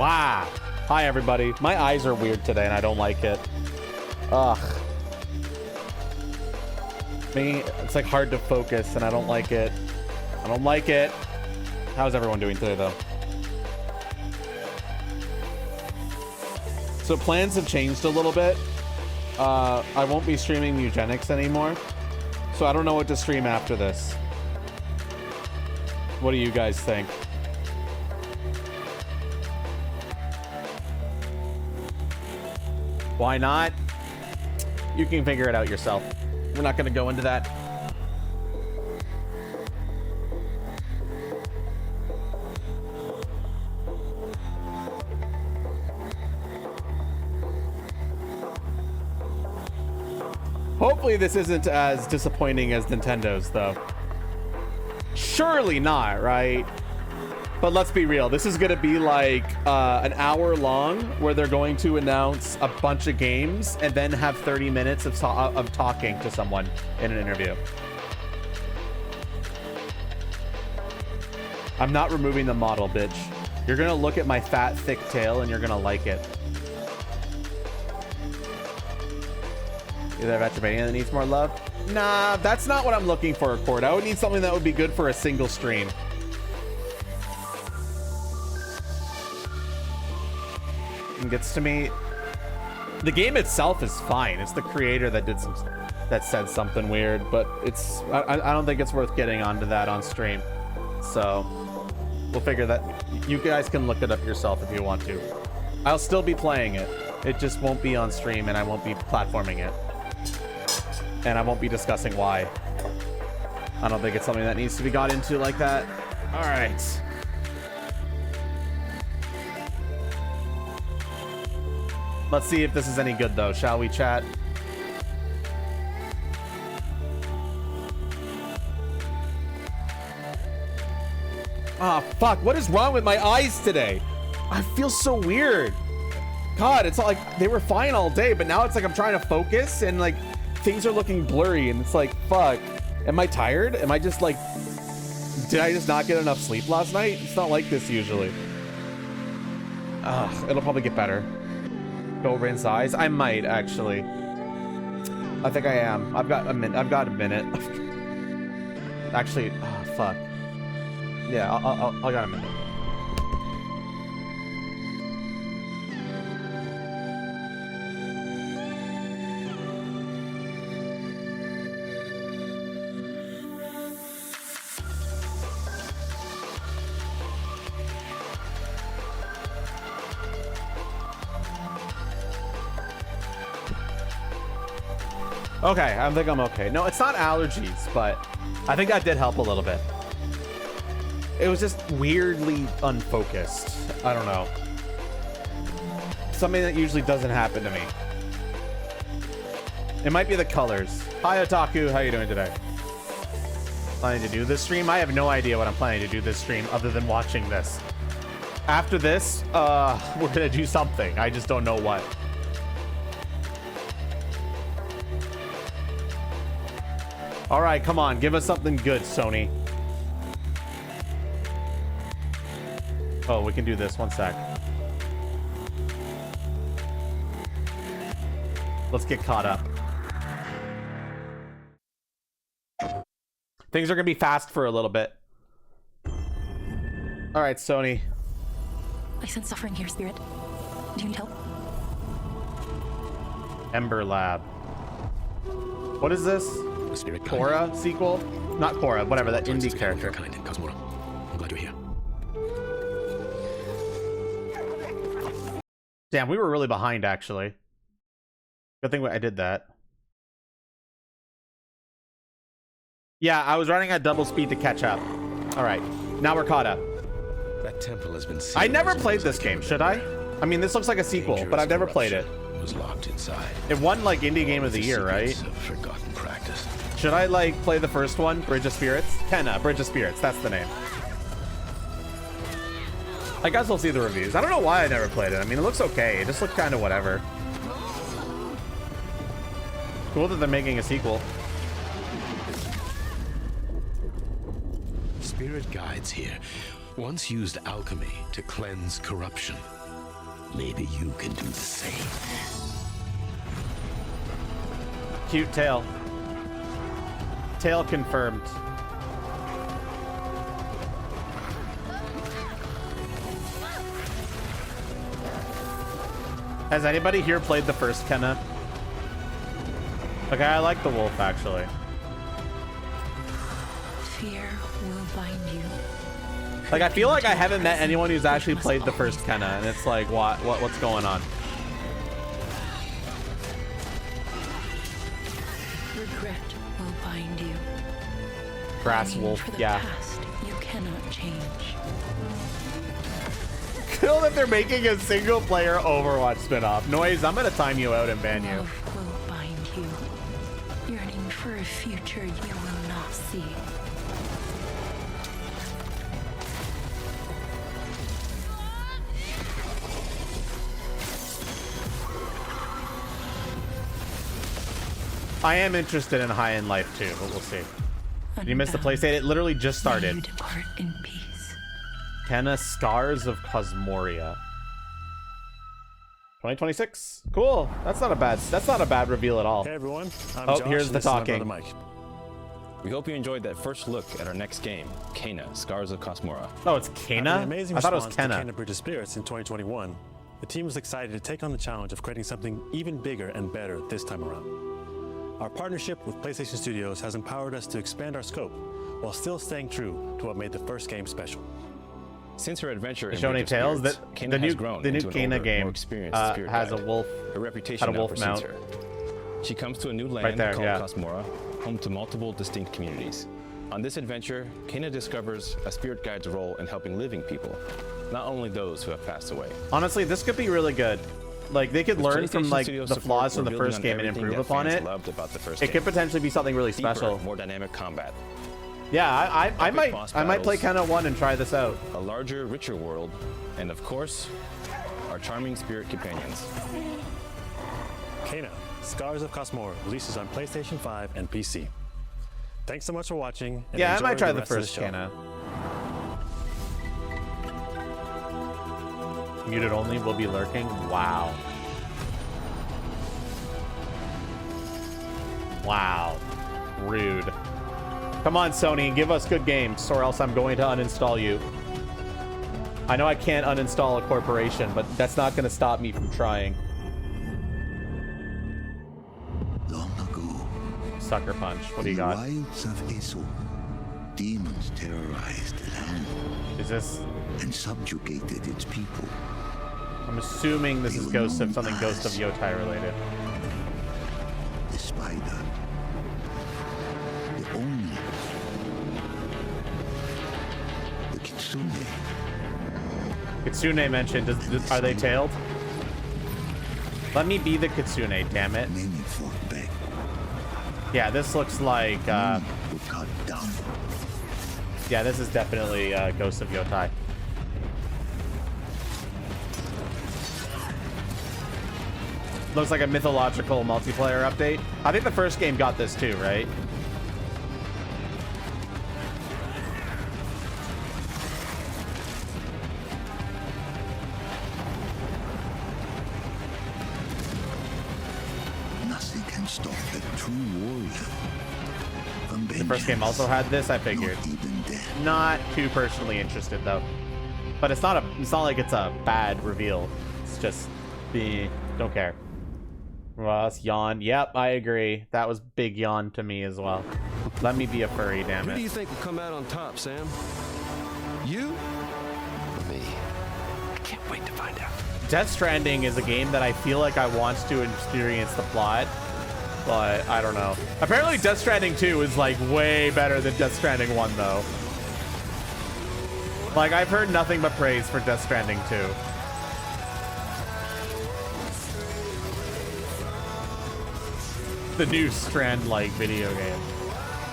Wow. Hi, everybody. My eyes are weird today, and I don't like it. Ugh. Me, it's like hard to focus, and I don't like it. I don't like it. How's everyone doing today, though? So plans have changed a little bit. I won't be streaming eugenics anymore. So I don't know what to stream after this. What do you guys think? Why not? You can figure it out yourself. We're not going to go into that. Hopefully this isn't as disappointing as Nintendo's, though. Surely not, right? But let's be real. This is going to be like an hour long where they're going to announce a bunch of games and then have 30 minutes of talking to someone in an interview. I'm not removing the model, bitch. You're going to look at my fat, thick tail and you're going to like it. Is there a Vtuber that needs more love? Nah, that's not what I'm looking for, Cord. I would need something that would be good for a single stream. And gets to me. The game itself is fine. It's the creator that said something weird, but it's I don't think it's worth getting onto that on stream. So we'll figure that. You guys can look it up yourself if you want to. I'll still be playing it. It just won't be on stream, and I won't be platforming it. And I won't be discussing why. I don't think it's something that needs to be got into like that. All right. Let's see if this is any good, though. Shall we, chat? Ah, fuck. What is wrong with my eyes today? I feel so weird. God, it's like they were fine all day, but now it's like I'm trying to focus and like things are looking blurry, and it's like, fuck. Am I tired? Am I just like, did I just not get enough sleep last night? It's not like this usually. It'll probably get better. Go rinse eyes. I might actually. I think I am. I've got a minute. Actually, oh, fuck. Yeah, I got a minute. Okay, I think I'm okay. No, it's not allergies, but I think that did help a little bit. It was just weirdly unfocused. I don't know. Something that usually doesn't happen to me. It might be the colors. Hi, Otaku. How you doing today? Planning to do this stream? I have no idea what I'm planning to do this stream other than watching this. After this, we're gonna do something. I just don't know what. All right, come on. Give us something good, Sony. Oh, we can do this. One sec. Let's get caught up. Things are going to be fast for a little bit. All right, Sony. I sense suffering here, Spirit. Do you need help? Ember Lab. What is this? Spirit Korra sequel? Not Korra, whatever, that indie character. Kind in Cosmora. I'm glad you're here. Damn, we were really behind, actually. Good thing I did that. Yeah, I was running at double speed to catch up. All right, now we're caught up. That temple has been I never played this game, should I? I mean, this looks like a sequel, but I've never played it. Was locked inside. It won, like, Indie Game of the Year, right? Forgotten practice. Should I, like, play the first one? Bridge of Spirits? Kenna, Bridge of Spirits, that's the name. I guess we'll see the reviews. I don't know why I never played it. I mean, it looks okay. It just looked kind of whatever. Cool that they're making a sequel. Spirit guides here once used alchemy to cleanse corruption. Maybe you can do the same. Cute tail. Tail confirmed. Has anybody here played the first Kenna? Okay, I like the wolf actually. Fear will bind you. Like, I feel like I haven't met anyone who's actually played the first Kenna, and it's like, what's going on? Regret will bind you. Grass Longing wolf, for the yeah. past you cannot change. Cool that they're making a single player Overwatch spinoff. Noise, I'm gonna time you out and ban you. Love will bind you. Yearning for a future you will not see. I am interested in high-end life too, but we'll see. Did you miss the playstation? It literally just May you started. depart in peace. Kenna Scars of Cosmoria. 2026. Cool. That's not a bad reveal at all. Hey everyone, I'm Oh, Josh, here's and the this is my talking. brother Mike. We hope you enjoyed that first look at our next game, Kena, Scars of Cosmora. Oh, it's After Kena? an amazing I thought it was response to Kenna. Kena Bridge of Spirits in 2021, the team was excited to take on the challenge of creating something even bigger and better this time around. Our partnership with PlayStation Studios has empowered us to expand our scope while still staying true to what made the first game special. Since her adventure in Showing Bridge of Tales, Spirits, that Kena the has new grown Kena into an older, game more experienced spirit has a guide. wolf. Her reputation had a now wolf precedes mount. her. She comes to a new land Right there, called yeah. Cosmora, home to multiple distinct communities. On this adventure, Kena discovers a spirit guide's role in helping living people, not only those who have passed away. Honestly, this could be really good. Like, they could With learn from PlayStation like Studios the support, flaws from we're the building first on game and everything improve that upon fans it. loved about the first It game. could potentially be something really Deeper, special. more dynamic combat, Yeah, I might boss I might play battles. Kenna 1 and try this out. a larger, richer world, and of course, our charming spirit companions. Kena, Scars of Cosmora releases on PlayStation 5 and PC. Thanks so much for watching. And Yeah, I enjoy might try the rest of first show. Kenna. Muted only will be lurking. Wow. Wow. Rude. Come on, Sony, give us good games, or else I'm going to uninstall you. I know I can't uninstall a corporation, but that's not going to stop me from trying. Long ago, Sucker Punch. What do you in the got? wilds of Eso, demons terrorized the land Is this... and subjugated its people. I'm assuming this is Ghost of something Ghost of Yotai related. The spider, the oni, the kitsune, Kitsune mentioned. Are they tailed? Let me be the Kitsune, damn it. many fought back. Yeah, this looks like... Many were cut down. yeah, this is definitely Ghost of Yotai. Looks like a mythological multiplayer update. I think the first game got this too, right? Nothing can stop a true warrior from The first game also had this, I figured. Not even death. Not too personally interested though. But it's not like it's a bad reveal. It's just don't care. Ross yawn. Yep, I agree. That was big yawn to me as well. Let me be a furry, damn Who do you it. think will come out on top, Sam? You? Or me? I can't wait to find out. Death Stranding is a game that I feel like I want to experience the plot, but I don't know. Apparently Death Stranding 2 is like way better than Death Stranding 1 though. Like, I've heard nothing but praise for Death Stranding 2. The new Strand-like video game.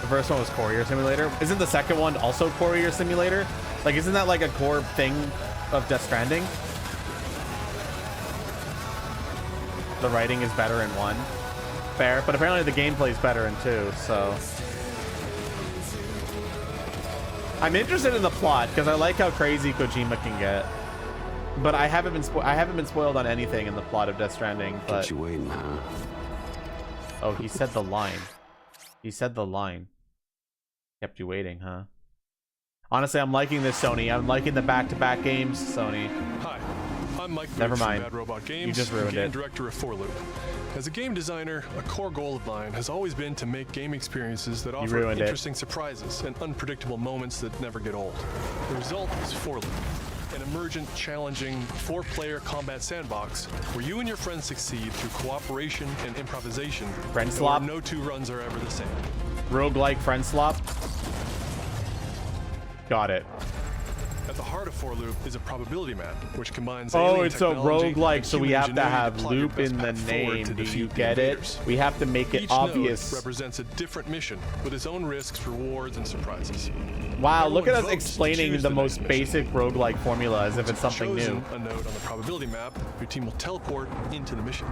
The first one was Courier Simulator. Isn't the second one also Courier Simulator? Like, isn't that like a core thing of Death Stranding? The writing is better in 1. Fair, but apparently the gameplay is better in 2, so... I'm interested in the plot, because I like how crazy Kojima can get. But I haven't been spoiled on anything in the plot of Death Stranding. But Kept you waiting, huh? oh, he said the line. He said the line. Kept you waiting, huh? Honestly, I'm liking this, Sony. I'm liking the back-to-back games, Sony. Hi, I'm Mike Never Booth from mind. Bad Robot Games, You just ruined game it. director of 4Loop. As a game designer, a core goal of mine has always been to make game experiences that offer ruined it. interesting surprises and unpredictable moments that never get old. The result is 4Loop, an emergent, challenging, 4-player combat sandbox where you and your friends succeed through cooperation and improvisation. Friend and swap? where no two runs are ever the same. Roguelike friend swap. Got it. At the heart of 4Loop is a probability map, which combines Oh, alien it's a technology roguelike, and so we human have to ingenuity have plot your loop best in the path forward name. to Do you defeat the get it? invaders. We have to make it Each obvious. node represents a different mission with its own risks, rewards, and surprises. Wow, look at Everyone us votes to explaining choose the the most next mission. basic roguelike formula as if it's something Chosen new. a node on the probability map, your team will teleport into the mission.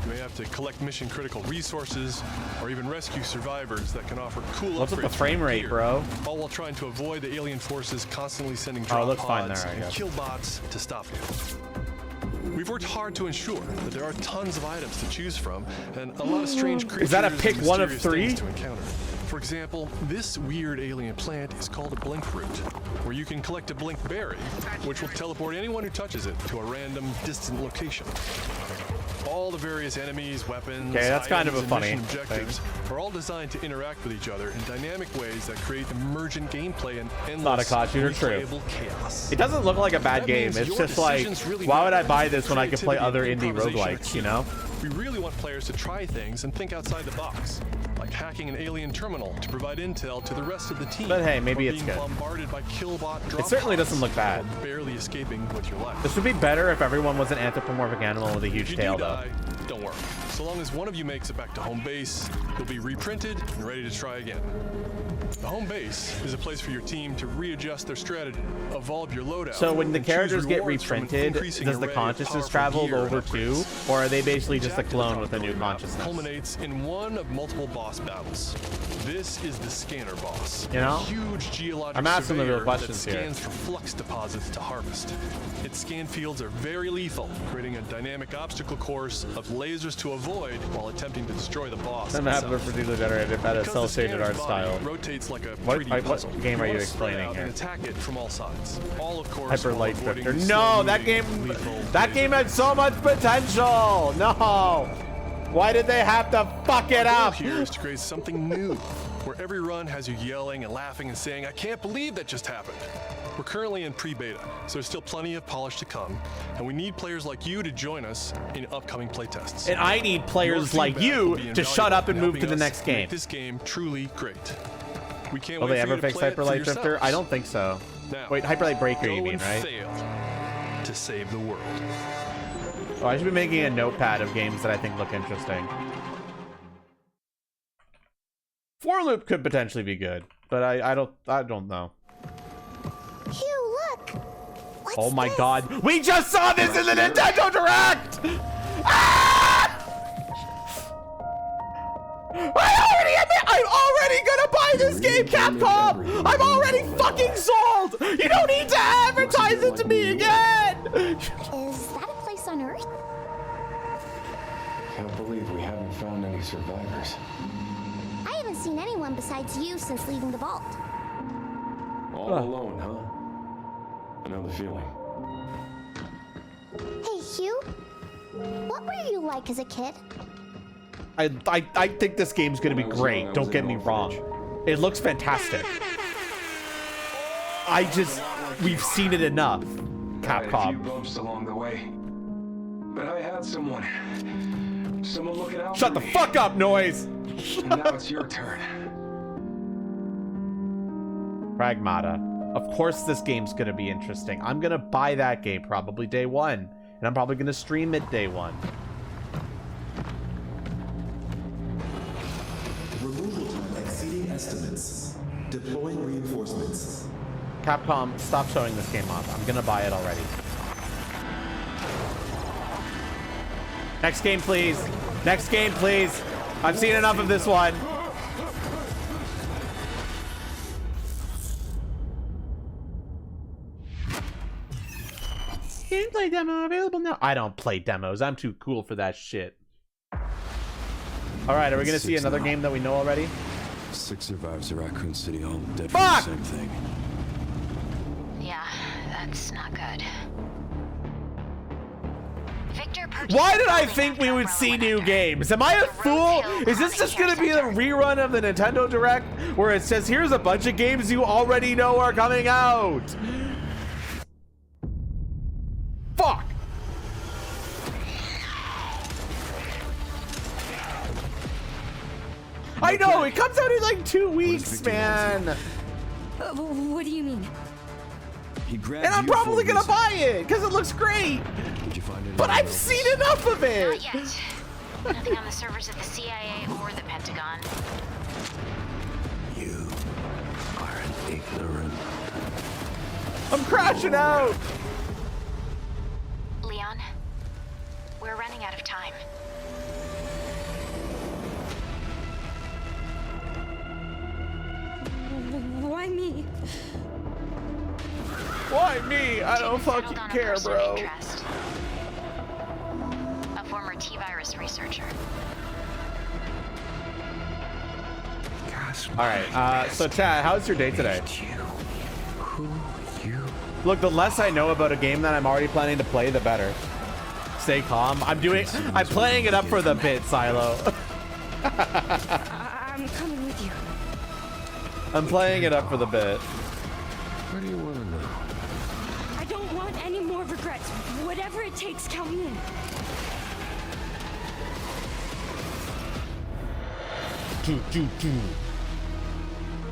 You may have to collect mission-critical resources, or even rescue survivors that can offer cool What's with the upgrades frame for rate, gear, bro? all while trying to avoid the alien forces constantly sending Oh, it drop looks fine pods there, I and guess. kill bots to stop you. We've worked hard to ensure that there are tons of items to choose from and a lot of strange creatures Is that a and pick one of mysterious things three? to encounter. For example, this weird alien plant is called a blink root, where you can collect a blink berry, which will teleport anyone who touches it to a random distant location. All the various enemies, weapons, Okay, that's kind of items, a and funny mission objectives are all designed to interact with each other in dynamic ways that create emergent gameplay and endless not a COD shooter, true. replayable chaos. It doesn't look like a bad That game. means It's your just like, decisions really why would I matter. buy this when I could play other Creativity indie and improvisation are roguelikes, key. you know? We really want players to try things and think outside the box, like hacking an alien terminal to provide intel to the rest of the team. But hey, maybe or it's being good. bombarded by killbot drop certainly pods doesn't look bad. while barely escaping with your life. This would be better if everyone was an anthropomorphic animal with a If huge you tail, do though. die, don't worry. So long as one of you makes it back to home base, you'll be reprinted and ready to try again. The home base is a place for your team to readjust their strategy, evolve your loadout. So when the and choose characters get rewards from an reprinted, increasing does the array of consciousness powerful travel gear and over too? upgrades. Or are they basically just a Jack to the clone with a new probability map consciousness? Culminates in one of multiple boss battles. This is the scanner boss. You know? A huge geologic I'm asking the real surveyor questions that here. scans for flux deposits to harvest. Its scan fields are very lethal, creating a dynamic obstacle course of lasers to avoid while attempting to destroy the boss. The map itself. is procedurally generated by a Because the cell-shaded scanner's art body style. rotates like a What- 3D what puzzle. game are you wanna spread explaining out here? And attack it from all sides. All, of course, Hyper while Light avoiding Drifter. the No, that game, slow-moving, lethal that game laser had so much potential. No, why did they have to fuck it Our goal up? here is to create something new, where every run has you yelling and laughing and saying, "I can't believe that just happened." We're currently in pre-beta, so there's still plenty of polish to come, and we need players like you to join us in upcoming playtests. And I need Your players like feedback will you be to shut up and invaluable move to in the helping next us game. Make this game truly great. We can't Will wait they for you ever to fix play it Hyper for Light Drifter? yourselves. I don't think so. Now, Wait, Hyper Light Breaker, you go mean, and right? fail to save the world. Oh, I should be making a notepad of games that I think look interesting. 4-Loop could potentially be good, but I don't know. Hugh, look! What's Oh my this? god. We just saw this in the Nintendo Direct! Ah! I'm already gonna buy this game, Capcom! I'm already fucking sold! You don't need to advertise it to me again! Is that a place on Earth? Can't believe we haven't found any survivors. I haven't seen anyone besides you since leaving the vault. All alone, huh? I know the feeling. Hey, Hugh? What were you like as a kid? I think this game's gonna be great. Don't get me wrong. It looks fantastic. We've seen it enough, I had a few Capcom. bumps along the way, but I had someone looking out Shut for the me. fuck up, Noise! And now it's your turn. Pragmata. Of course this game's gonna be interesting. I'm gonna buy that game probably day one. And I'm probably gonna stream it day one. Removal time exceeding estimates. Deploying reinforcements. Capcom, stop showing this game off. I'm gonna buy it already. Next game, please. Next game, please. I've seen enough of this one. gameplay demo available now. I don't play demos. I'm too cool for that shit. All right, are we gonna see another game that we know already? 6 survivors of Raccoon City Home, dead Fuck! for the same thing. Yeah, that's not good. Why did I think we would see new games? Am I a fool? Is this just gonna be the rerun of the Nintendo Direct where it says here's a bunch of games you already know are coming out? Fuck! I know, it comes out in like 2 weeks, man. What do you mean? He grabbed And I'm you for probably a gonna reason. buy it because it looks great. Did you find anyone But I've else? seen enough of it. Not yet. Nothing on the servers of the CIA or the Pentagon. You are an ignorant. I'm crashing out. Leon, we're running out of time. Why me? Why me? I don't fucking care, bro. A former T-virus researcher. All right, so Chad, how's your day today? Look, the less I know about a game that I'm already planning to play, the better. Stay calm. I'm playing it up for the bit, Silo. I'm coming with you. I'm playing it up for the bit. What do you want to know? I don't want any more regrets. Whatever it takes, count me in.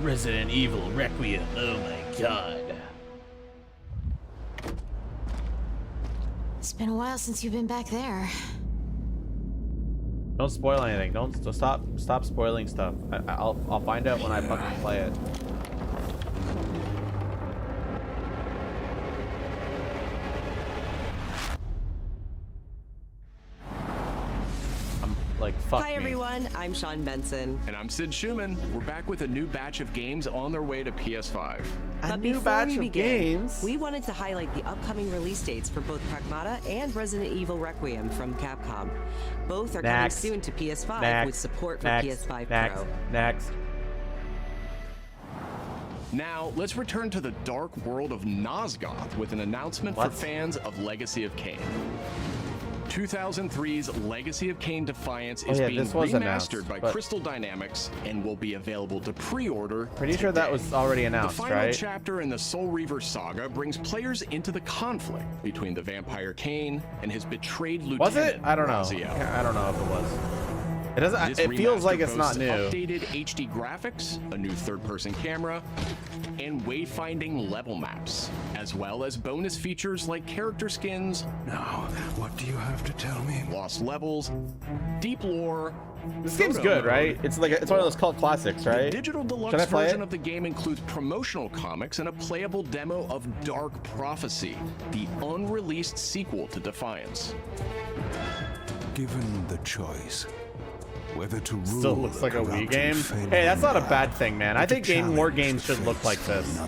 Resident Evil Requiem. Oh my god. It's been a while since you've been back there. Don't spoil anything. Don't stop spoiling stuff. I'll find out when I fucking play it. I'm like fuck Hi me. everyone, I'm Sean Benson. And I'm Sid Schumann. We're back with a new batch of games on their way to PS5. But new before batch we of begin, games? we wanted to highlight the upcoming release dates for both Pragmata and Resident Evil Requiem from Capcom. Both are coming soon to PS5 with support for PS5 Pro. Next. Now, let's return to the dark world of Nosgoth with an announcement for fans of Legacy of Kain. 2003's Legacy of Kain Defiance is being remastered by Crystal Dynamics and will be available to pre-order. Pretty sure that was already announced, The final right? chapter in the Soul Reaver saga brings players into the conflict between the vampire Kain and his betrayed lieutenant. Was it? I don't know. Raziel. I don't know if it was. It doesn't. This It feels remaster like it's not boasts new. Updated HD graphics, a new third-person camera, and wayfinding level maps, as well as bonus features like character skins. Now, what do you have to tell me? Lost levels, deep lore. This game's good, right? It's like it's one of those cult classics, right? The digital Should I deluxe play version it? of the game includes promotional comics and a playable demo of Dark Prophecy, the unreleased sequel to Defiance. Given the choice, whether to rule Still looks like a Wii game. Hey, that's not a bad thing, man. I think more games should look like this.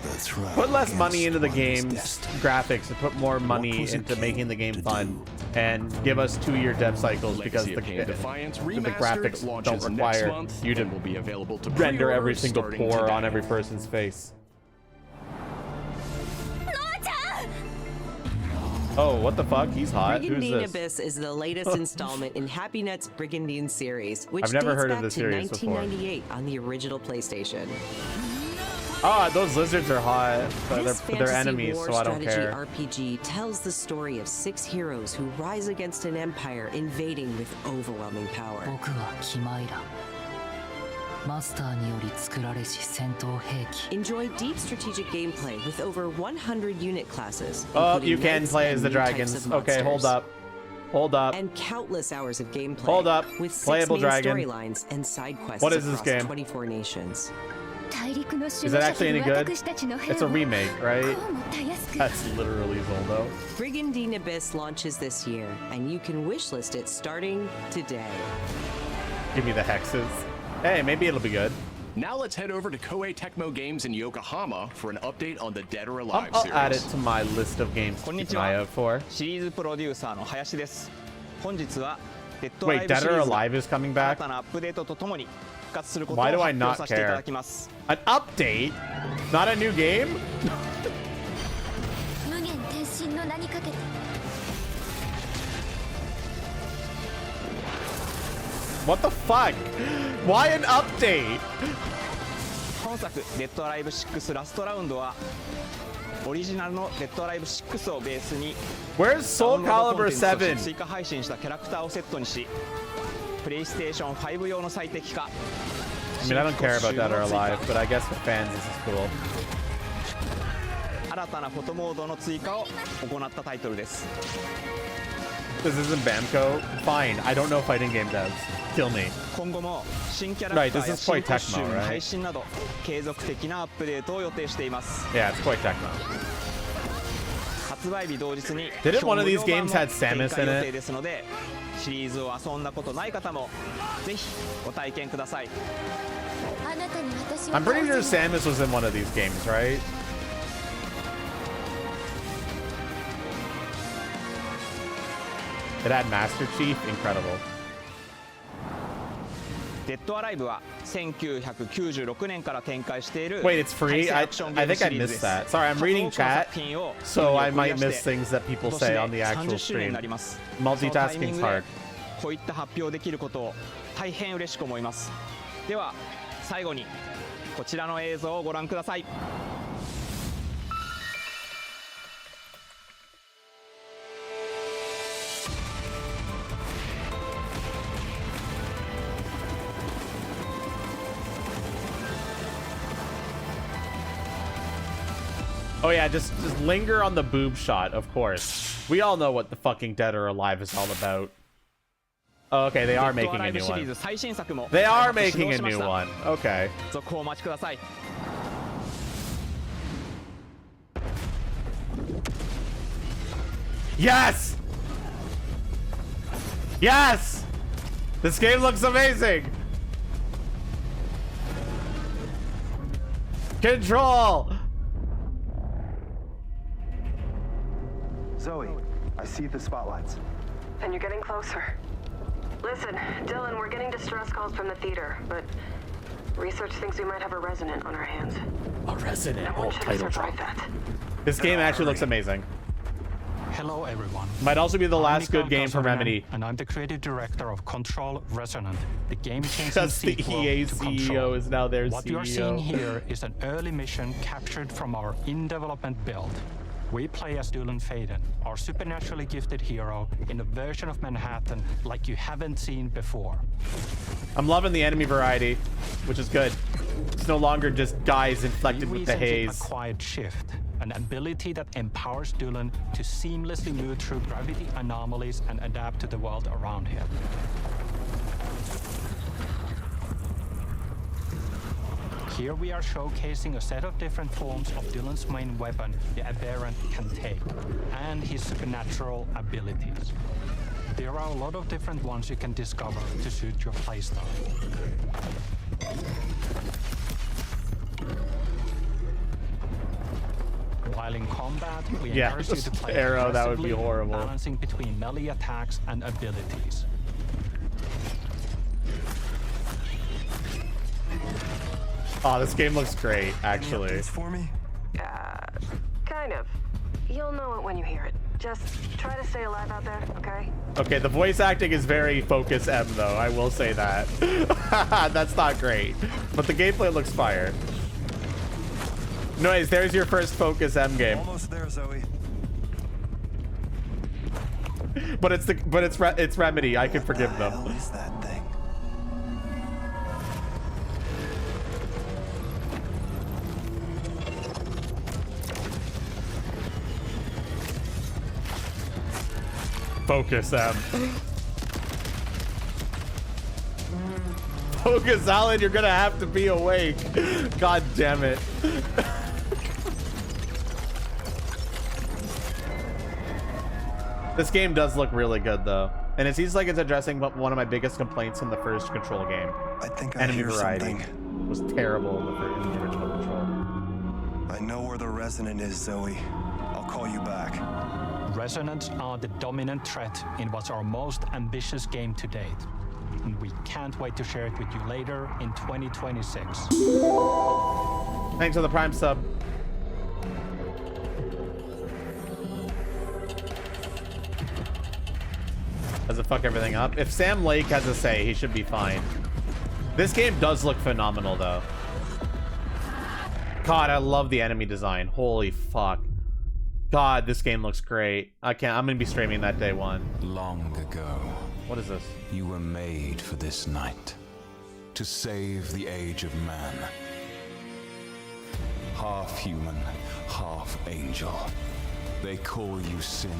Put less money into the game's graphics and put more money into making the game fun, and give us 2-year dev cycles because the Defiance the Remastered graphics don't launches next require month you to and will be available to render pre-order every single starting pore today. on every person's face. Oh, what the fuck? He's hot. Who's Brigandine this? Abyss is the latest installment in Happy Net's Brigandine series, which I've never dates heard of back this to series before. 1998 on the original PlayStation. Ah, those lizards are hot, but This they're enemies, war so I don't strategy care. RPG tells the story of 6 heroes who rise against an empire invading with overwhelming power. 僕はキマイラ。マスターにより作られし戦闘兵器。 Enjoy deep strategic gameplay with over 100 unit classes. Oh, including you can knights play and as the new types dragons. of Okay, hold monsters. up. Hold up. And countless hours of gameplay. Hold up. With 6 Playable main dragon. storylines and side quests What is this across game? 24 nations. Is that actually any good? It's a remake, right? That's literally Zoldo. Brigandine Abyss launches this year, and you can wishlist it starting today. Give me the hexes. Hey, maybe it'll be good. Now let's head over to Koei Tecmo Games in Yokohama for an update on the Dead or Alive I'll series. add it to my list of games to keep an eye out for. シリーズプロデューサーの林です。本日は Wait, Dead or Alive is coming back? 新たなアップデートとともに復活することを Why 発 do I 表 not させていた care? だきます。 An update? Not a new game? 無限転身の名にかけて What the fuck? Why an update? 本作デッドアライブ6ラストラウンドはオリジナルのデッドアライブ6をベースに Where's Soul Calibur 7? 追加配信したキャラクターをセットにし、プレイステーション5用の最適化。 I mean, I don't care about Dead or Alive, but I guess for fans this is cool. 新たなフォトモードの追加を行ったタイトルです。 This isn't Bamco? Fine, I don't know fighting game devs. Kill me. 今後も新キャラクター Right, this や is 新 quite コスチュー Tecmo, ムの right? 配信など継続的なアップデートを予定しています。 Yeah, it's quite Tecmo. 発売日同日に Didn't one of these 無料版 games も had 展 Samus 開 in 予定 it? ですので、シリーズを遊んだことない方もぜひご体験ください。あなたに私は I'm pretty sure Samus was in one of these games, right? It had Master Chief? Incredible. デッドアライブは1996年から展開している Wait, it's free? 対戦 I アクションゲー I ム think シ I リーズで missed す。 that. Sorry, I'm reading 数多くの chat, 作品を so I 世に送 might り出 miss して things that people 今年 say で on the actual 30周年に stream. なります。 Multitasking is hard. こういった発表できることを大変嬉しく思います。では最後にこちらの映像をご覧ください。Oh yeah, just linger on the boob shot, of course. We all know what the fucking Dead or Alive is all about. Oh, okay, they are making a new one. They are making a new one. Okay. 続報お待ちください。 Yes! Yes! This game looks amazing! Control! Zoe, I see the spotlights. And you're getting closer. Listen, Dylan, we're getting distress calls from the theater, but research thinks we might have a resident on our hands. A resident? No one Oh, should title survive drop. that. This game actually looks amazing. Hello everyone. Might also be the last good game from Kasanen, Remedy. And I'm the creative director of Control Resonant, the game-changing Because the sequel EA to CEO Control. is now their What CEO. you are seeing here is an early mission captured from our in-development build. We play as Dylan Faden, our supernaturally gifted hero, in a version of Manhattan like you haven't seen before. I'm loving the enemy variety, which is good. It's no longer just guys inflected We with the recently haze. acquired Shift, an ability that empowers Dylan to seamlessly move through gravity anomalies and adapt to the world around him. Here we are showcasing a set of different forms of Dylan's main weapon, the Aberrant can take, and his supernatural abilities. There are a lot of different ones you can discover to suit your playstyle. While in combat, we Yeah, encourage you to play arrow, that would be aggressively, horrible. balancing between melee attacks and abilities. Oh, this game looks great, actually. For me? Kind of. You'll know it when you hear it. Just try to stay alive out there, okay? Okay, the voice acting is very Focus M, though. I will say that. That's not great. But the gameplay looks fire. Noise, there's your first Focus M game. Almost there, Zoe. But it's Remedy. I can forgive them. What is that thing? Focus M. Focus Alan, you're gonna have to be awake. God damn it. This game does look really good though. And it seems like it's addressing one of my biggest complaints from the first Control game. I think I Enemy hear variety. something. was terrible in the original Control. I know where the Resonant is, Zoe. I'll call you back. Resonants are the dominant threat in what's our most ambitious game to date. And we can't wait to share it with you later in 2026. Thanks for the Prime sub. Does it fuck everything up? If Sam Lake has a say, he should be fine. This game does look phenomenal, though. God, I love the enemy design. Holy fuck. God, this game looks great. I'm gonna be streaming that day one. Long ago. What is this? You were made for this night. To save the age of man. Half human, half angel. They call you sin.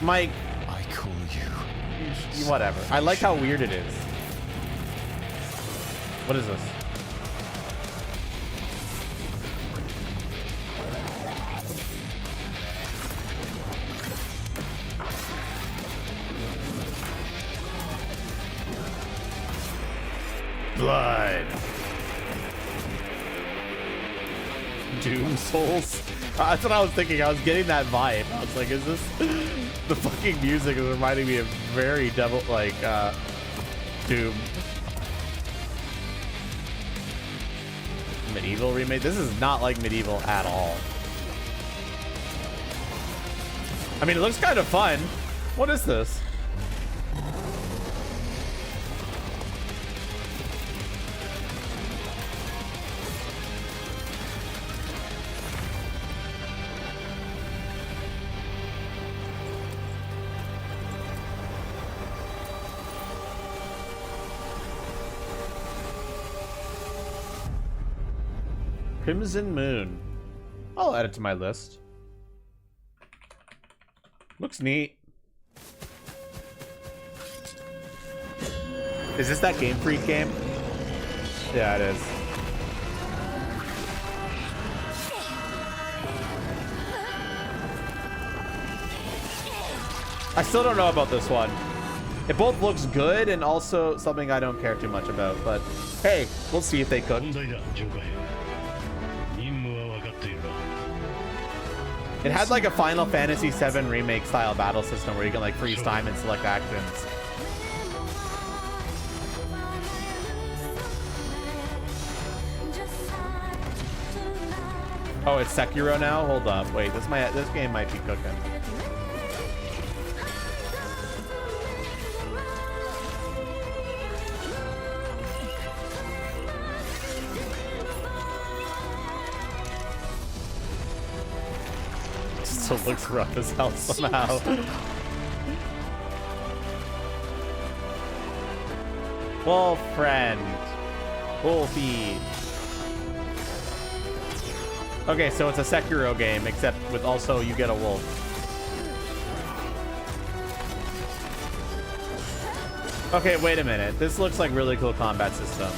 Mike. I call you. Whatever. I like how weird it is. What is this? Blood. Doom Souls. That's what I was thinking. I was getting that vibe. I was like, is this the fucking music is reminding me of very devil like Doom. Medieval remake. This is not like Medieval at all. I mean, it looks kind of fun. What is this? Crimson Moon. I'll add it to my list. Looks neat. Is this that Game Freak game? Yeah, it is. I still don't know about this one. It both looks good and also something I don't care too much about, but hey, we'll see if they cook. It had like a Final Fantasy VII Remake style battle system where you can like freeze time and select actions. Oh, it's Sekiro now? Hold up. Wait, this game might be cooking. Still looks rough as hell somehow. Wolf friend. Wolfie. Okay, so it's a Sekiro game, except with also you get a wolf. Okay, wait a minute. This looks like really cool combat system.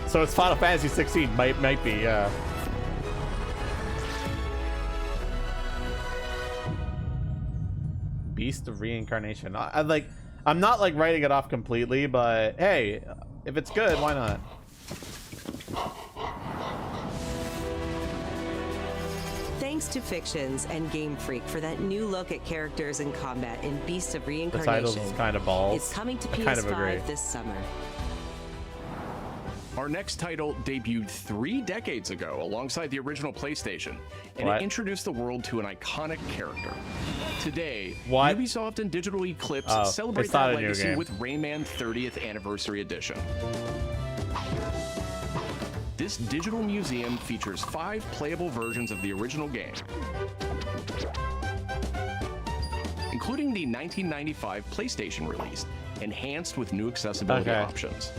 So it's Final Fantasy 16, might be, yeah. Beast of Reincarnation. I'm not like writing it off completely, but hey, if it's good, why not? Thanks to Fictions and Game Freak for that new look at characters and combat in Beast of Reincarnation. The title is kind of balls. It's coming to I kind of agree. PS5 this summer. Our next title debuted 3 decades ago alongside the original PlayStation, and it introduced the world to an iconic character. Today, Ubisoft and Digital Eclipse celebrate that legacy with Rayman 30th Anniversary Edition. This digital museum features 5 playable versions of the original game, including the 1995 PlayStation release, enhanced with new accessibility options.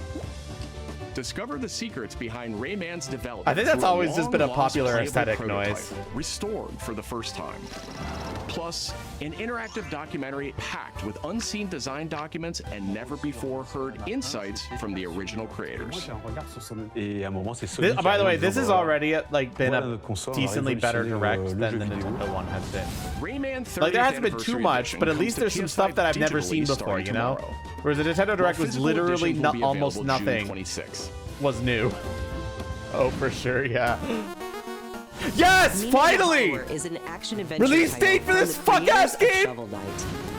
Discover the secrets behind Rayman's development. I think that's always just been a popular aesthetic noise. Restored for the first time. Plus, an interactive documentary packed with unseen design documents and never-before-heard insights from the original creators. By the way, this has already like been a decently better direct than the Nintendo one has been. Rayman 30th Like there hasn't been too Anniversary much, Edition but at comes least to there's some PS5 stuff that I've never seen digitally before, starting you know? tomorrow. Whereas the Nintendo Direct was Physical literally editions will be almost available June nothing 26. was new. Oh, for sure, yeah. Yes, finally! Is an action adventure Release date for this fuck-ass game!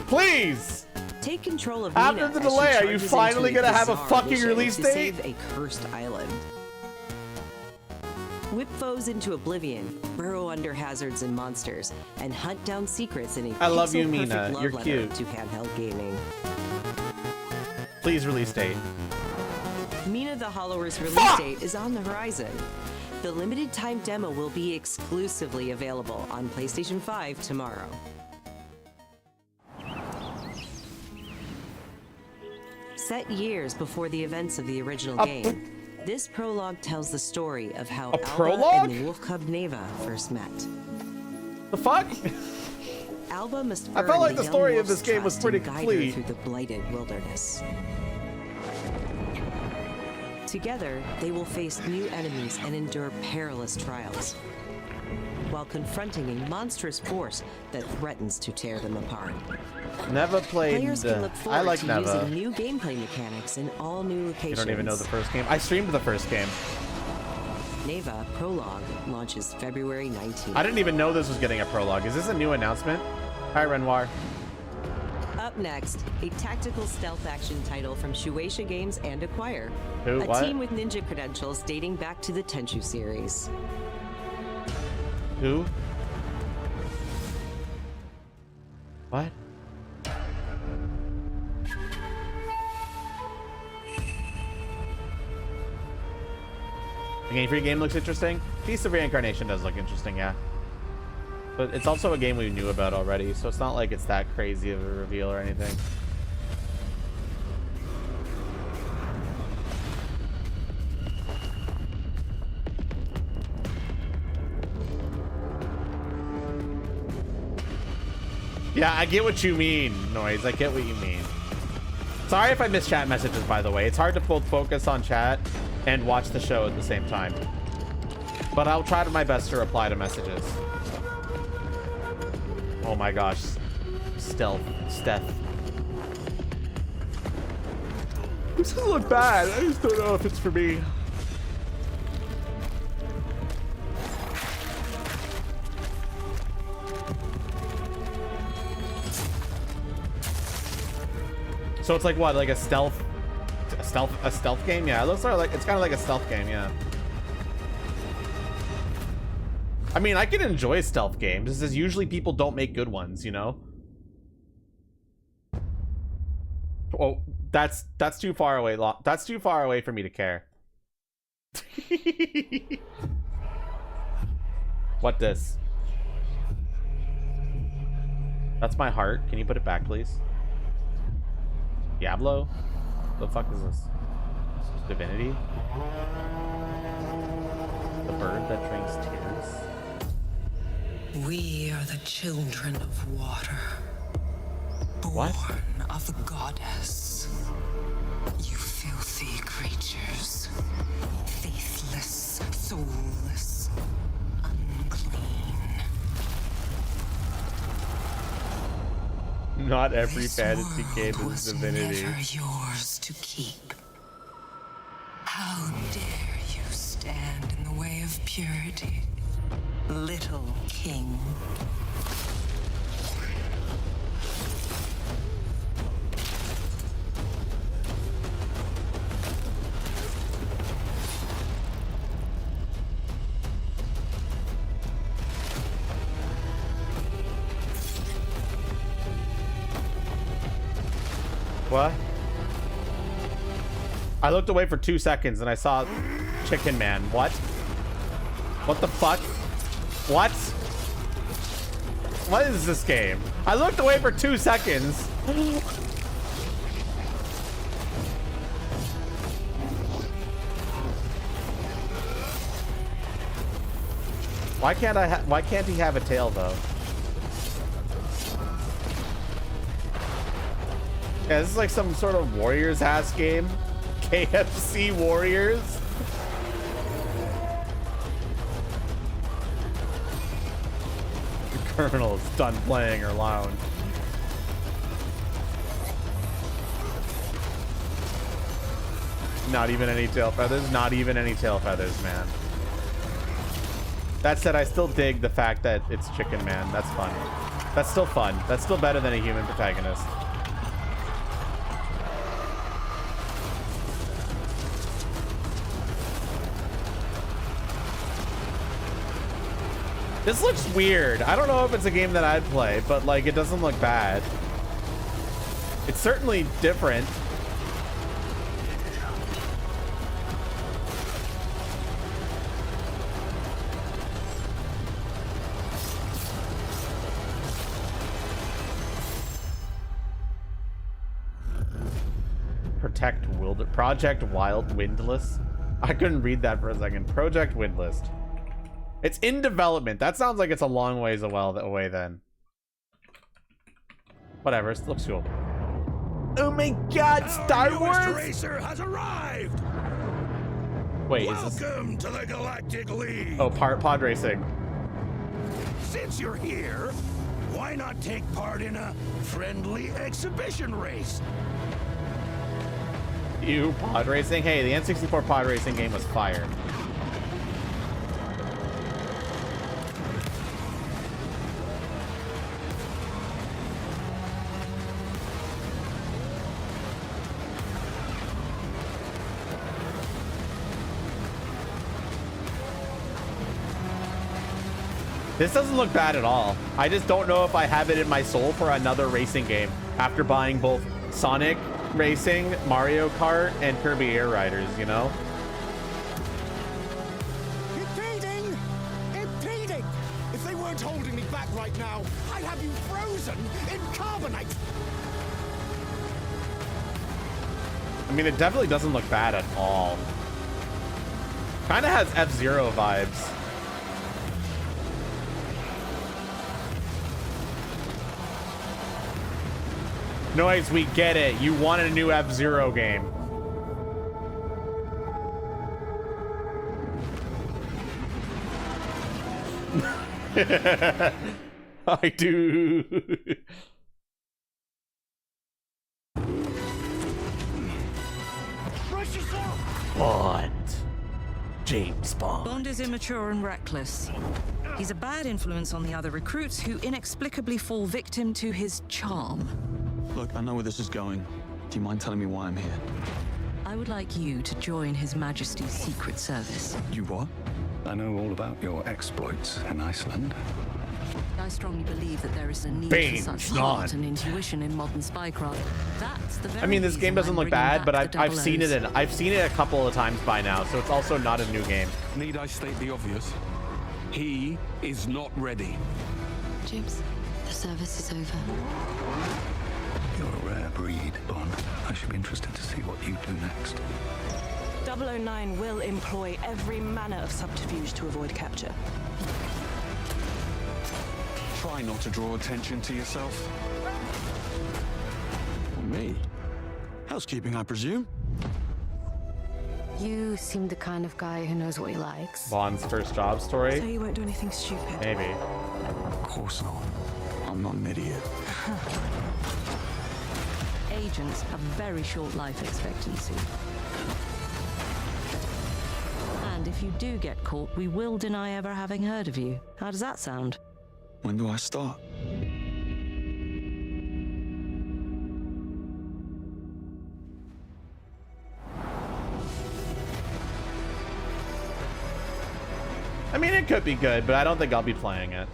Please! Take control of After the delay, are you finally gonna have a fucking release date? Save a cursed island. Whip foes into oblivion, burrow under hazards and monsters, and hunt down secrets in a I love you, pixel-perfect Mina. love You're letter cute. to handheld gaming. Please release date. Mina the Hollower's release date is on the horizon. The limited time demo will be exclusively available on PlayStation 5 tomorrow. Set years before the events of the original game, this prologue tells the story of how Alba and the wolf cub Neva first met. The fuck? Alba must I felt earn like the young story of wolf's this game was trust pretty and guide her complete. through the blighted wilderness. Together, they will face new enemies and endure perilous trials, while confronting a monstrous force that threatens to tear them apart. Never played. Players can look forward I like to Neva. using new gameplay mechanics in all new locations. You don't even know the first game. I streamed the first game. Neva Prologue launches February 19th. I didn't even know this was getting a prologue. Is this a new announcement? Hi, Renoir. Up next, a tactical stealth action title from Shueisha Games and Acquire. Who? A What? team with ninja credentials dating back to the Tenchu series. Who? What? The Game Freak game looks interesting. Piece of Reincarnation does look interesting, yeah. But it's also a game we knew about already, so it's not like it's that crazy of a reveal or anything. Yeah, I get what you mean, Noise. I get what you mean. Sorry if I miss chat messages, by the way. It's hard to both focus on chat and watch the show at the same time. But I'll try my best to reply to messages. Oh my gosh. Steph. This doesn't look bad. I just don't know if it's for me. So it's like what, like a stealth game? Yeah, it looks like it's kind of like a stealth game, yeah. I mean, I can enjoy stealth games. This is usually people don't make good ones, you know? Oh, that's too far away. That's too far away for me to care. What this? That's my heart. Can you put it back, please? Diablo? The fuck is this? Divinity? The bird that drinks tears? We are the children of water. What? Born of the goddess. You filthy creatures. Faithless, soulless, unclean. Not every This fantasy game world is was Divinity. never yours to keep. How dare you stand in the way of purity, little king? What? I looked away for 2 seconds and I saw Chicken Man. What? What the fuck? What? What is this game? I looked away for 2 seconds. Why can't he have a tail though? Yeah, this is like some sort of Warriors-ass game. KFC Warriors. The Colonel's done playing her lounge. Not even any tail feathers. Not even any tail feathers, man. That said, I still dig the fact that it's Chicken Man. That's fun. That's still fun. That's still better than a human protagonist. This looks weird. I don't know if it's a game that I'd play, but like it doesn't look bad. It's certainly different. Project Wild Windless. I couldn't read that for a second. Project Windless. It's in development. That sounds like it's a long ways away then. Whatever, it looks cool. Oh my god, Star Wars Racer has arrived. Wait, welcome to the Galactic League. Oh, pod racing. Since you're here, why not take part in a friendly exhibition race? You pod racing? Hey, the N64 pod racing game was fire. This doesn't look bad at all. I just don't know if I have it in my soul for another racing game after buying both Sonic Racing, Mario Kart, and Kirby Air Riders, you know? Impeding! Impeding! If they weren't holding me back right now, I'd have you frozen in carbonite! I mean, it definitely doesn't look bad at all. Kind of has F-Zero vibes. Noise, we get it. You wanted a new F-Zero game. I do. Bond. James Bond. Bond is immature and reckless. He's a bad influence on the other recruits who inexplicably fall victim to his charm. Look, I know where this is going. Do you mind telling me why I'm here? I would like you to join His Majesty's Secret Service. You what? I know all about your exploits in Iceland. I strongly believe that there is a need for such heart and intuition in modern spycraft. That's the very I mean, this game doesn't look bad, but I've seen it a couple of times by now, so it's also not a new game. Need I state the obvious? He is not ready. James, the service is over. You're a rare breed, Bond. I should be interested to see what you do next. 009 will employ every manner of subterfuge to avoid capture. Try not to draw attention to yourself. Me? Housekeeping, I presume? You seem the kind of guy who knows what he likes. Bond's first job story? So you won't do anything stupid? Maybe. Of course not. I'm not an idiot. Agents have very short life expectancy. And if you do get caught, we will deny ever having heard of you. How does that sound? When do I start? I mean, it could be good, but I don't think I'll be playing it.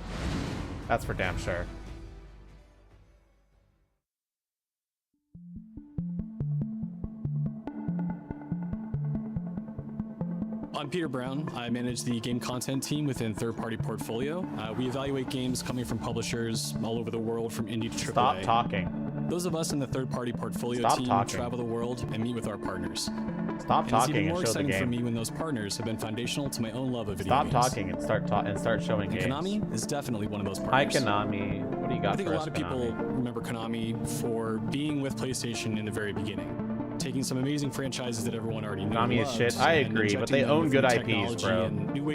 That's for damn sure. I'm Peter Brown. I manage the game content team within Third Party Portfolio. We evaluate games coming from publishers all over the world, from indie to AAA. Stop talking. Those of us in the Third Party Portfolio team travel the world and meet with our partners. Stop talking and and it's show even the more exciting for game. me when those partners have been foundational to my own love of video Stop games. talking and start showing games. Konami is definitely one of those Hi, partners. Konami. What do you got? I think for a lot of people remember Konami for being with PlayStation in the very beginning, taking some amazing franchises that everyone already knew. Konami is shit. I agree, but they own good IPs, bro.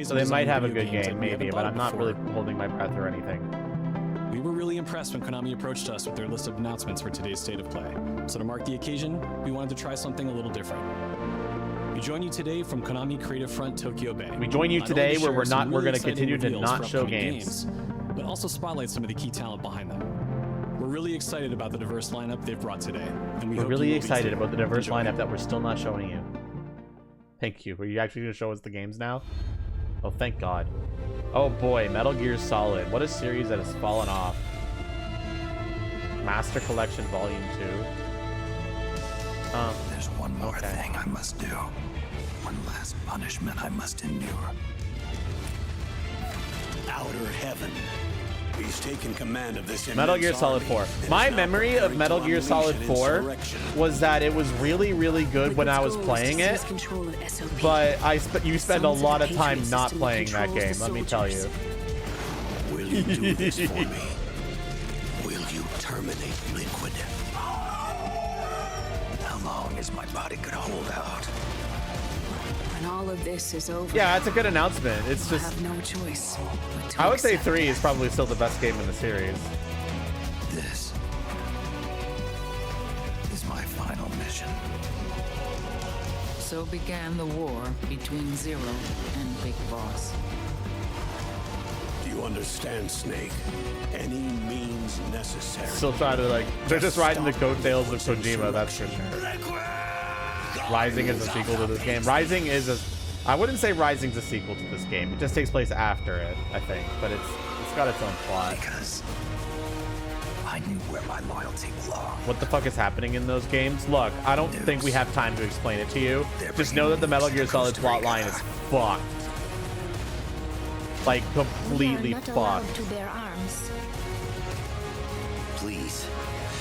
So they might have a good game, maybe, but I'm not really holding my breath or anything. We were really impressed when Konami approached us with their list of announcements for today's State of Play. So to mark the occasion, we wanted to try something a little different. We join you today from Konami Creative Front Tokyo Bay. We join you today where we're going to continue to not show games, but also spotlight some of the key talent behind them. We're really excited about the diverse lineup they've brought today, and we're really excited about the diverse lineup that we're still not showing you. Thank you. Are you actually going to show us the games now? Oh, thank God. Oh boy, Metal Gear Solid. What a series that has fallen off. Master Collection Volume 2. There's one more thing I must do. One last punishment I must endure. Outer Heaven. He's taken command of this Metal Gear Solid 4. My memory of Metal Gear Solid 4 was that it was really, really good when I was playing it, but you spend a lot of time not playing that game, let me tell you. Will you do this for me? Will you terminate Liquid? How long is my body gonna hold out? When all of this is over, yeah, it's a good announcement. It's just, have no choice. I would say 3 is probably still the best game in the series. This is my final mission. So began the war between Zero and Big Boss. Do you understand, Snake? Any means necessary. Still trying to, like, they're just riding the coattails of Kojima, that's for sure. Rising is a sequel to this game. Rising is a... I wouldn't say Rising's a sequel to this game. It just takes place after it, I think. But it's got its own plot. Because I knew where my loyalty belonged. What the fuck is happening in those games? Look, I don't think we have time to explain it to you. Just know that the Metal Gear Solid plot line is fucked. Like, completely fucked. To bear arms. Please,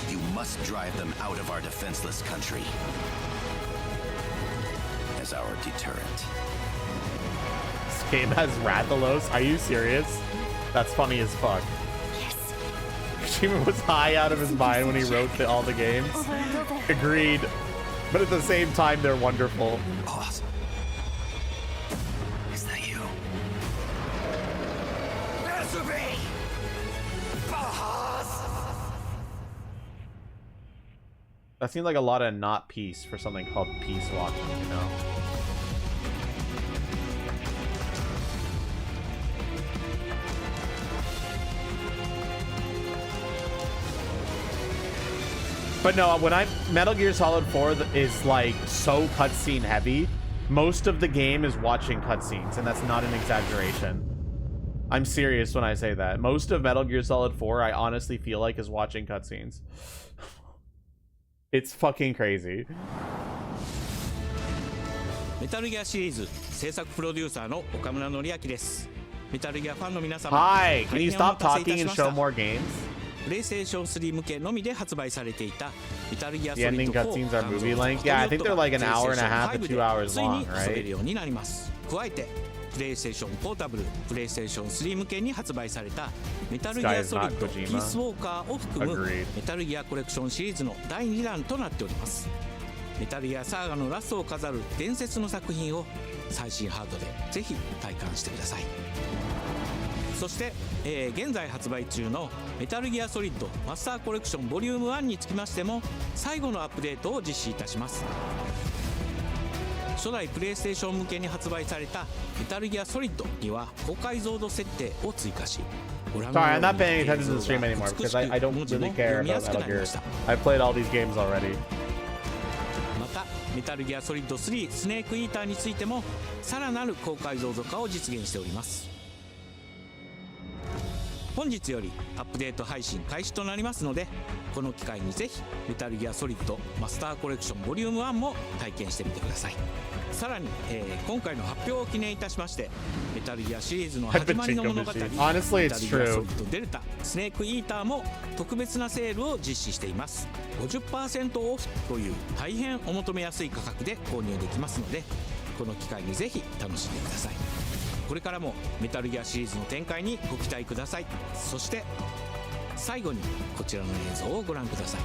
you must drive them out of our defenseless country. As our deterrent. This game has Rathalos? Are you serious? That's funny as fuck. Yes. Kojima was high out of his mind when he wrote all the games. Agreed. But at the same time, they're wonderful. Boss. Is that you? Answer me! Boss! That seemed like a lot of not peace for something called Peace Walking, you know? But no, when Metal Gear Solid 4 is like so cutscene heavy, most of the game is watching cutscenes, and that's not an exaggeration. I'm serious when I say that. Most of Metal Gear Solid 4, I honestly feel like, is watching cutscenes. It's fucking crazy. メタルギアシリーズ制作プロデューサーの岡村典明です。メタルギアファンの皆様、 Hi, can you stop talking and show more games? プレイステーション3向けのみで発売されていたメタルギアソ The リッ ending ド cutscenes are movie length. Yeah, I think they're like an hour and a half to 2 hours ついに long, 遊べる right? ようになります。加えてプレイステーションポータブル、プレイステーション3向けに発売されたメタルギアソリッドピースウォーカーを含むメタルギアコレクションシリーズの第2弾となっております。メタルギアサーガのラストを飾る伝説の作品を最新ハードでぜひ体感してください。そして、現在発売中のメタルギアソリッドマスターコレクションボリューム1につきましても最後のアップデートを実施いたします。初代プレイステーション向けに発売されたメタルギアソリッドには高解像度設定を追加し、 Sorry, I'm not paying attention to the stream anymore because I don't really care about Metal Gear. I've played all these games already. またメタルギアソリッド3スネークイーターについてもさらなる高解像度化を実現しております。本日よりアップデート配信開始となりますので、この機会にぜひメタルギアソリッドマスターコレクションボリューム1も体験してみてください。さらに、今回の発表を記念いたしましてメタルギアシリーズの始まりの物語 Honestly, メタルギアソリッドデルタスネークイーターも特別なセールを実施しています。 50% オフという大変お求めやすい価格で購入できますので、この機会にぜひ楽しんでください。これからもメタルギアシリーズの展開にご期待ください。そして最後にこちらの映像をご覧ください。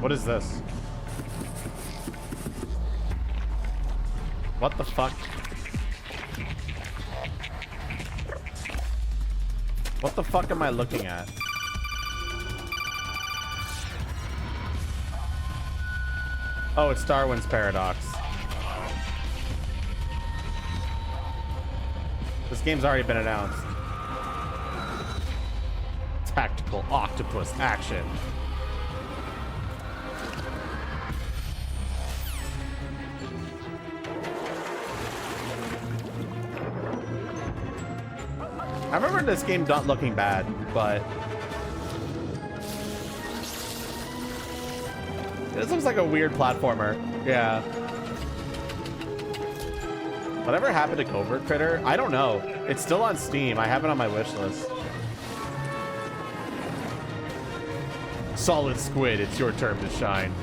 What is this? What the fuck? What the fuck am I looking at? Oh, it's Darwin's Paradox. This game's already been announced. Tactical octopus action. I remember this game not looking bad, but this looks like a weird platformer. Yeah. Whatever happened to Covert Critter? I don't know. It's still on Steam. I have it on my wish list. Solid Squid, it's your turn to shine.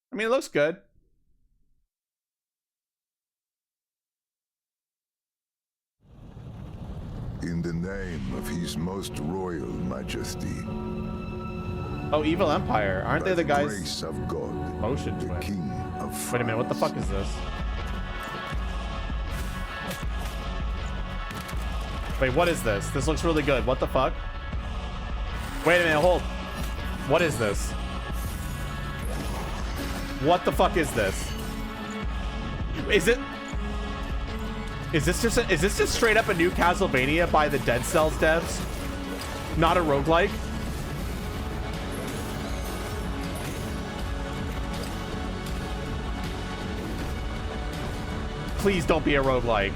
I mean, it looks good. In the name of His Most Royal Majesty. Oh, Evil Empire. Aren't they the guys? Grace of God, Motion the Twin. King of France. Wait a minute, what the fuck is this? Wait, what is this? This looks really good. What the fuck? Wait a minute, hold. What is this? What the fuck is this? Is this just straight up a new Castlevania by the Dead Cells devs? Not a roguelike? Please don't be a roguelike.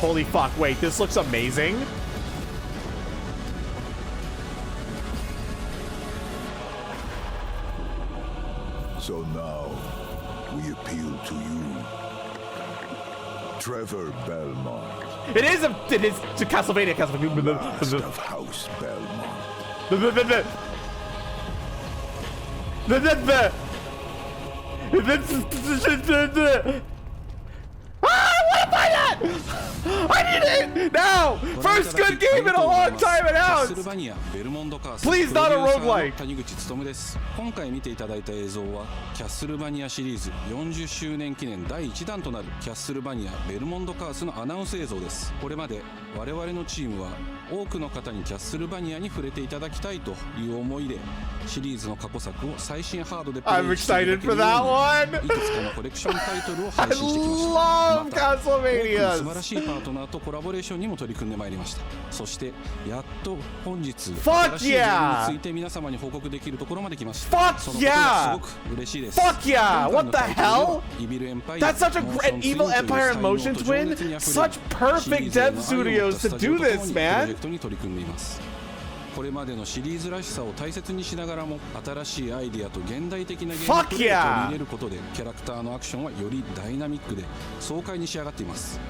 Holy fuck, wait, this looks amazing. So now, we appeal to you, Trevor Belmont. It is to Castlevania. Last of House Belmont. I need it now! First good game in a long time announced! Please not a roguelike! 今回見ていただいた映像はキャッスルバニアシリーズ40周年記念第1弾となるキャッスルバニアベルモンドカースのアナウンス映像です。これまで我々のチームは多くの方にキャッスルバニアに触れていただきたいという思いでシリーズの過去作を最新ハードでプレイしていただけるようにいくつかのコレクションタイトルを配信してきました。また多くの素晴らしいパートナーとコラボレーションにも取り組んでまいりました。そしてやっと本日新しいゲームについて皆様に報告できるところまで来ました。そのことがすごく嬉しいです。 Fuck yeah! What the hell? That's such a great Evil Empire and Motion Twin. Such perfect dev studios to do this, man. これまでのシリーズらしさを大切にしながらも新しいアイディアと現代的なゲームプレイを取り入れることでキャラクターのアクションはよりダイナミックで爽快に仕上がっています。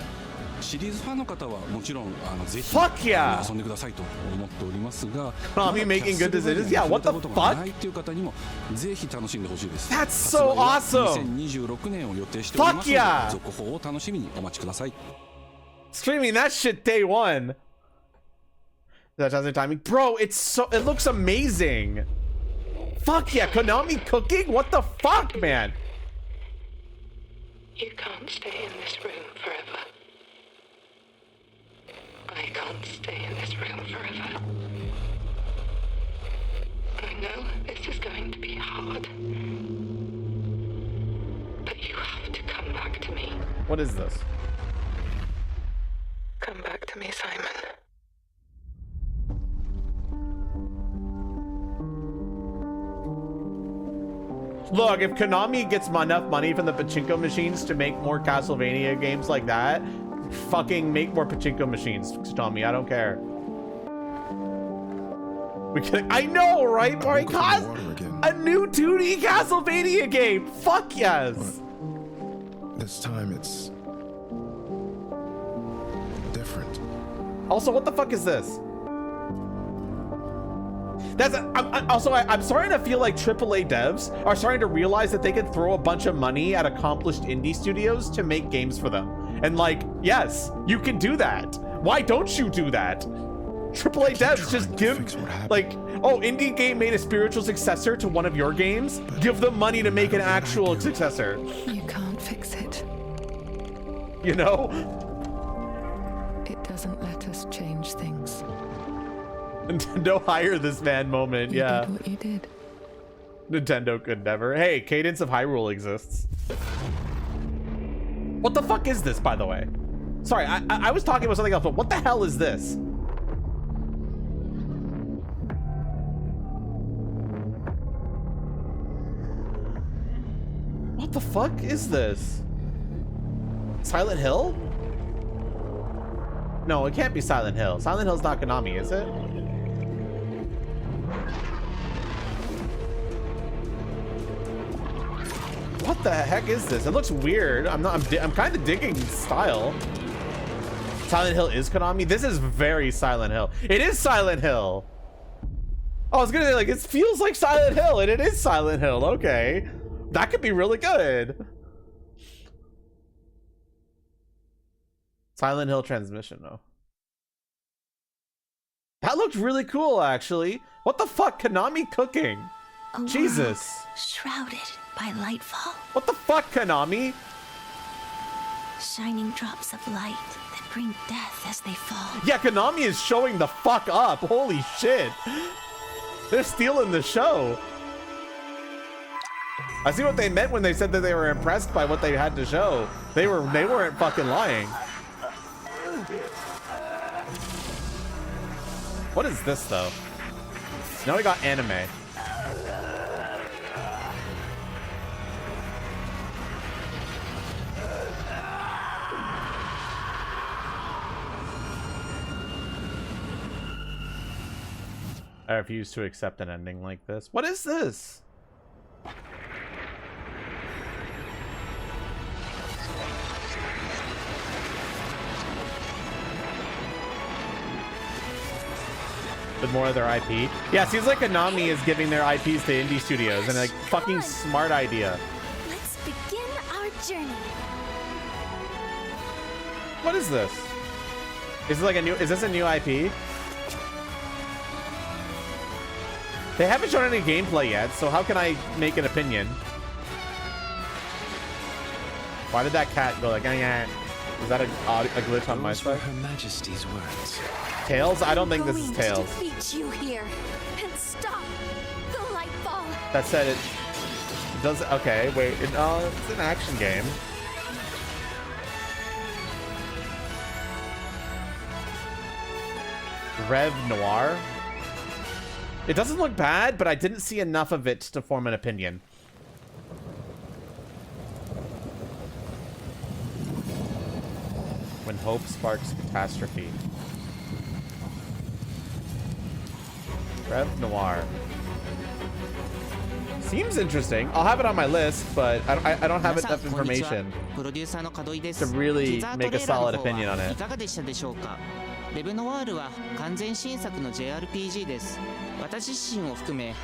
シリーズファンの方はもちろんぜひ遊んでくださいと思っておりますが、Konami making good decisions. Yeah, what the fuck? ないという方にもぜひ楽しんでほしいです。 That's so awesome. 2026年を予定しておりますので続報を楽しみにお待ちください。 Streaming that shit day one. That has the timing, bro. It looks amazing. Fuck yeah, Konami cooking? What the fuck, man? You can't stay in this room forever. I can't stay in this room forever. I know this is going to be hard. But you have to come back to me. What is this? Come back to me, Simon. Look, if Konami gets enough money from the pachinko machines to make more Castlevania games like that, fucking make more pachinko machines, Konami. I don't care. I know, right? A new 2D Castlevania game. Fuck yes. This time it's different. Also, what the fuck is this? I'm starting to feel like AAA devs are starting to realize that they can throw a bunch of money at accomplished indie studios to make games for them. And like, yes, you can do that. Why don't you do that? AAA devs just give, like, oh, indie game made a spiritual successor to one of your games. Give them money to make an actual successor. You can't fix it. You know? It doesn't let us change things. Nintendo hire this man moment, yeah. You did what you did. Nintendo could never. Hey, Cadence of Hyrule exists. What the fuck is this, by the way? Sorry, I was talking about something else, but what the hell is this? What the fuck is this? Silent Hill? No, it can't be Silent Hill. Silent Hill's not Konami, is it? What the heck is this? It looks weird. I'm kind of digging the style. Silent Hill is Konami. This is very Silent Hill. It is Silent Hill. I was gonna say, like, it feels like Silent Hill, and it is Silent Hill. Okay, that could be really good. Silent Hill transmission, though. That looked really cool, actually. What the fuck, Konami cooking? Jesus. Shrouded by lightfall. What the fuck, Konami? Shining drops of light that bring death as they fall. Yeah, Konami is showing the fuck up. Holy shit. They're stealing the show. I see what they meant when they said that they were impressed by what they had to show. They weren't fucking lying. What is this, though? Now we got anime. I refuse to accept an ending like this. What is this? With more of their IP. Yeah, it seems like Konami is giving their IPs to indie studios, and like fucking smart idea. Let's begin our journey. What is this? Is it like a new? Is this a new IP? They haven't shown any gameplay yet, so how can I make an opinion? Why did that cat go like? Is that a glitch on my side? Her Majesty's words. Tails? I don't think this is Tails. Defeat you here and stop the lightfall. That said, it does. Okay, wait. It's an action game. Rev Noir. It doesn't look bad, but I didn't see enough of it to form an opinion. When hope sparks catastrophe. Rev Noir. Seems interesting. I'll have it on my list, but I don't have enough information to really make a solid opinion on it. レブノワールは完全新作の JRPG です。私自身を含め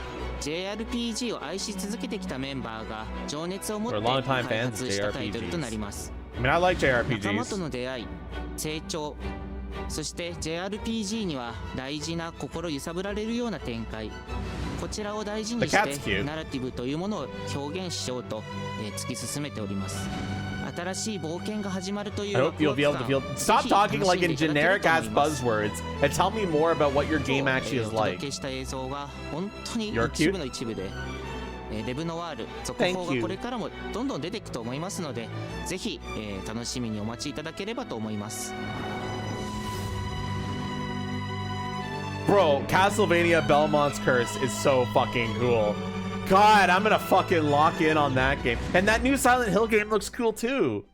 JRPG を愛し続けてきたメンバーが情熱を持って開発したタイトルとなります。 I mean, I like JRPGs. 仲間との出会い、成長、そして JRPG には大事な心揺さぶられるような展開。こちらを大事にしてナラティブというものを表現しようと突き進めております。 I hope you'll be able to feel. Stop talking like in generic ass buzzwords and tell me more about what your game actually is like. You're cute. Thank you. Bro, Castlevania Belmont's Curse is so fucking cool. God, I'm gonna fucking lock in on that game. And that new Silent Hill game looks cool too.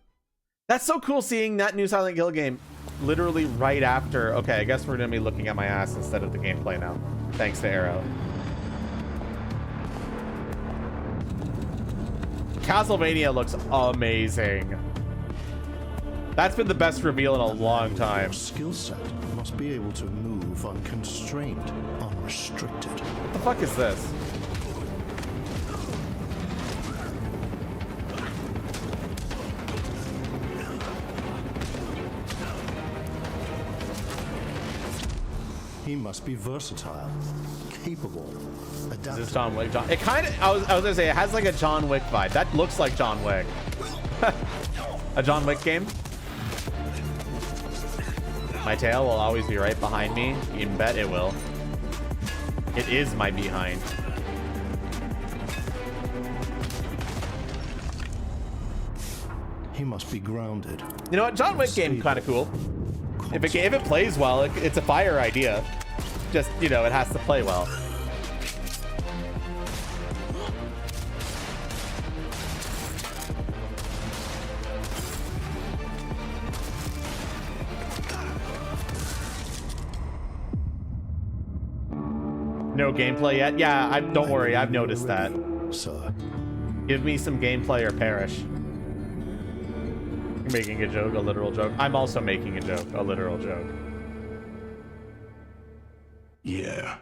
That's so cool seeing that new Silent Hill game literally right after. Okay, I guess we're gonna be looking at my ass instead of the gameplay now. Thanks to Arrow. Castlevania looks amazing. That's been the best reveal in a long time. Your skill set must be able to move unconstrained, unrestricted. What the fuck is this? He must be versatile, capable, adaptable. Is this John Wick? It kind of, I was gonna say, it has like a John Wick vibe. That looks like John Wick. A John Wick game? My tail will always be right behind me. You can bet it will. It is my behind. He must be grounded. You know what? John Wick game kind of cool. If it plays well, it's a fire idea. Just, you know, it has to play well. No gameplay yet? Yeah, don't worry. I've noticed that. Give me some gameplay or perish. You're making a joke, a literal joke. I'm also making a joke, a literal joke. Yeah.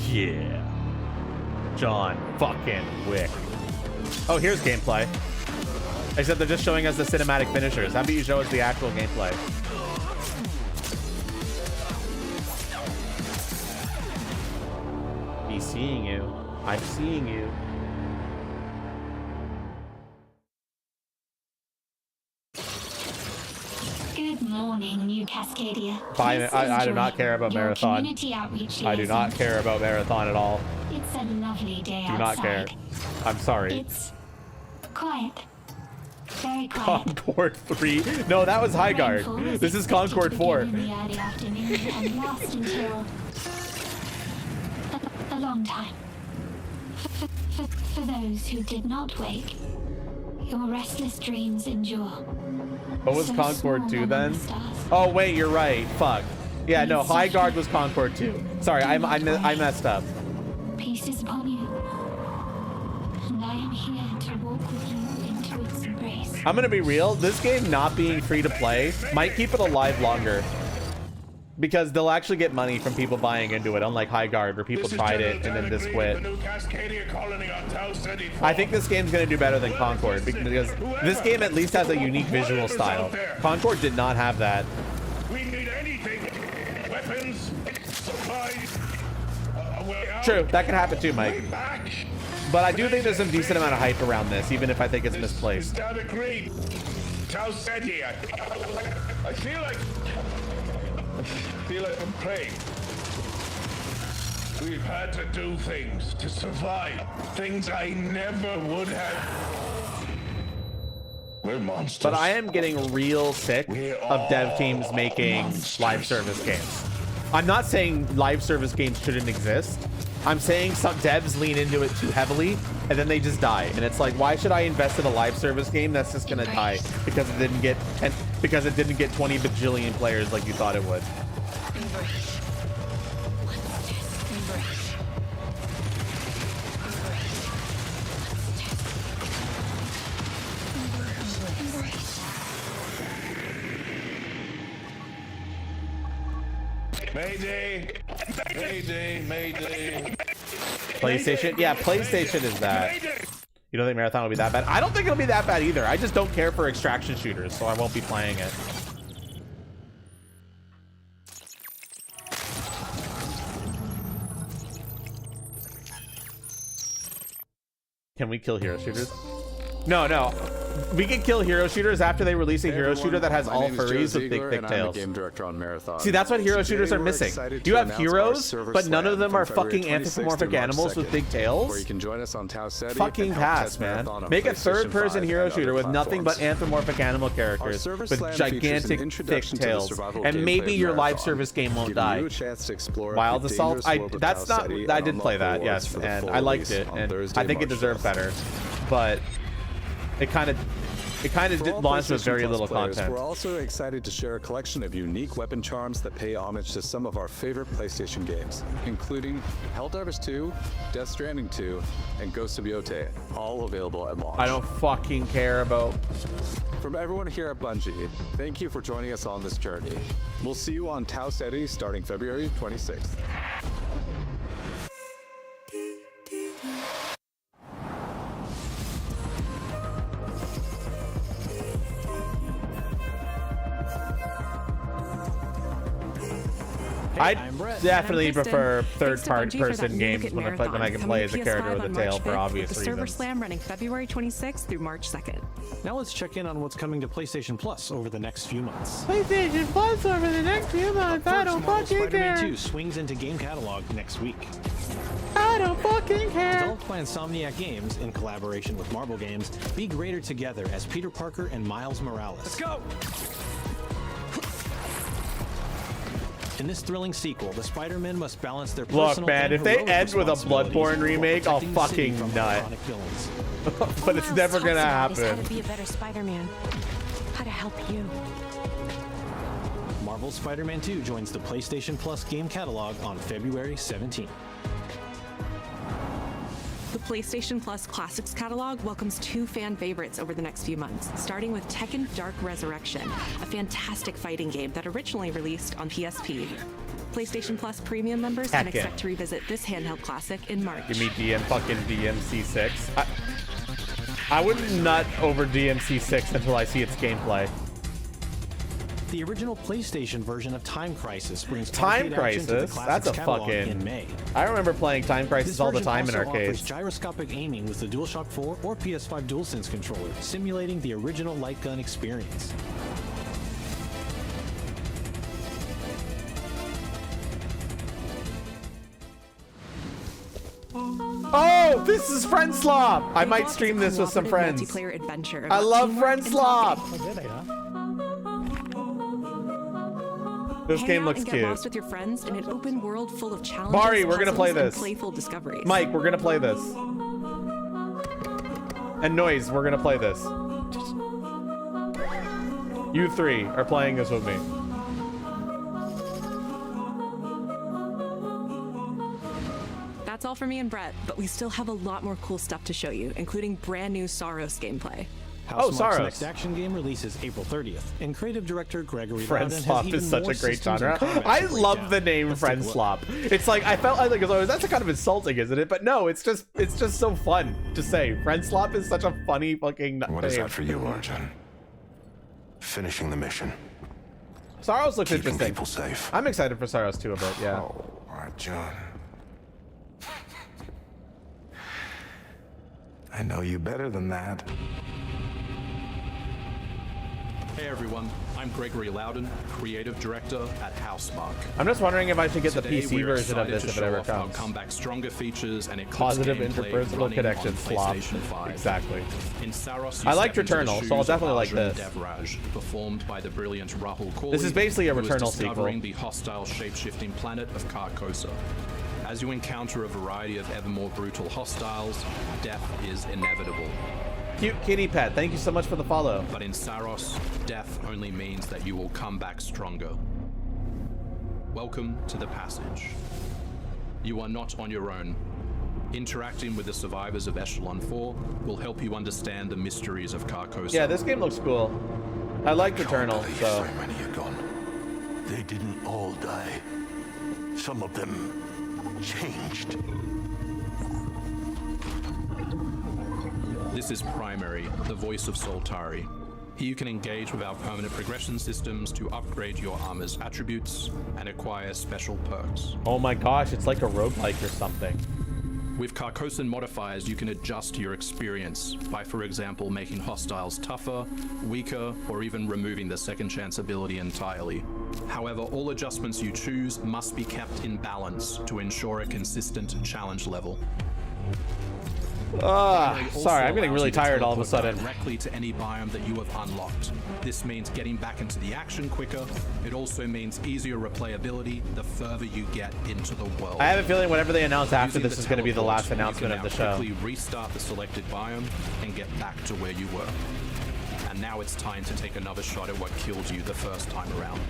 Yeah. John fucking Wick. Oh, here's gameplay. Except they're just showing us the cinematic finishers. How about you show us the actual gameplay? Be seeing you. I'm seeing you. Good morning, New Cascadia. I do not care about Marathon. Community outreach I do not care about Marathon at all. It's a lovely day Do not care. I'm sorry. It's quiet. Very quiet. Concord 3. No, that was Highguard. This is Concord 4. In the early afternoon and last until a long time. For those who did not wake, your restless dreams endure. What was Concord 2 then? Oh wait, you're right. Fuck. Yeah, no, Highguard was Concord 2. Sorry, I messed up. Peace is upon you, and I am here to walk with you into its embrace. I'm gonna be real. This game not being free to play might keep it alive longer. Because they'll actually get money from people buying into it, unlike Highguard, where people tried it and then just quit. I think this game's going to do better than Concord, because this game at least has a unique visual style. Concord did not have that. We need anything. Weapons, supplies, True, that can happen too, Mike. But I do think there's some decent amount of hype around this, even if I think it's misplaced. I feel like I'm praying. We've had to do things to survive. Things I never would have. We're monsters. But I am getting real sick of dev teams making live service games. I'm not saying live service games shouldn't exist. I'm saying some devs lean into it too heavily and then they just die. And it's like, why should I invest in a live service game that's just gonna die because it didn't get 20 bajillion players like you thought it would? Mayday! Mayday! Mayday! PlayStation? Yeah, PlayStation is that. You don't think Marathon will be that bad? I don't think it'll be that bad either. I just don't care for extraction shooters, so I won't be playing it. Can we kill hero shooters? No, no. We can kill hero shooters after they release a hero shooter that has all furries with big tails. Game director on Marathon. See, that's what hero shooters are missing. You have heroes, but none of them are fucking anthropomorphic animals with big tails. Where you can join us on Tau Ceti. Fucking pass, man. Make a third-person hero shooter with nothing but anthropomorphic animal characters with gigantic thick tails, and maybe your live service game won't die. Wild Assault. I did play that, yes, and I liked it, and I think it deserved better, but it kind of did launch with very little content. We're also excited to share a collection of unique weapon charms that pay homage to some of our favorite PlayStation games, including Helldivers 2, Death Stranding 2, and Ghost of Yotei, all available at launch. I don't fucking care about... From everyone here at Bungie, thank you for joining us on this journey. We'll see you on Tau Ceti starting February 26th. I definitely prefer third-person games when I can play as a character with a tail for obvious reasons. Server Slam running February 26th through March 2nd. Now let's check in on what's coming to PlayStation Plus over the next few months. PlayStation Plus over the next few months. I don't fucking Spider-Man care. 2 swings into game catalog next week. I don't fucking care. Developed by Insomniac Games in collaboration with Marvel Games, be greater together as Peter Parker and Miles Morales. Let's go! In this thrilling sequel, the Spider-Men must balance their personal Look, man, if they end with a Bloodborne remake, I'll fucking nut. But it's never gonna happen. How to be a better Spider-Man. How to help you. Marvel's Spider-Man 2 joins the PlayStation Plus game catalog on February 17th. The PlayStation Plus Classics catalog welcomes 2 fan favorites over the next few months, starting with Tekken Dark Resurrection, a fantastic fighting game that originally released on PSP. PlayStation Plus Premium members can expect to revisit this handheld classic in March. Give me DMC6. I wouldn't nut over DMC6 until I see its gameplay. The original PlayStation version of Time Crisis brings Time Crisis? That's a fucking... in May. I remember playing Time Crisis all the time in arcades. Offers gyroscopic aiming with the DualShock 4 or PS5 DualSense controller, simulating the original light gun experience. Oh, this is Friend Slop! I might stream this with some friends. I love Friend Slop! This game looks cute. Get lost with your friends in an open world full of challenges, Bari, we're gonna play this. Playful discoveries. Mike, we're gonna play this. And Noise, we're gonna play this. You 3 are playing this with me. That's all for me and Brett, but we still have a lot more cool stuff to show you, including brand new Saros gameplay. Housemarque's next action game releases April 30th, and creative director Gregory Friend Loudon Slop is such a great genre. I love the name Friend Slop. It's like, I felt like that's kind of insulting, isn't it? But no, it's just so fun to say. Friend Slop is such a funny fucking name. What is that for you, Arjun? Finishing the mission. Saros looks Keeping interesting. people safe. I'm excited for Saros too a bit, yeah. Oh, Arjun. I know you better than that. Hey everyone, I'm Gregory Loudon, creative director at Housemarque. I'm just wondering if I should get the Today, PC version of this if it ever Our comes. comeback stronger features and Positive interpersonal connection flop. Exactly. I liked Returnal, so I'll definitely like this. Devraj, performed by the brilliant Rahul Kohli, This is basically a who is Returnal sequel. discovering the hostile shape-shifting planet of Carcosa. As you encounter a variety of ever more brutal hostiles, death is inevitable. Cute kitty pet, thank you so much for the follow. But in Saros, death only means that you will come back stronger. Welcome to the passage. You are not on your own. Interacting with the survivors of Echelon 4 will help you understand the mysteries of Carcosa. Yeah, this game looks cool. I like Returnal, so. Many are gone. They didn't all die. Some of them changed. This is Primary, the voice of Soltari. Here you can engage with our permanent progression systems to upgrade your armor's attributes and acquire special perks. Oh my gosh, it's like a roguelike or something. With Carcosan modifiers, you can adjust your experience by, for example, making hostiles tougher, weaker, or even removing the second chance ability entirely. However, all adjustments you choose must be kept in balance to ensure a consistent challenge level. Sorry, I'm getting really tired all of a sudden. Directly to any biome that you have unlocked. This means getting back into the action quicker. It also means easier replayability the further you get into the world. I have a feeling whatever they announce after this is going to be the last announcement of the show. Quickly restart the selected biome and get back to where you were. And now it's time to take another shot at what killed you the first time around.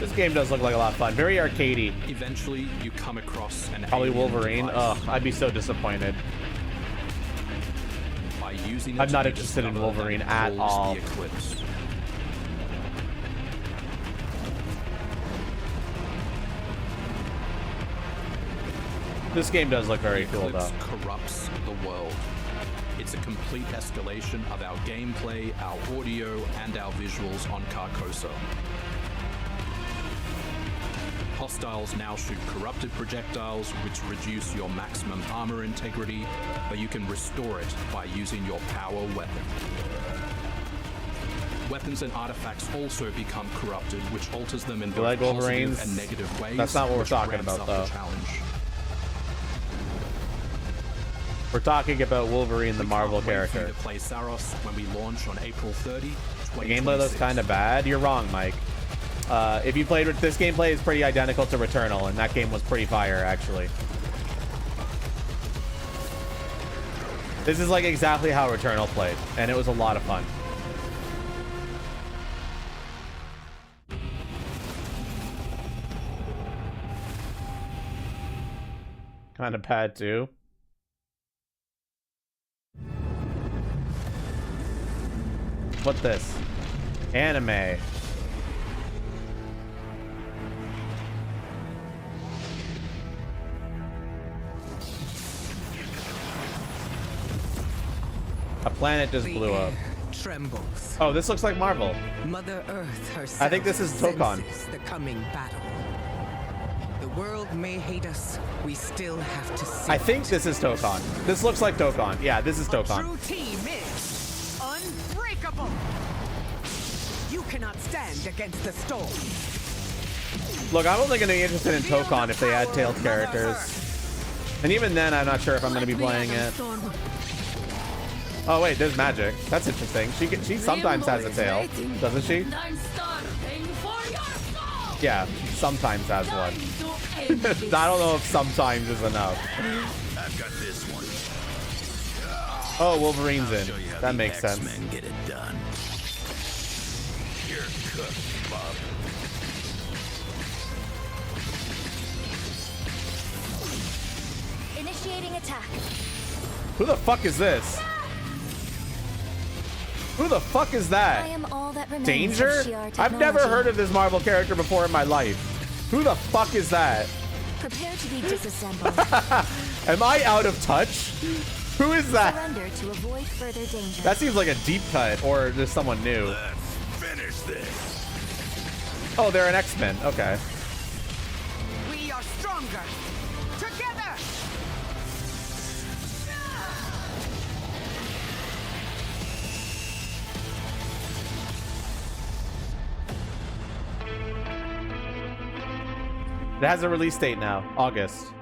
This game does look like a lot of fun. Very arcadey. Eventually, you come across an probably Wolverine. Ugh, I'd be so disappointed. By using I'm not interested in Wolverine at all. This game does look very cool, though. Corrupts the world. It's a complete escalation of our gameplay, our audio, and our visuals on Carcosa. Hostiles now shoot corrupted projectiles, which reduce your maximum armor integrity, but you can restore it by using your power weapon. Weapons and artifacts also become corrupted, which alters them in both positive and negative ways. That's not what we're talking about, though. We're talking about Wolverine, the Marvel character. To play Saros when we launch on April 30, 2026. The gameplay looks kind of bad. You're wrong, Mike. If you played with this gameplay, is pretty identical to Returnal, and that game was pretty fire, actually. This is like exactly how Returnal played, and it was a lot of fun. Kind of bad too. What this? Anime. A planet just blew up. Trembles. Oh, this looks like Marvel. Mother Earth herself. I think this is Tokon. The coming battle. The world may hate us. We still have to see. I think this is Tokon. This looks like Tokon. Yeah, this is Tokon. True team is unbreakable. You cannot stand against the storm. Look, I'm only going to be interested in Tokon if they add tailed characters. And even then, I'm not sure if I'm going to be playing it. Oh wait, there's magic. That's interesting. She sometimes has a tail, doesn't she? Yeah, sometimes has one. I don't know if sometimes is enough. I've got this one. Oh, Wolverine's in. That makes sense. Get it done. You're cooked, Bob. Initiating attack. Who the fuck is this? Who the fuck is that? I am all that remains Danger? of Shi'ar technology. I've never heard of this Marvel character before in my life. Who the fuck is that? Prepare to be disassembled. Am I out of touch? Who is that? Surrender to avoid further danger. That seems like a deep cut, or there's someone new. Let's finish this. Oh, they're an X-Men. Okay. We are stronger together. It has a release date now, August.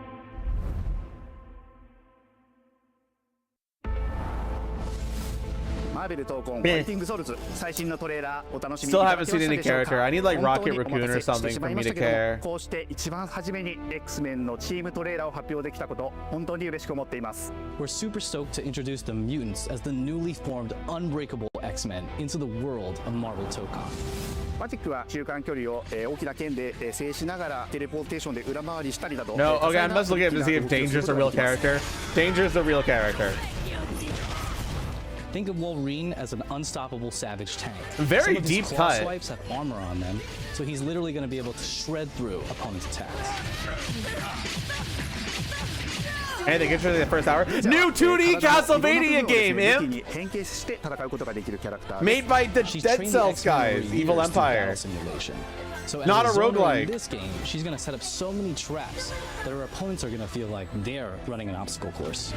Still haven't seen any character. I need like Rocket Raccoon or something for me to care. We're super stoked to introduce the mutants as the newly formed unbreakable X-Men into the world of Marvel Tokon. No, okay, I must look at him to see if Danger's a real character. Danger's the real character. Think of Wolverine as an unstoppable savage tank. Very deep cut. Some of his claw swipes have armor on them, so he's literally going to be able to shred through opponents' attacks. Anything interesting in the first hour? New 2D Castlevania game, made by the Dead Cells guys, Evil Empire. So not a roguelike. In this game, she's gonna set up so many traps that her opponents are gonna feel like they're running an obstacle course.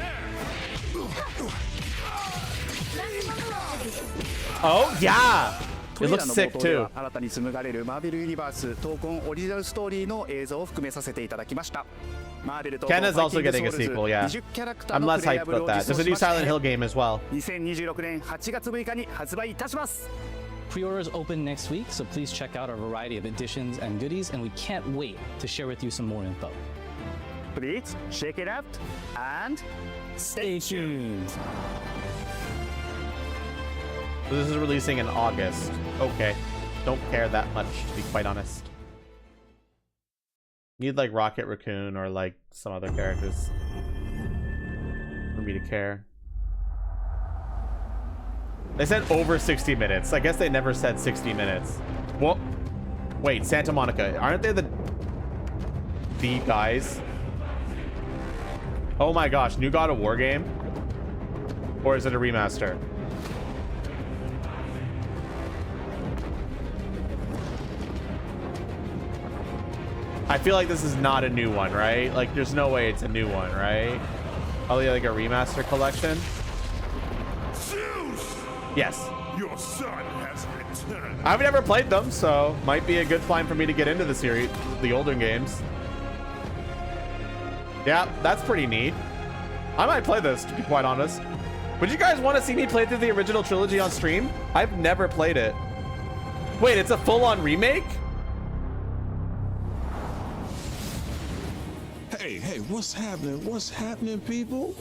Oh yeah, it looks sick too. Ken is also getting a sequel, yeah. I'm less hyped about that. There's a new Silent Hill game as well. Pre-orders open next week, so please check out our variety of editions and goodies, and we can't wait to share with you some more info. Please check it out and stay tuned. This is releasing in August. Okay. Don't care that much, to be quite honest. Need like Rocket Raccoon or like some other characters for me to care. They said over 60 minutes. I guess they never said 60 minutes. Well, wait, Santa Monica. Aren't they the guys? Oh my gosh, new God of War game? Or is it a remaster? I feel like this is not a new one, right? Like, there's no way it's a new one, right? Probably like a remaster collection. Yes. Your son has returned. I've never played them, so might be a good find for me to get into the series, the older games. Yeah, that's pretty neat. I might play this, to be quite honest. Would you guys want to see me play through the original trilogy on stream? I've never played it. Wait, it's a full-on remake? Hey, what's happening? What's happening, people?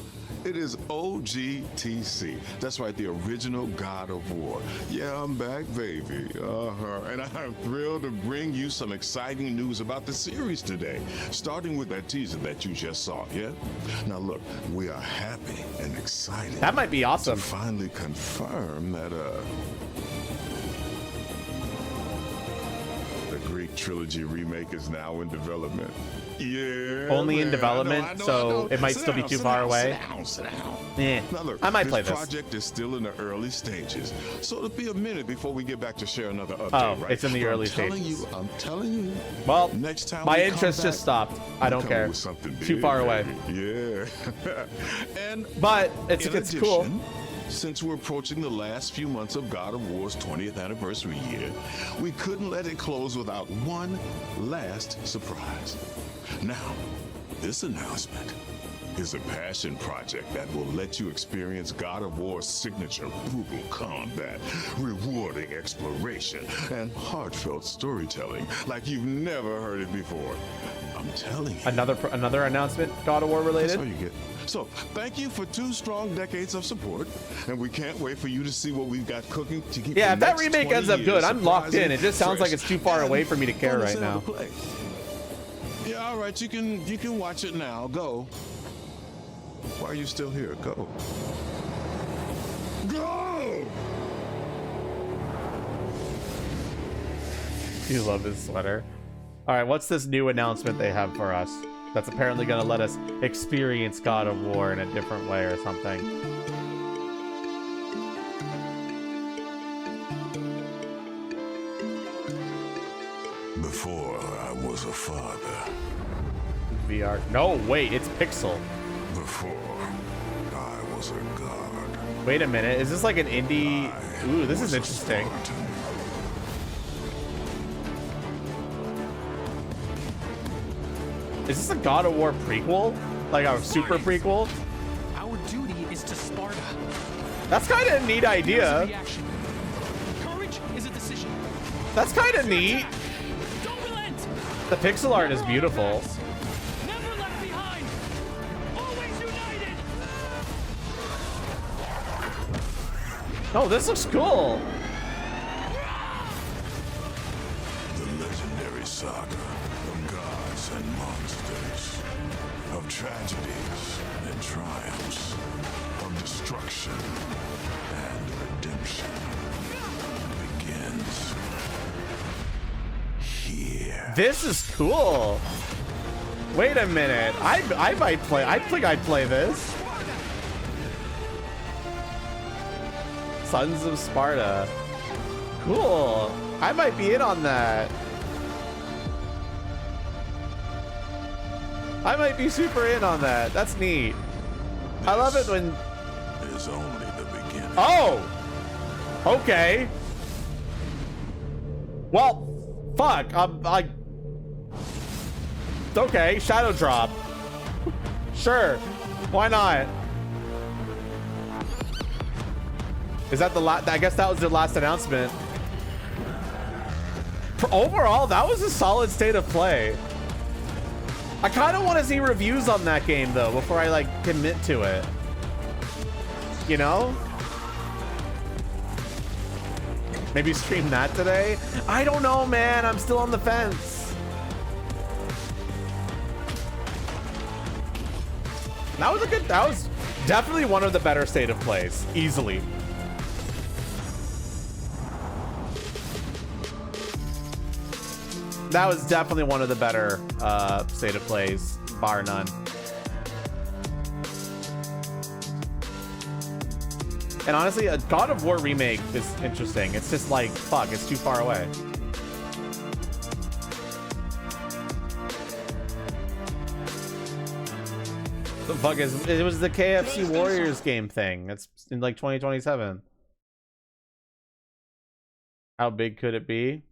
It is OGTC. That's right, the original God of War. Yeah, I'm back, baby. And I'm thrilled to bring you some exciting news about the series today, starting with that teaser that you just saw, yeah? Now, look, we are happy and excited. That might be awesome. To finally confirm that, the Greek trilogy remake is now in development. Yeah. Only in development, so it might still be too far away. Sit down. Yeah. Now look, I might play this this. project is still in the early stages, so it'll be a minute before we get back to share another update. Oh, right? it's in the But early stages. I'm telling you. Well, next time my we interest come just back, stopped. I don't we come care. with something Too big, far away. baby. Yeah. But it's in cool. addition, since we're approaching the last few months of God of War's 20th anniversary year, we couldn't let it close without one last surprise. Now, this announcement is a passion project that will let you experience God of War's signature brutal combat, rewarding exploration, and heartfelt storytelling like you've never heard it before. I'm telling you. Another announcement, God of War related. That's all you get. So, thank you for 2 strong decades of support, and we can't wait for you to see what we've got cooking to keep. Yeah, if the that next remake 20 ends up good, years I'm locked in. It just sounds fresh like it's too far away for me to care right now. Yeah, all right, you can watch it now. Go. Why are you still here? Go. Go! You love his sweater. All right, what's this new announcement they have for us? That's apparently going to let us experience God of War in a different way or something. Before I was a father. VR. No, wait, it's Pixel. Before I was a god. Wait a minute, is this like an indie? Ooh, this is interesting. Is this a God of War prequel? Like a super prequel? Our duty is to Sparta. That's kind of a neat idea. Courage is a decision. That's kind of neat. Don't relent. The pixel art is beautiful. Never left behind. Always united. Oh, this looks cool. The legendary saga of gods and monsters, of tragedies and triumphs, of destruction and redemption begins here. This is cool. Wait a minute. I might play. I think I'd play this. Sons of Sparta. Cool. I might be in on that. I might be super in on that. That's neat. I love it when... is only the beginning. Oh! Okay. Well, fuck. Okay, Shadow Drop. Sure. Why not? Is that the last? I guess that was the last announcement. Overall, that was a solid state of play. I kind of want to see reviews on that game though before I like commit to it. You know? Maybe stream that today? I don't know, man. I'm still on the fence. That was definitely one of the better state of plays, easily. That was definitely one of the better state of plays, bar none. And honestly, a God of War remake is interesting. It's just like, fuck, it's too far away. The fuck is it? Was the KFC Warriors game thing. That's in like 2027. How big could it be?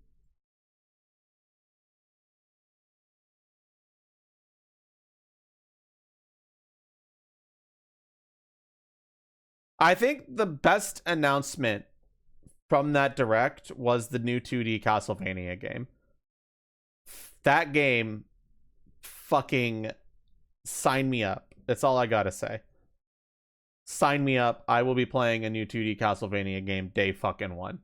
I think the best announcement from that direct was the new 2D Castlevania game. That game, fucking sign me up. That's all I gotta say. Sign me up. I will be playing a new 2D Castlevania game day fucking one.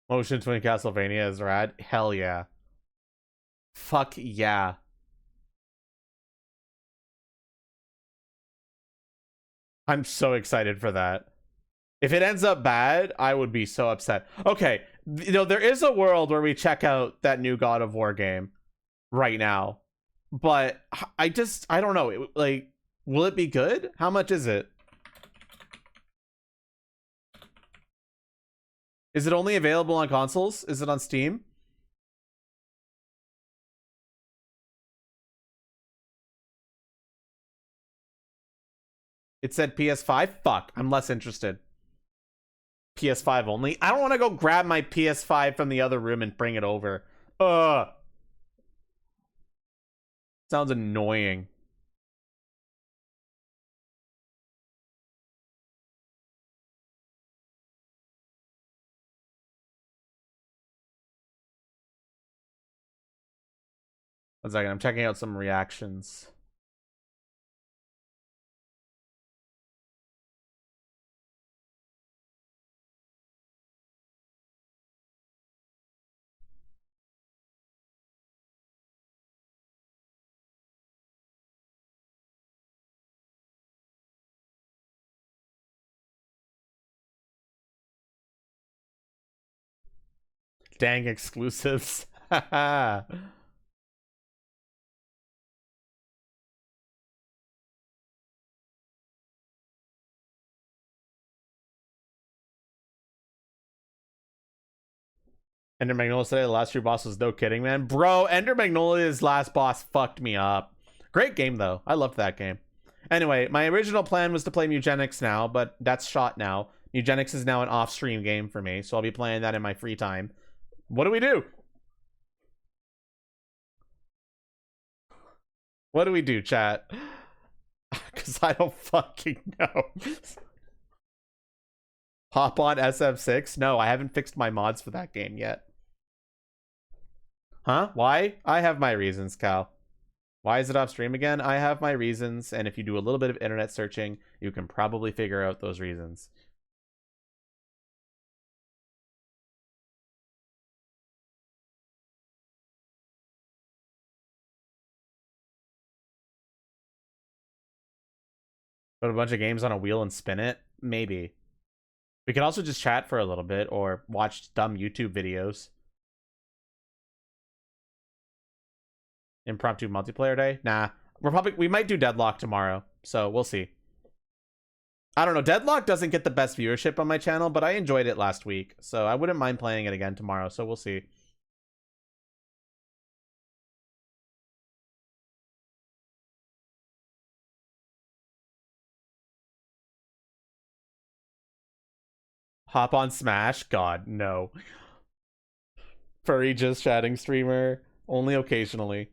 Motion Twin Castlevania is rad. Hell yeah. Fuck yeah. I'm so excited for that. If it ends up bad, I would be so upset. Okay, you know, there is a world where we check out that new God of War game right now. But I don't know. Like, will it be good? How much is it? Is it only available on consoles? Is it on Steam? It said PS5? Fuck, I'm less interested. PS5 only? I don't want to go grab my PS5 from the other room and bring it over. Ugh. Sounds annoying. One second, I'm checking out some reactions. Dang exclusives. Ender Magnolia today, the last two bosses, no kidding, man. Bro, Ender Magnolia's last boss fucked me up. Great game, though. I loved that game. Anyway, my original plan was to play Mugenics now, but that's shot now. Mugenics is now an off-stream game for me, so I'll be playing that in my free time. What do we do? What do we do, chat? Because I don't fucking know. Hop on SF6? No, I haven't fixed my mods for that game yet. Huh? Why? I have my reasons, Cal. Why is it off stream again? I have my reasons, and if you do a little bit of internet searching, you can probably figure out those reasons. Put a bunch of games on a wheel and spin it? Maybe. We could also just chat for a little bit or watch dumb YouTube videos. Impromptu multiplayer day? Nah. We might do Deadlock tomorrow, so we'll see. I don't know. Deadlock doesn't get the best viewership on my channel, but I enjoyed it last week, so I wouldn't mind playing it again tomorrow, so we'll see. Hop on Smash? God, no. Furry just chatting streamer. Only occasionally.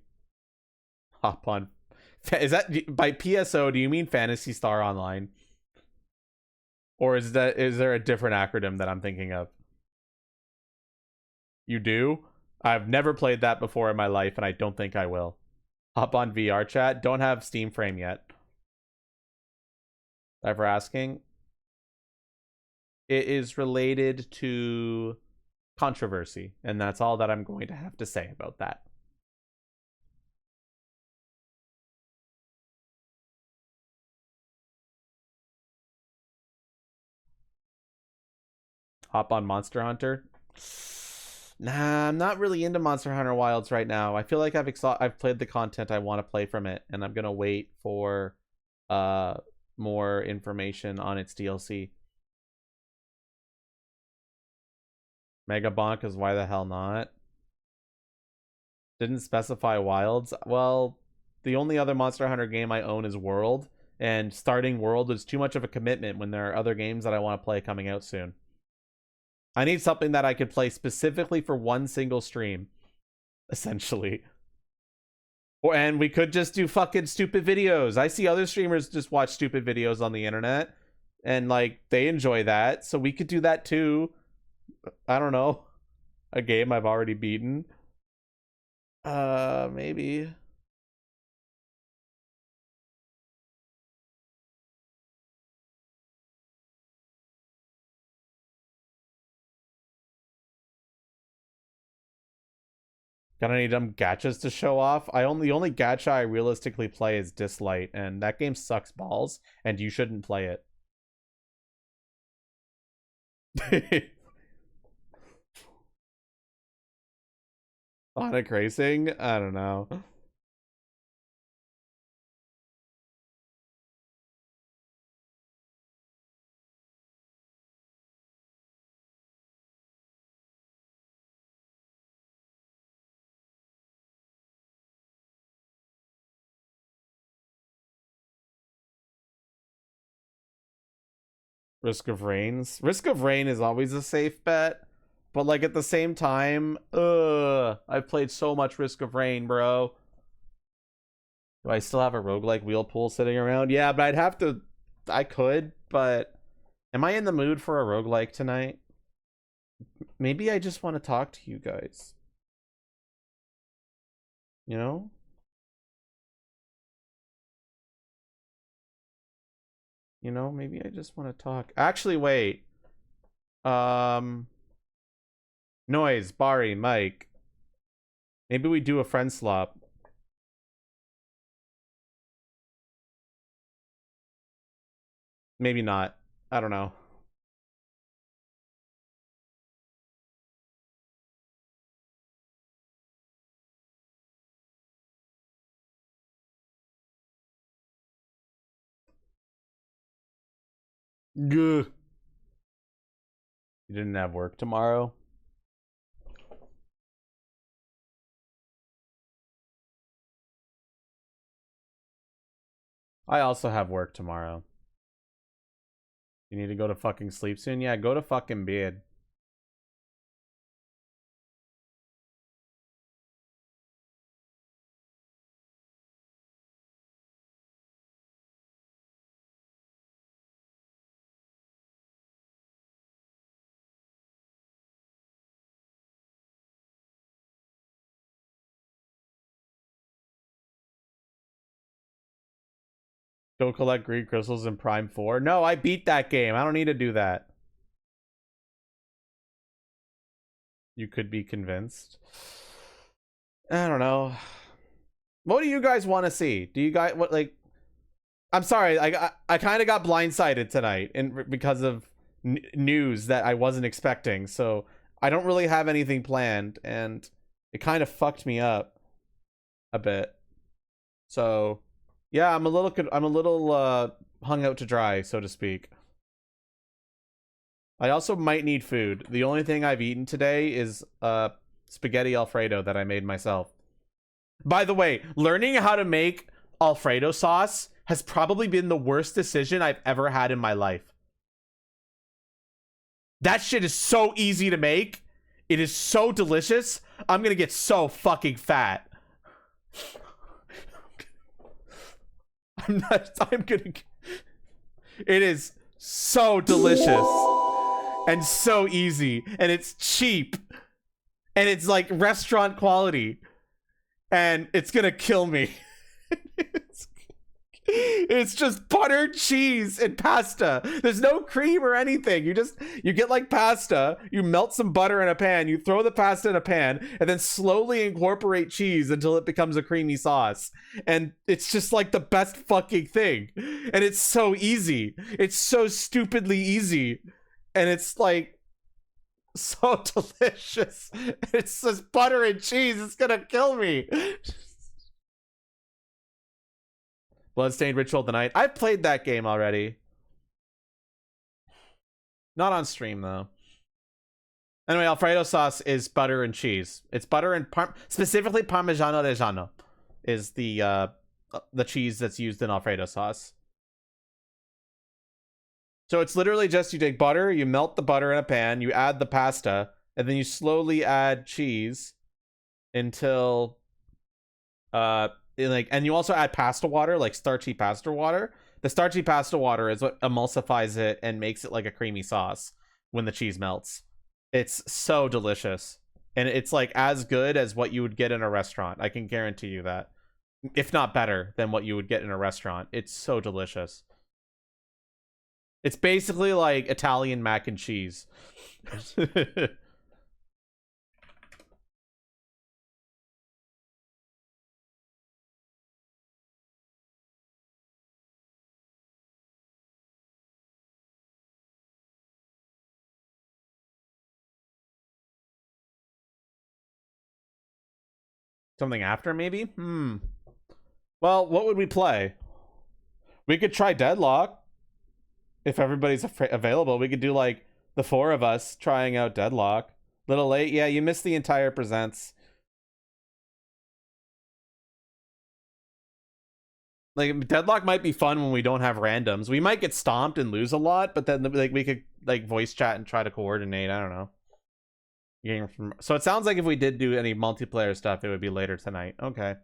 Hop on. Is that by PSO? Do you mean Phantasy Star Online? Or is there a different acronym that I'm thinking of? You do? I've never played that before in my life, and I don't think I will. Hop on VR chat. Don't have Steam Frame yet. Ever asking? It is related to controversy, and that's all that I'm going to have to say about that. Hop on Monster Hunter? Nah, I'm not really into Monster Hunter Wilds right now. I feel like I've played the content I want to play from it, and I'm gonna wait for more information on its DLC. Mega Bonk is why the hell not? Didn't specify Wilds. Well, the only other Monster Hunter game I own is World, and starting World is too much of a commitment when there are other games that I want to play coming out soon. I need something that I could play specifically for one single stream, essentially. And we could just do fucking stupid videos. I see other streamers just watch stupid videos on the internet, and like they enjoy that, so we could do that too. I don't know. A game I've already beaten. Maybe. Got any dumb gachas to show off? The only gacha I realistically play is Dislight, and that game sucks balls, and you shouldn't play it. Sonic Racing? I don't know. Risk of Rains. Risk of Rain is always a safe bet, but like at the same time, I've played so much Risk of Rain, bro. Do I still have a roguelike wheel pool sitting around? Yeah, but I could, but am I in the mood for a roguelike tonight? Maybe I just want to talk to you guys. You know? You know, maybe I just want to talk. Actually, wait. Noise, Bari, Mike. Maybe we do a friend swap. Maybe not. I don't know. Gah. You didn't have work tomorrow? I also have work tomorrow. You need to go to fucking sleep soon? Yeah, go to fucking bed. Go collect green crystals in Prime 4. No, I beat that game. I don't need to do that. You could be convinced. I don't know. What do you guys want to see? Do you guys I'm sorry. I kind of got blindsided tonight because of news that I wasn't expecting. So I don't really have anything planned, and it kind of fucked me up a bit. So yeah, I'm a little hung out to dry, so to speak. I also might need food. The only thing I've eaten today is spaghetti Alfredo that I made myself. By the way, learning how to make Alfredo sauce has probably been the worst decision I've ever had in my life. That shit is so easy to make. It is so delicious. I'm gonna get so fucking fat. I'm gonna... It is so delicious. And so easy. And it's cheap. And it's like restaurant quality. And it's gonna kill me. It's just butter, cheese, and pasta. There's no cream or anything. You get like pasta, you melt some butter in a pan, you throw the pasta in a pan, and then slowly incorporate cheese until it becomes a creamy sauce. And it's just like the best fucking thing. And it's so easy. It's so stupidly easy. And it's like so delicious. It's just butter and cheese. It's gonna kill me. Bloodstained Ritual of the Night. I've played that game already. Not on stream, though. Anyway, Alfredo sauce is butter and cheese. It's butter and specifically Parmigiano Reggiano is the cheese that's used in Alfredo sauce. So it's literally just you take butter, you melt the butter in a pan, you add the pasta, and then you slowly add cheese until and you also add pasta water, like starchy pasta water. The starchy pasta water is what emulsifies it and makes it like a creamy sauce when the cheese melts. It's so delicious. And it's like as good as what you would get in a restaurant. I can guarantee you that. If not better than what you would get in a restaurant. It's so delicious. It's basically like Italian mac and cheese. Something after, maybe? Well, what would we play? We could try Deadlock. If everybody's available, we could do, like, the 4 of us trying out Deadlock. Little late? Yeah, you missed the entire presents. Like, Deadlock might be fun when we don't have randoms. We might get stomped and lose a lot, but then, like, we could, like, voice chat and try to coordinate. I don't know. So it sounds like if we did do any multiplayer stuff, it would be later tonight. Okay.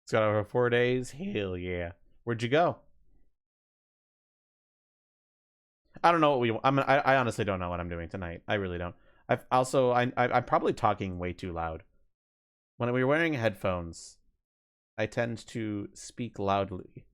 It's got over 4 days. Hell yeah. Where'd you go? I don't know what I honestly don't know what I'm doing tonight. I really don't. I'm probably talking way too loud. When we're wearing headphones, I tend to speak loudly.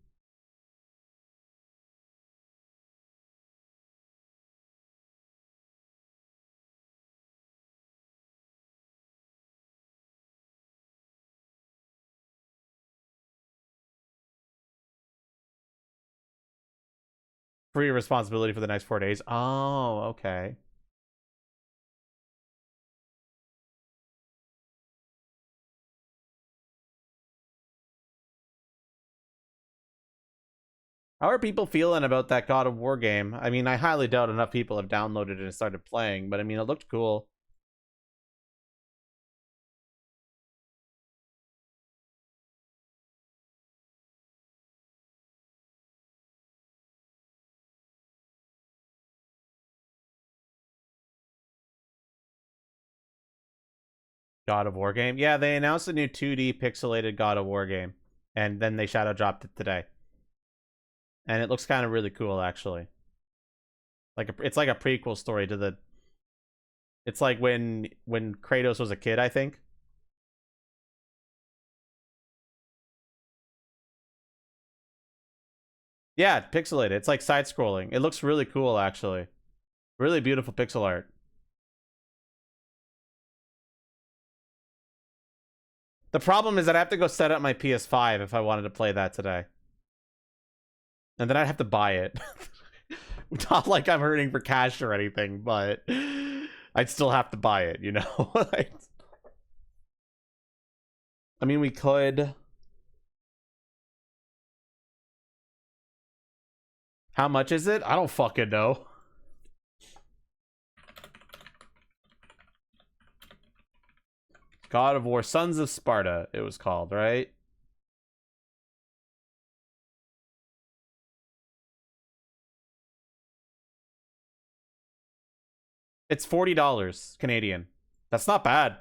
Free responsibility for the next 4 days. Oh, okay. How are people feeling about that God of War game? I mean, I highly doubt enough people have downloaded it and started playing, but I mean, it looked cool. God of War game? Yeah, they announced a new 2D pixelated God of War game, and then they shadow dropped it today. And it looks kind of really cool, actually. It's like a prequel story to the... It's like when Kratos was a kid, I think. Yeah, pixelated. It's like side-scrolling. It looks really cool, actually. Really beautiful pixel art. The problem is that I have to go set up my PS5 if I wanted to play that today. And then I'd have to buy it. Not like I'm hurting for cash or anything, but I'd still have to buy it, you know? I mean, we could... How much is it? I don't fucking know. God of War, Sons of Sparta, it was called, right? It's $40 Canadian. That's not bad.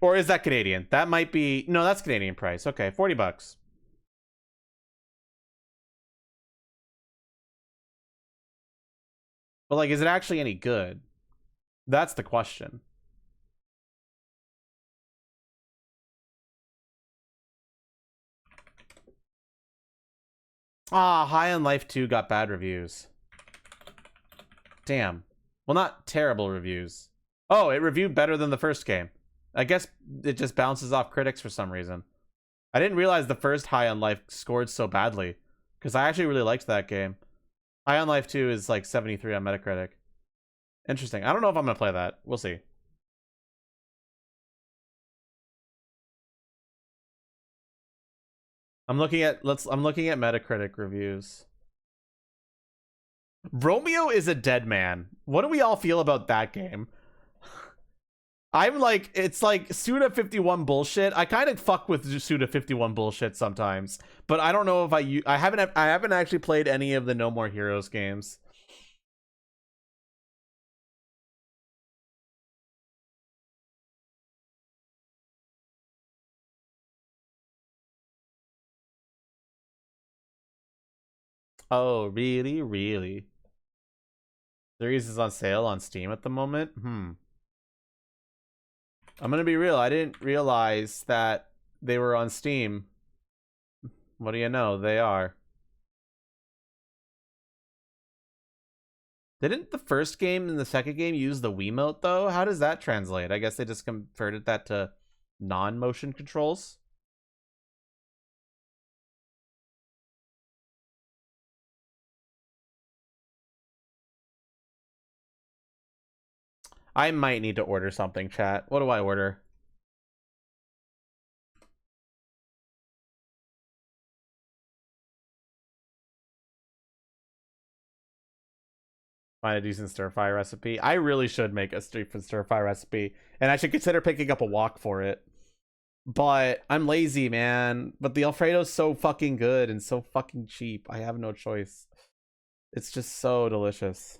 Or is that Canadian? That might be... No, that's Canadian price. Okay, 40 bucks. But, like, is it actually any good? That's the question. Ah, High on Life 2 got bad reviews. Damn. Well, not terrible reviews. Oh, it reviewed better than the first game. I guess it just bounces off critics for some reason. I didn't realize the first High on Life scored so badly, because I actually really liked that game. High on Life 2 is like 73 on Metacritic. Interesting. I don't know if I'm going to play that. We'll see. I'm looking at Metacritic reviews. Romeo is a dead man. What do we all feel about that game? I'm like, it's like Suda 51 bullshit. I kind of fuck with Suda 51 bullshit sometimes, but I don't know if I haven't actually played any of the No More Heroes games. Oh, really? Really? Series is on sale on Steam at the moment? I'm gonna be real. I didn't realize that they were on Steam. What do you know? They are. Didn't the first game and the second game use the Wiimote, though? How does that translate? I guess they just converted that to non-motion controls. I might need to order something, chat. What do I order? Find a decent stir-fry recipe. I really should make a stir-fry recipe, and I should consider picking up a wok for it. But I'm lazy, man. But the Alfredo's so fucking good and so fucking cheap. I have no choice. It's just so delicious.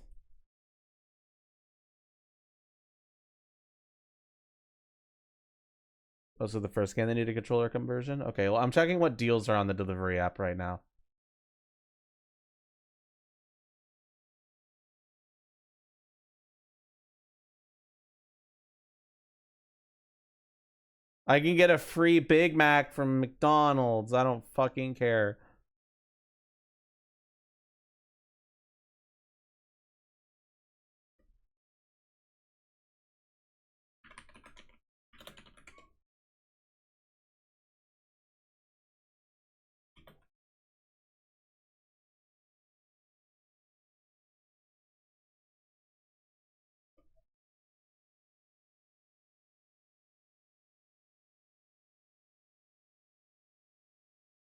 Oh, so the first game they need a controller conversion? Okay, well, I'm checking what deals are on the delivery app right now. I can get a free Big Mac from McDonald's. I don't fucking care.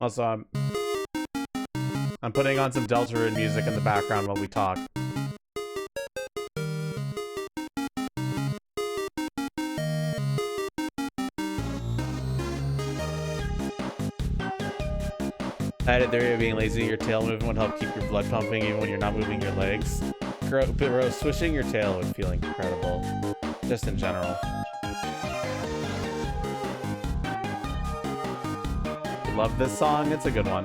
Also, I'm putting on some Deltarune music in the background while we talk. I had a theory of being lazy. Your tail movement would help keep your blood pumping even when you're not moving your legs. Bro, swishing your tail would feel incredible. Just in general. Love this song. It's a good one.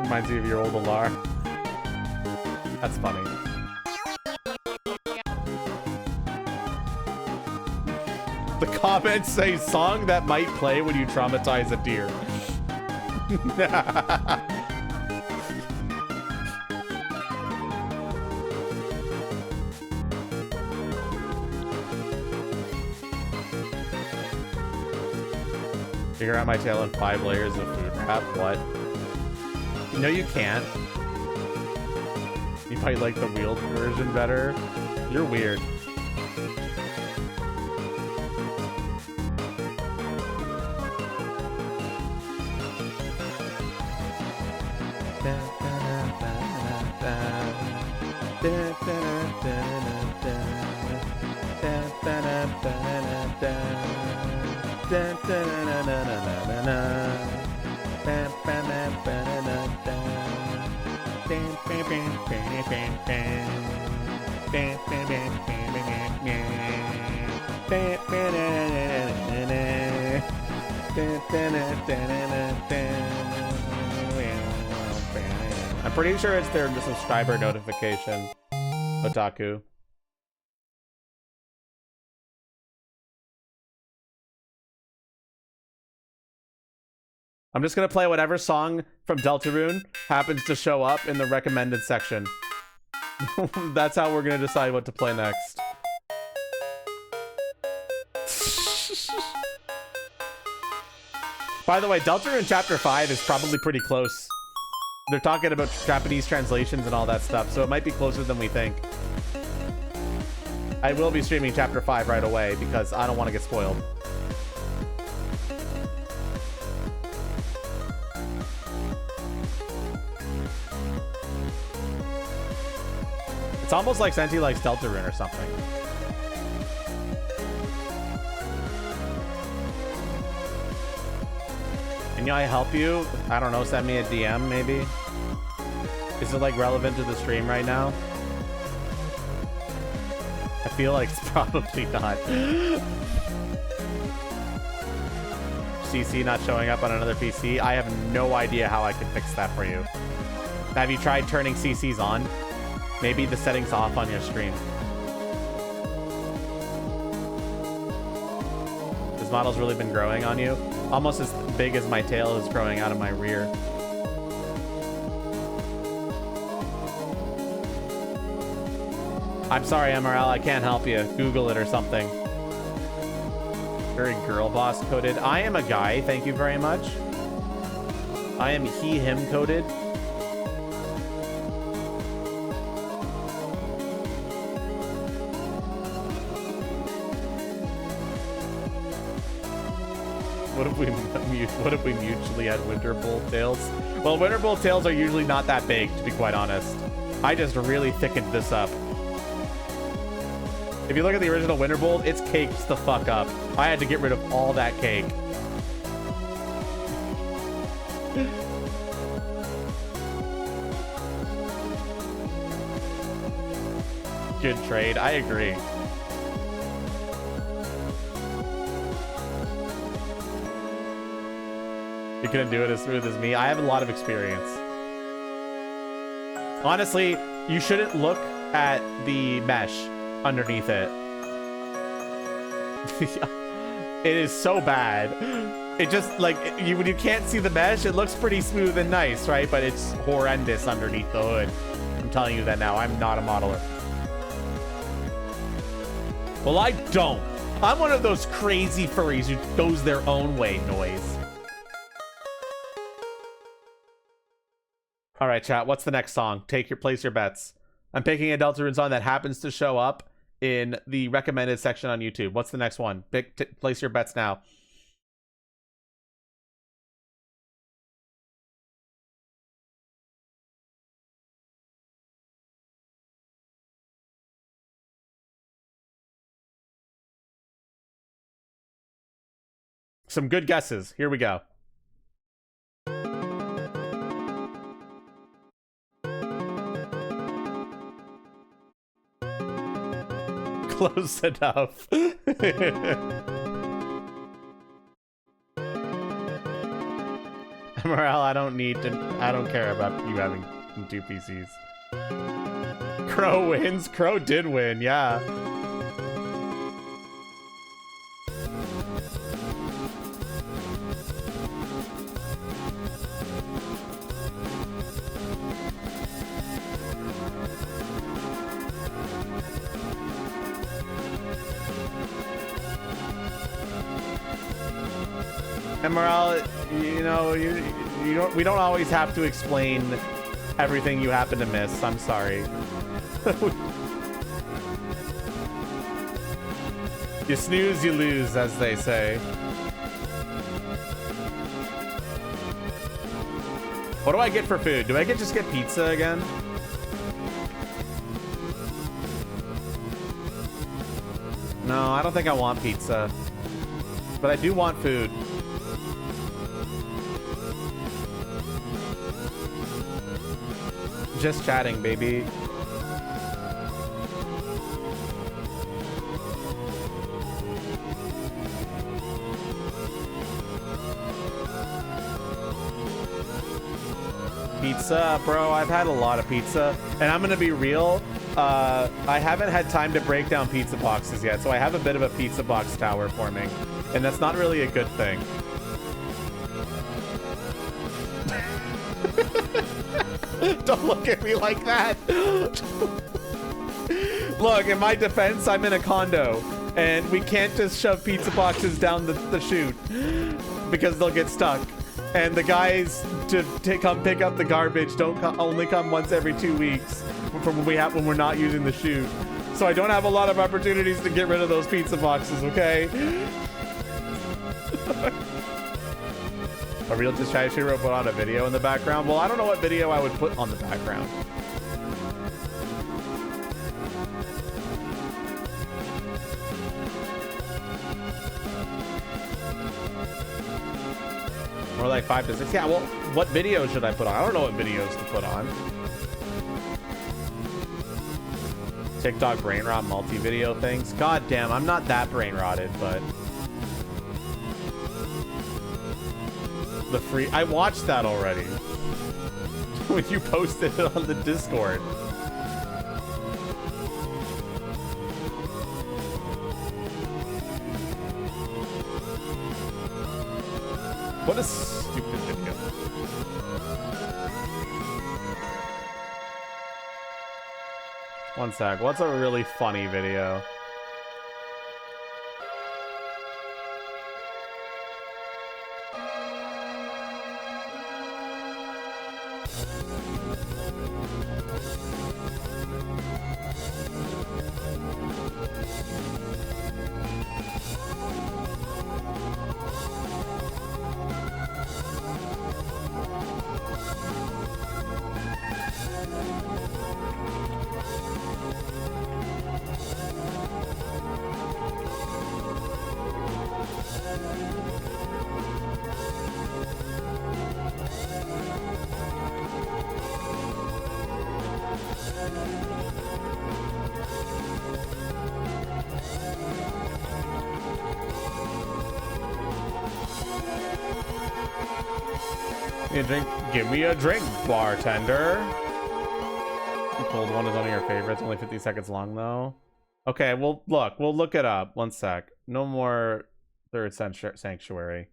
Reminds me of your old Alar. That's funny. comments say song that might play when you traumatize a deer. Figure out my tail in 5 layers of food wrap. What? No, you can't. You might like the wheeled version better. You're weird. I'm pretty sure it's their subscriber notification, Otaku. I'm just gonna play whatever song from Deltarune happens to show up in the recommended section. That's how we're gonna decide what to play next. By the way, Deltarune Chapter 5 is probably pretty close. They're talking about Japanese translations and all that stuff, so it might be closer than we think. I will be streaming Chapter 5 right away because I don't want to get spoiled. It's almost like Senti likes Deltarune or something. Can I help you? I don't know, send me a DM maybe? Is it like relevant to the stream right now? I feel like it's probably not. CC not showing up on another PC? I have no idea how I can fix that for you. Have you tried turning CCs on? Maybe the setting's off on your stream. This model's really been growing on you. Almost as big as my tail is growing out of my rear. I'm sorry, MRL, I can't help you. Google it or something. Very girl boss coded. I am a guy, thank you very much. I am he, him coded. What if we mutually had Winter Bolt tails? Well, Winter Bolt tails are usually not that big, to be quite honest. I just really thickened this up. If you look at the original Winter Bolt, it's caked the fuck up. I had to get rid of all that cake. Good trade, I agree. You couldn't do it as smooth as me. I have a lot of experience. Honestly, you shouldn't look at the mesh underneath it. It is so bad. It just, like, when you can't see the mesh, it looks pretty smooth and nice, right? But it's horrendous underneath the hood. I'm telling you that now. I'm not a modeler. Well, I don't. I'm one of those crazy furries who goes their own way noise. All right, chat. What's the next song? Place your bets. I'm picking a Deltarune song that happens to show up in the recommended section on YouTube. What's the next one? Place your bets now. Some good guesses. Here we go. Close enough. Morale, I don't care about you having 2 PCs. Crow wins. Crow did win, yeah. Emerald, you know, we don't always have to explain everything you happen to miss. I'm sorry. You snooze, you lose, as they say. What do I get for food? Do I just get pizza again? No, I don't think I want pizza. But I do want food. Just chatting, baby. Pizza, bro. I've had a lot of pizza, and I'm gonna be real. I haven't had time to break down pizza boxes yet, so I have a bit of a pizza box tower forming, and that's not really a good thing. Don't look at me like that. Look, in my defense, I'm in a condo, and we can't just shove pizza boxes down the chute because they'll get stuck. And the guys to come pick up the garbage don't only come once every 2 weeks from when we're not using the chute. So I don't have a lot of opportunities to get rid of those pizza boxes, okay? A real Chai Shiro put on a video in the background. Well, I don't know what video I would put on the background. More like 5 to 6. Yeah, well, what video should I put on? I don't know what videos to put on. TikTok brain rot multi-video things. God damn, I'm not that brain rotted, but the free, I watched that already when you posted it on the Discord. What a stupid video. One sec. What's a really funny video? Give me a drink, bartender. The cold one is one of your favorites. Only 50 seconds long, though. Okay, well, look. We'll look it up. One sec. No more third sanctuary.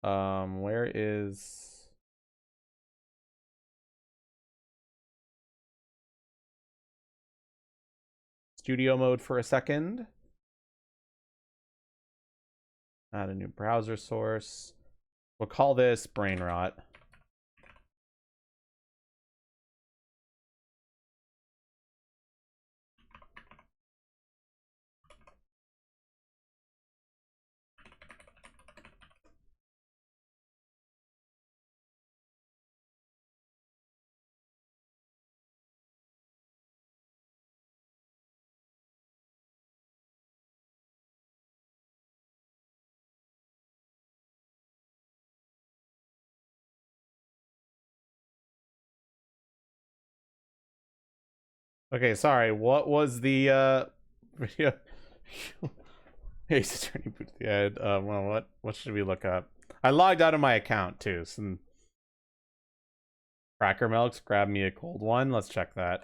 Where is... Studio mode for a second. Add a new browser source. We'll call this brain rot. Okay, sorry. What was the video? Hey, turning boot to the head. Well, what should we look up? I logged out of my account too. Some Cracker Milks, grab me a cold one. Let's check that.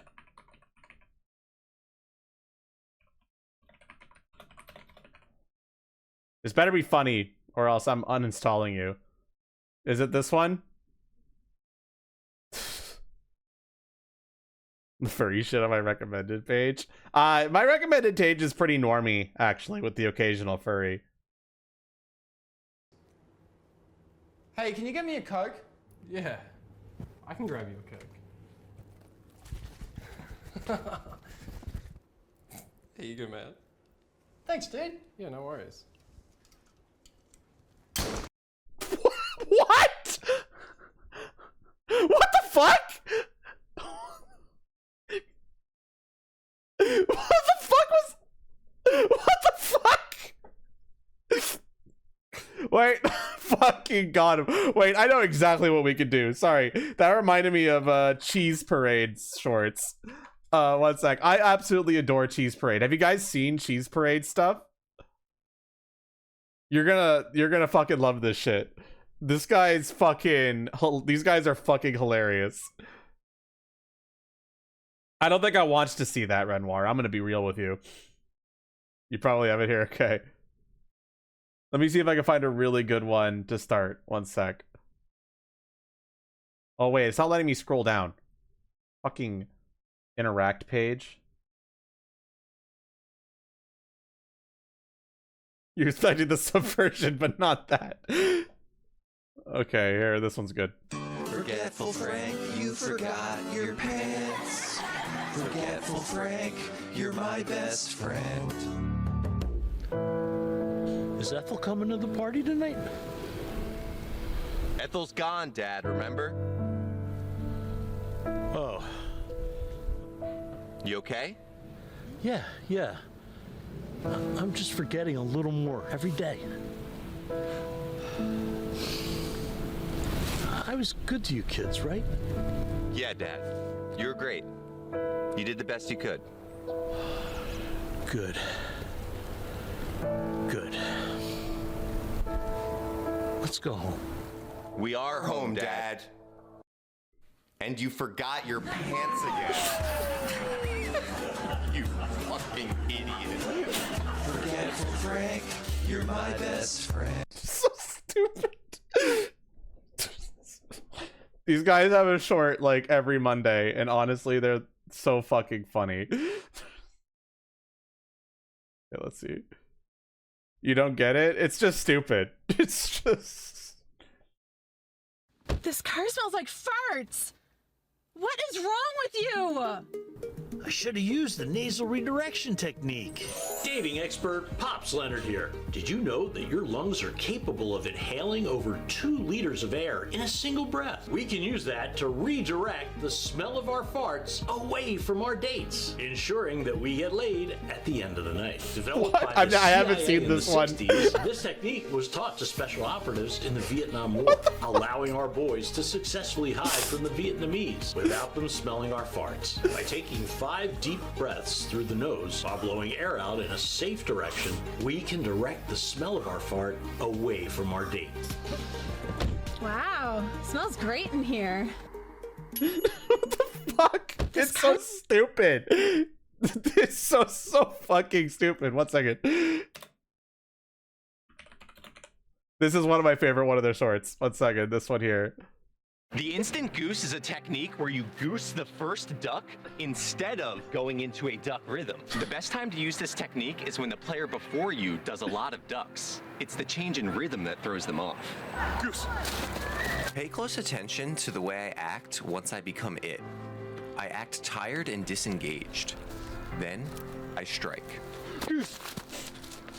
This better be funny, or else I'm uninstalling you. Is it this one? The furry shit on my recommended page. My recommended page is pretty normy, actually, with the occasional furry. Hey, can you get me a Coke? Yeah, I can grab you a Coke. Here you go, man. Thanks, dude. Yeah, no worries. What? What the fuck? What the fuck was? What the fuck? Wait, fucking got him. Wait, I know exactly what we could do. Sorry, that reminded me of Cheese Parade shorts. One sec. I absolutely adore Cheese Parade. Have you guys seen Cheese Parade stuff? You're gonna fucking love this shit. This guy's fucking. These guys are fucking hilarious. I don't think I want to see that, Renoir. I'm gonna be real with you. You probably have it here. Okay. Let me see if I can find a really good one to start. One sec. Oh wait, it's not letting me scroll down. Fucking interact page. You're expecting the subversion, but not that. Okay, here, this one's good. Forgetful Frank, you forgot your pants. Forgetful Frank, you're my best friend. Is Ethel coming to the party tonight? Ethel's gone, Dad, remember? Oh. You okay? Yeah. I'm just forgetting a little more every day. I was good to you kids, right? Yeah, Dad. You were great. You did the best you could. Good. Let's go home. We are home, Dad. And you forgot your pants again. You fucking idiot. Forgetful Frank, you're my best friend. So stupid. These guys have a short like every Monday, and honestly, they're so fucking funny. Okay, let's see. You don't get it? It's just stupid. It's just... This car smells like farts! What is wrong with you? I should have used the nasal redirection technique. Dating expert Pops Leonard here. Did you know that your lungs are capable of inhaling over 2 liters of air in a single breath? We can use that to redirect the smell of our farts away from our dates, ensuring that we get laid at the end of the night. Developed by the I haven't CIA seen in this the one. 60s, this technique was taught to special operatives in the Vietnam War, allowing our boys to successfully hide from the Vietnamese without them smelling our farts. By taking 5 deep breaths through the nose while blowing air out in a safe direction, we can direct the smell of our fart away from our date. Wow, smells great in here. What the fuck? It's so stupid. It's so fucking stupid. 1 second. This is one of my favorite one of their shorts. 1 second. This one here. The instant goose is a technique where you goose the first duck instead of going into a duck rhythm. The best time to use this technique is when the player before you does a lot of ducks. It's the change in rhythm that throws them off. Goose. Pay close attention to the way I act once I become it. I act tired and disengaged. Then I strike. Goose.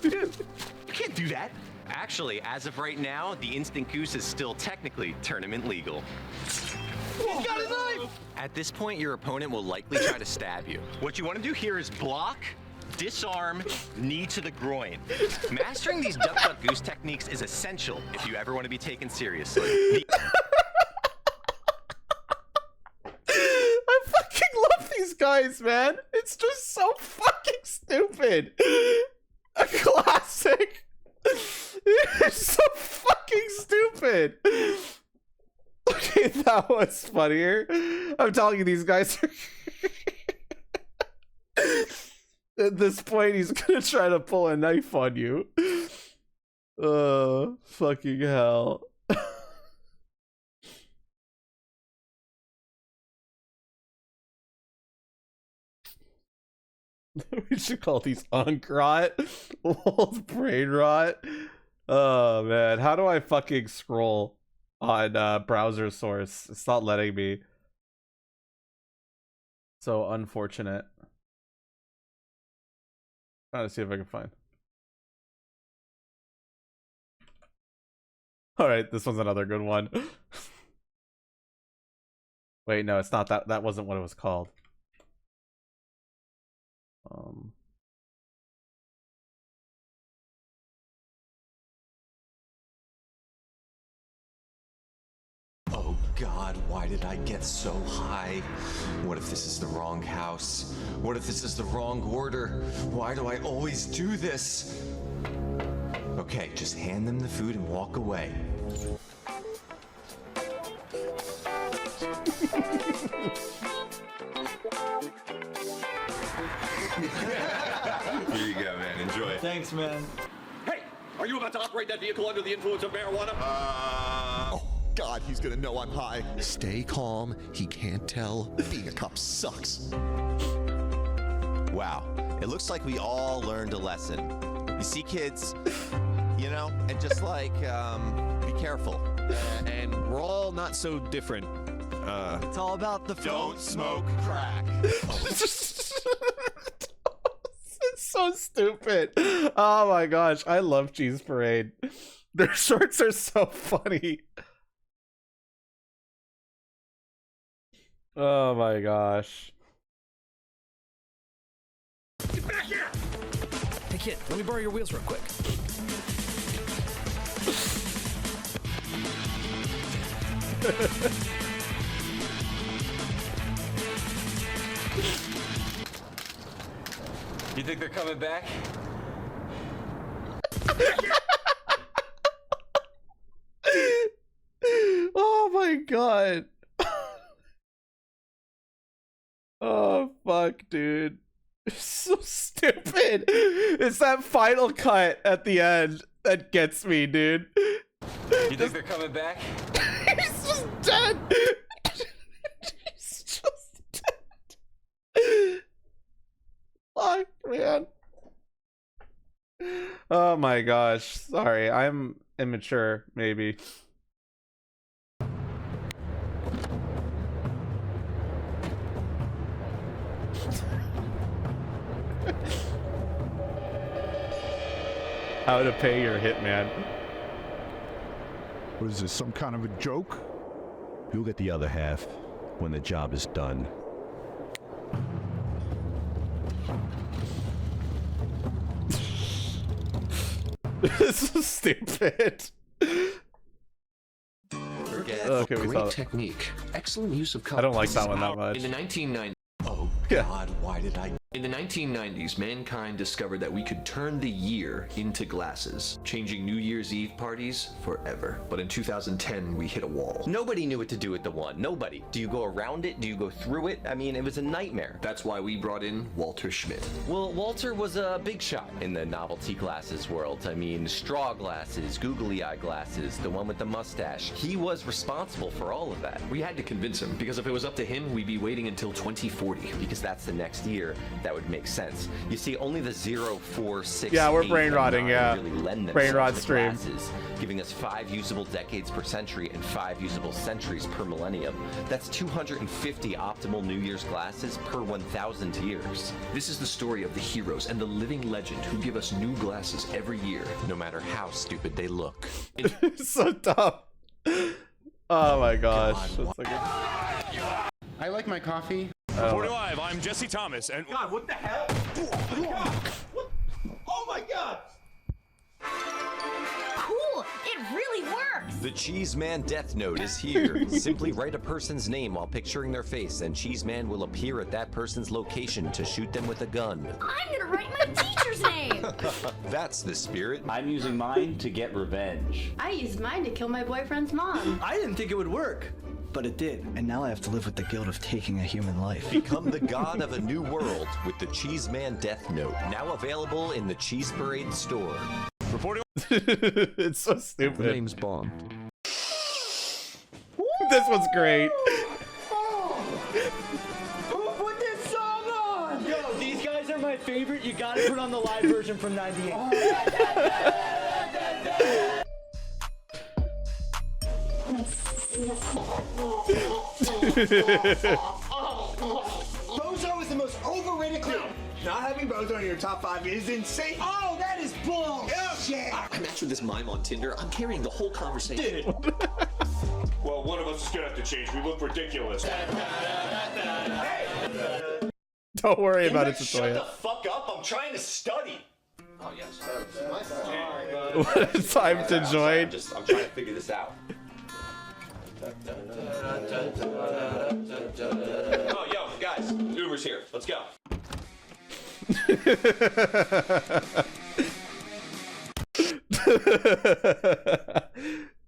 You can't do that. Actually, as of right now, the instant goose is still technically tournament legal. He's got a knife! At this point, your opponent will likely try to stab you. What you want to do here is block, disarm, knee to the groin. Mastering these duck goose techniques is essential if you ever want to be taken seriously. I fucking love these guys, man. It's just so fucking stupid. A classic. It's so fucking stupid. Okay, that was funnier. I'm telling you, these guys are... At this point, he's gonna try to pull a knife on you. Fucking hell. We should call these unk rot. Old brain rot. Oh man, how do I fucking scroll? on browser source. It's not letting me. So unfortunate. Trying to see if I can find. All right, this one's another good one. Wait, no, it's not that. That wasn't what it was called. Oh God, why did I get so high? What if this is the wrong house? What if this is the wrong order? Why do I always do this? Okay, just hand them the food and walk away. Here you go, man. Enjoy it. Thanks, man. Hey, are you about to operate that vehicle under the influence of marijuana? Oh, God, he's gonna know I'm high. Stay calm. He can't tell. Being a cop sucks. Wow, it looks like we all learned a lesson. You see, kids, you know, and just like, be careful. And we're all not so different. It's all about the Don't smoke crack. It's so stupid. Oh my gosh, I love Cheese Parade. Their shorts are so funny. Oh my gosh. Get back here! Hey kid, let me borrow your wheels real quick. You think they're coming back? Oh my god. Oh fuck, dude. It's so stupid. It's that final cut at the end that gets me, dude. You think they're coming back? He's just dead. He's just dead. Fuck, man. Oh my gosh. Sorry, I'm immature, maybe. How to pay your hitman. What is this, some kind of a joke? You'll get the other half when the job is done. This is stupid. Okay, we saw Great it. technique. Excellent use of color. I don't like that one that much. In the 1990s. Oh God, why did I? In the 1990s, mankind discovered that we could turn the year into glasses, changing New Year's Eve parties forever. But in 2010, we hit a wall. Nobody knew what to do with the wand. Nobody. Do you go around it? Do you go through it? I mean, it was a nightmare. That's why we brought in Walter Schmidt. Well, Walter was a big shot in the novelty glasses world. I mean, straw glasses, googly eye glasses, the one with the mustache. He was responsible for all of that. We had to convince him, because if it was up to him, we'd be waiting until 2040. Because that's the next year. That would make sense. You see, only the 0, 4, 6, Yeah, we're 8, brain and rotting, 9 yeah. really lend Brain rot themselves to stream. glasses, giving us 5 usable decades per century and 5 usable centuries per millennium. That's 250 optimal New Year's glasses per 1,000 years. This is the story of the heroes and the living legend who give us new glasses every year, no matter how stupid they look. So dumb. Oh my gosh. That's like I like my coffee. Reporting live, I'm Jesse Thomas, and God, what the hell? Oh my God! What? Oh my God! Cool! It really works! The Cheese Man Death Note is here. Simply write a person's name while picturing their face, and Cheese Man will appear at that person's location to shoot them with a gun. I'm gonna write my teacher's name! That's the spirit. I'm using mine to get revenge. I used mine to kill my boyfriend's mom. I didn't think it would work, but it did. And now I have to live with the guilt of taking a human life. Become the god of a new world with the Cheese Man Death Note. Now available in the Cheese Parade store. Reporting. It's so stupid. The name's Bond. This one's great. Who put this song on? Yo, these guys are my favorite. You gotta put on the live version from '98. Bozo is the most overrated clown. Not having Bozo in your top 5 is insane. Oh, that is bullshit. I matched with this mime on Tinder. I'm carrying the whole conversation. Well, one of us is gonna have to change. We look ridiculous. Don't worry about it, Shut the Toya. fuck up! I'm trying to study. Oh yes. What a time to join. I'm trying to figure this out. Oh, yo, guys, Uber's here. Let's go.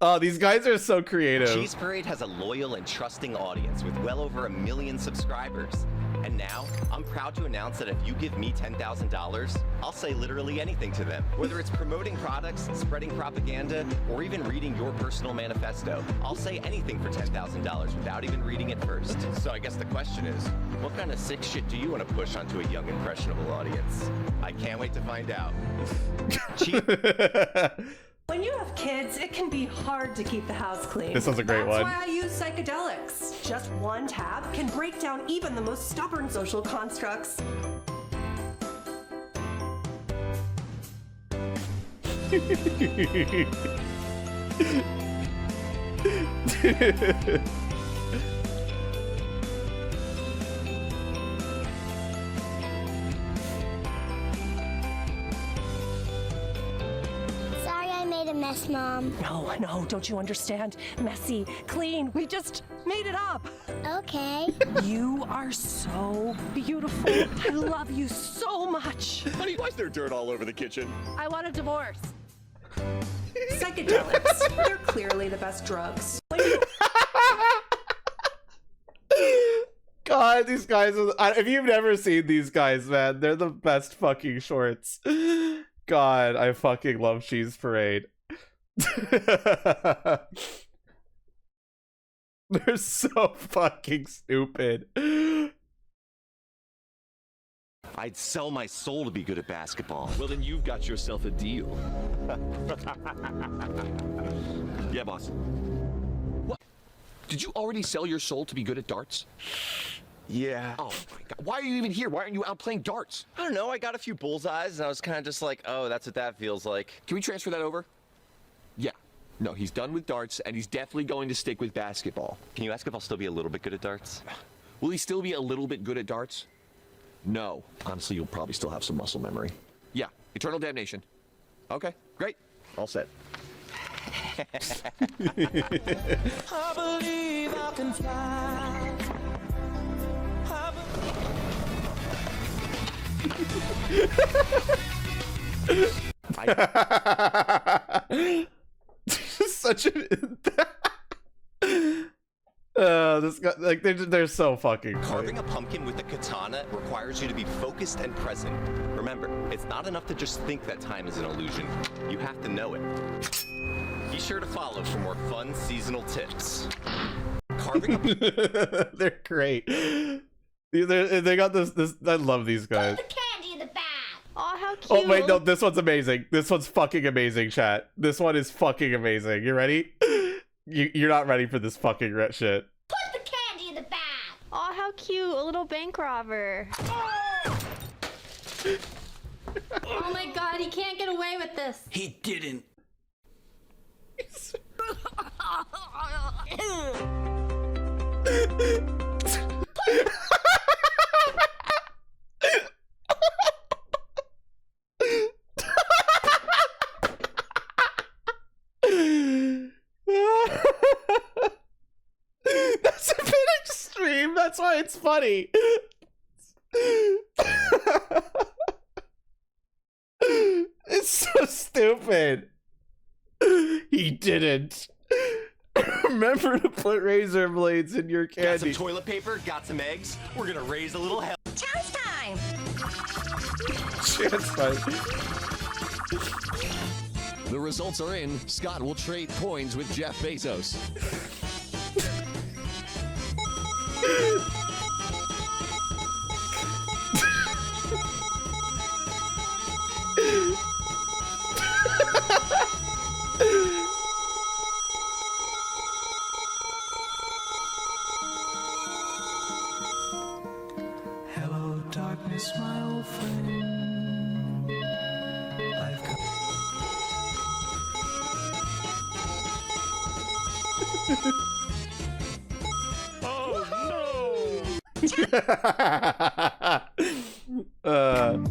Oh, these guys are so creative. Cheese Parade has a loyal and trusting audience with well over 1 million subscribers. And now, I'm proud to announce that if you give me $10,000, I'll say literally anything to them. Whether it's promoting products, spreading propaganda, or even reading your personal manifesto, I'll say anything for $10,000 without even reading it first. So I guess the question is, what kind of sick shit do you want to push onto a young, impressionable audience? I can't wait to find out. When you have kids, it can be hard to keep the house clean. This one's a great one. That's why I use psychedelics. Just one tab can break down even the most stubborn social constructs. Sorry I made a mess, Mom. No, don't you understand? Messy, clean, we just made it up. Okay. You are so beautiful. I love you so much. Honey, why is there dirt all over the kitchen? I want a divorce. Psychedelics, they're clearly the best drugs. God, these guys, if you've never seen these guys, man, they're the best fucking shorts. God, I fucking love Cheese Parade. They're so fucking stupid. I'd sell my soul to be good at basketball. Well, then you've got yourself a deal. Yeah, boss. What? Did you already sell your soul to be good at darts? Yeah. Oh my god. Why are you even here? Why aren't you out playing darts? I don't know, I got a few bullseyes and I was kind of just like, oh, that's what that feels like. Can we transfer that over? Yeah. No, he's done with darts and he's definitely going to stick with basketball. Can you ask if I'll still be a little bit good at darts? Will he still be a little bit good at darts? No. Honestly, you'll probably still have some muscle memory. Yeah. Eternal damnation. Okay, great. All set. I believe I can fly. Such a this guy, like they're so fucking Carving a pumpkin with a katana requires you to be focused and present. Remember, it's not enough to just think that time is an illusion. You have to know it. Be sure to follow for more fun seasonal tips. Carving a they're great. They got this. I love these guys. Candy in the bag. Oh, how cute. Oh wait, no, this one's amazing. This one's fucking amazing, chat. This one is fucking amazing. You ready? You're not ready for this fucking shit. Put the candy in the bag. Oh, how cute. A little bank robber. Oh my god, he can't get away with this. He didn't. That's a bit extreme. That's why it's funny. It's so stupid. He didn't. Remember to put razor blades in your candy. Got some toilet paper, got some eggs. We're gonna raise a little hell. Chance time! Chance time. The results are in. Scott will trade coins with Jeff Bezos. Oh,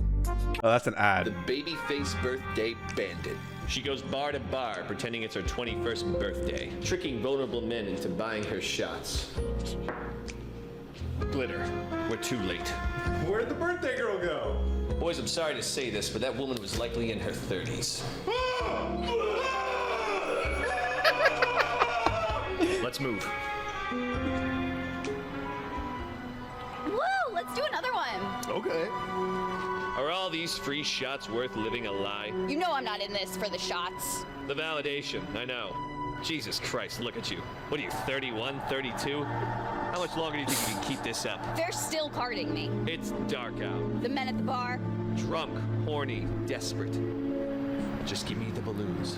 that's an ad. The babyface birthday bandit. She goes bar to bar, pretending it's her 21st birthday, tricking vulnerable men into buying her shots. Glitter. We're too late. Where'd the birthday girl go? Boys, I'm sorry to say this, but that woman was likely in her 30s. Let's move. Woo! Let's do another one. Okay. Are all these free shots worth living a lie? You know I'm not in this for the shots. The validation, I know. Jesus Christ, look at you. What are you, 31, 32? How much longer do you think you can keep this up? They're still carding me. It's dark out. The men at the bar. Drunk, horny, desperate. Just give me the balloons.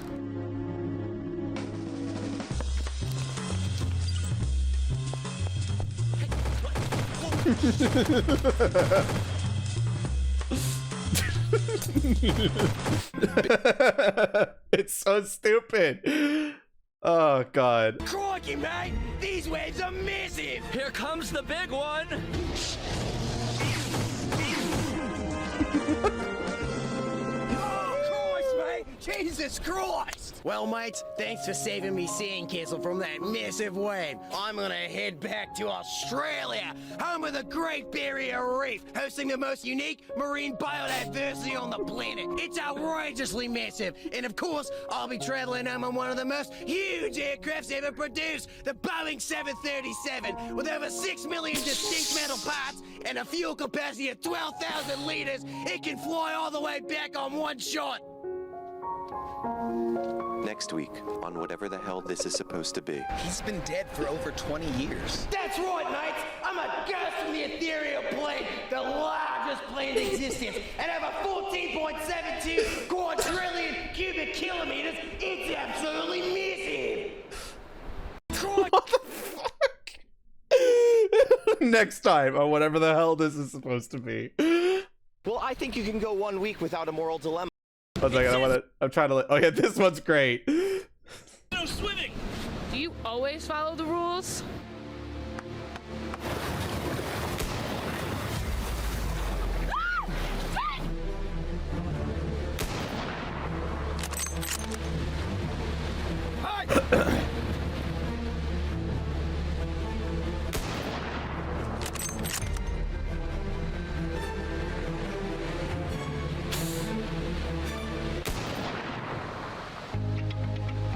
It's so stupid. Oh god. Crikey, mate! These waves are massive! Here comes the big one! Jesus Christ! Well, mates, thanks for saving me sandcastle from that massive wave. I'm gonna head back to Australia, home of the Great Barrier Reef, hosting the most unique marine biodiversity on the planet. It's outrageously massive, and of course, I'll be traveling home on one of the most huge aircrafts ever produced, the Boeing 737, with over 6 million distinct metal parts and a fuel capacity of 12,000 liters. It can fly all the way back on one shot. Next week, on whatever the hell this is supposed to be. He's been dead for over 20 years. That's right, mates! I'm a ghost from the ethereal plane, the largest plane in existence, and over 14.72 quadrillion cubic kilometers. It's absolutely massive! What the fuck? Next time, on whatever the hell this is supposed to be. Well, I think you can go 1 week without a moral dilemma. One second, I'm trying to, oh yeah, this one's great. No swimming! Do you always follow the rules?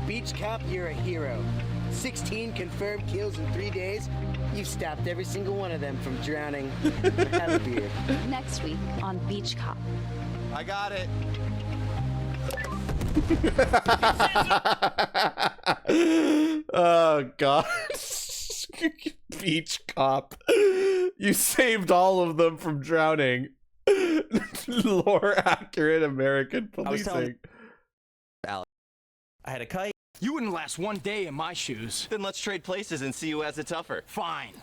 Beach Cop, you're a hero. 16 confirmed kills in 3 days. You've stopped every single one of them from drowning. Have a beer. Next week on Beach Cop. I got it. Oh god. Beach Cop. You saved all of them from drowning. Lore accurate American policing. I had a kite. You wouldn't last 1 day in my shoes. Then let's trade places and see who has it tougher. Fine.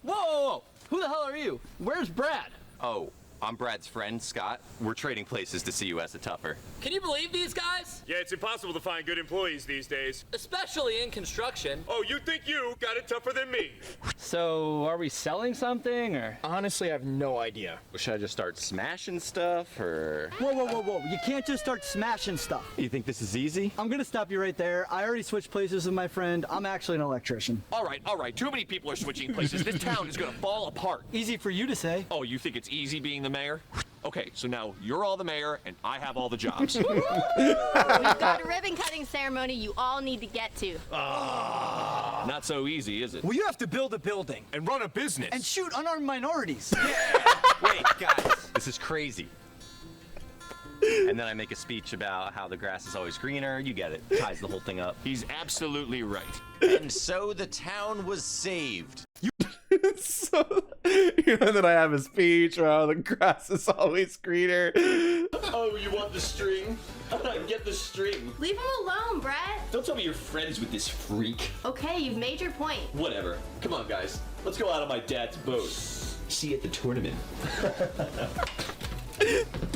Whoa, whoa, whoa! Who the hell are you? Where's Brad? Oh, I'm Brad's friend, Scott. We're trading places to see who has it tougher. Can you believe these guys? Yeah, it's impossible to find good employees these days. Especially in construction. Oh, you think you got it tougher than me? So, are we selling something, or? Honestly, I have no idea. Should I just start smashing stuff, or? Whoa, whoa, whoa, whoa. You can't just start smashing stuff. You think this is easy? I'm gonna stop you right there. I already switched places with my friend. I'm actually an electrician. All right. Too many people are switching places. This town is gonna fall apart. Easy for you to say. Oh, you think it's easy being the mayor? Okay, so now you're all the mayor, and I have all the jobs. We've got a ribbon cutting ceremony you all need to get to. Not so easy, is it? Well, you have to build a building. And run a business. And shoot unarmed minorities. Wait, guys, this is crazy. And then I make a speech about how the grass is always greener. You get it. Ties the whole thing up. He's absolutely right. And so the town was saved. So, and then I have a speech where how the grass is always greener. Oh, you want the string? Get the string. Leave him alone, Brett. Don't tell me you're friends with this freak. Okay, you've made your point. Whatever. Come on, guys. Let's go out on my dad's boat. See you at the tournament.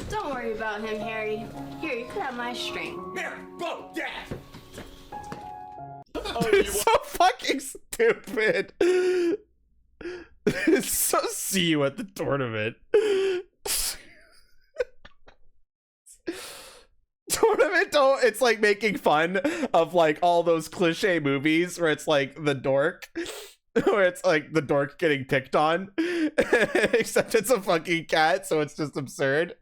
Don't worry about him, Harry. Here, you could have my string. Here, go, Dad. It's so fucking stupid. It's so see you at the tournament. Tournament don't, it's like making fun of like all those cliche movies where it's like the dork, where it's like the dork getting picked on, except it's a fucking cat, so it's just absurd.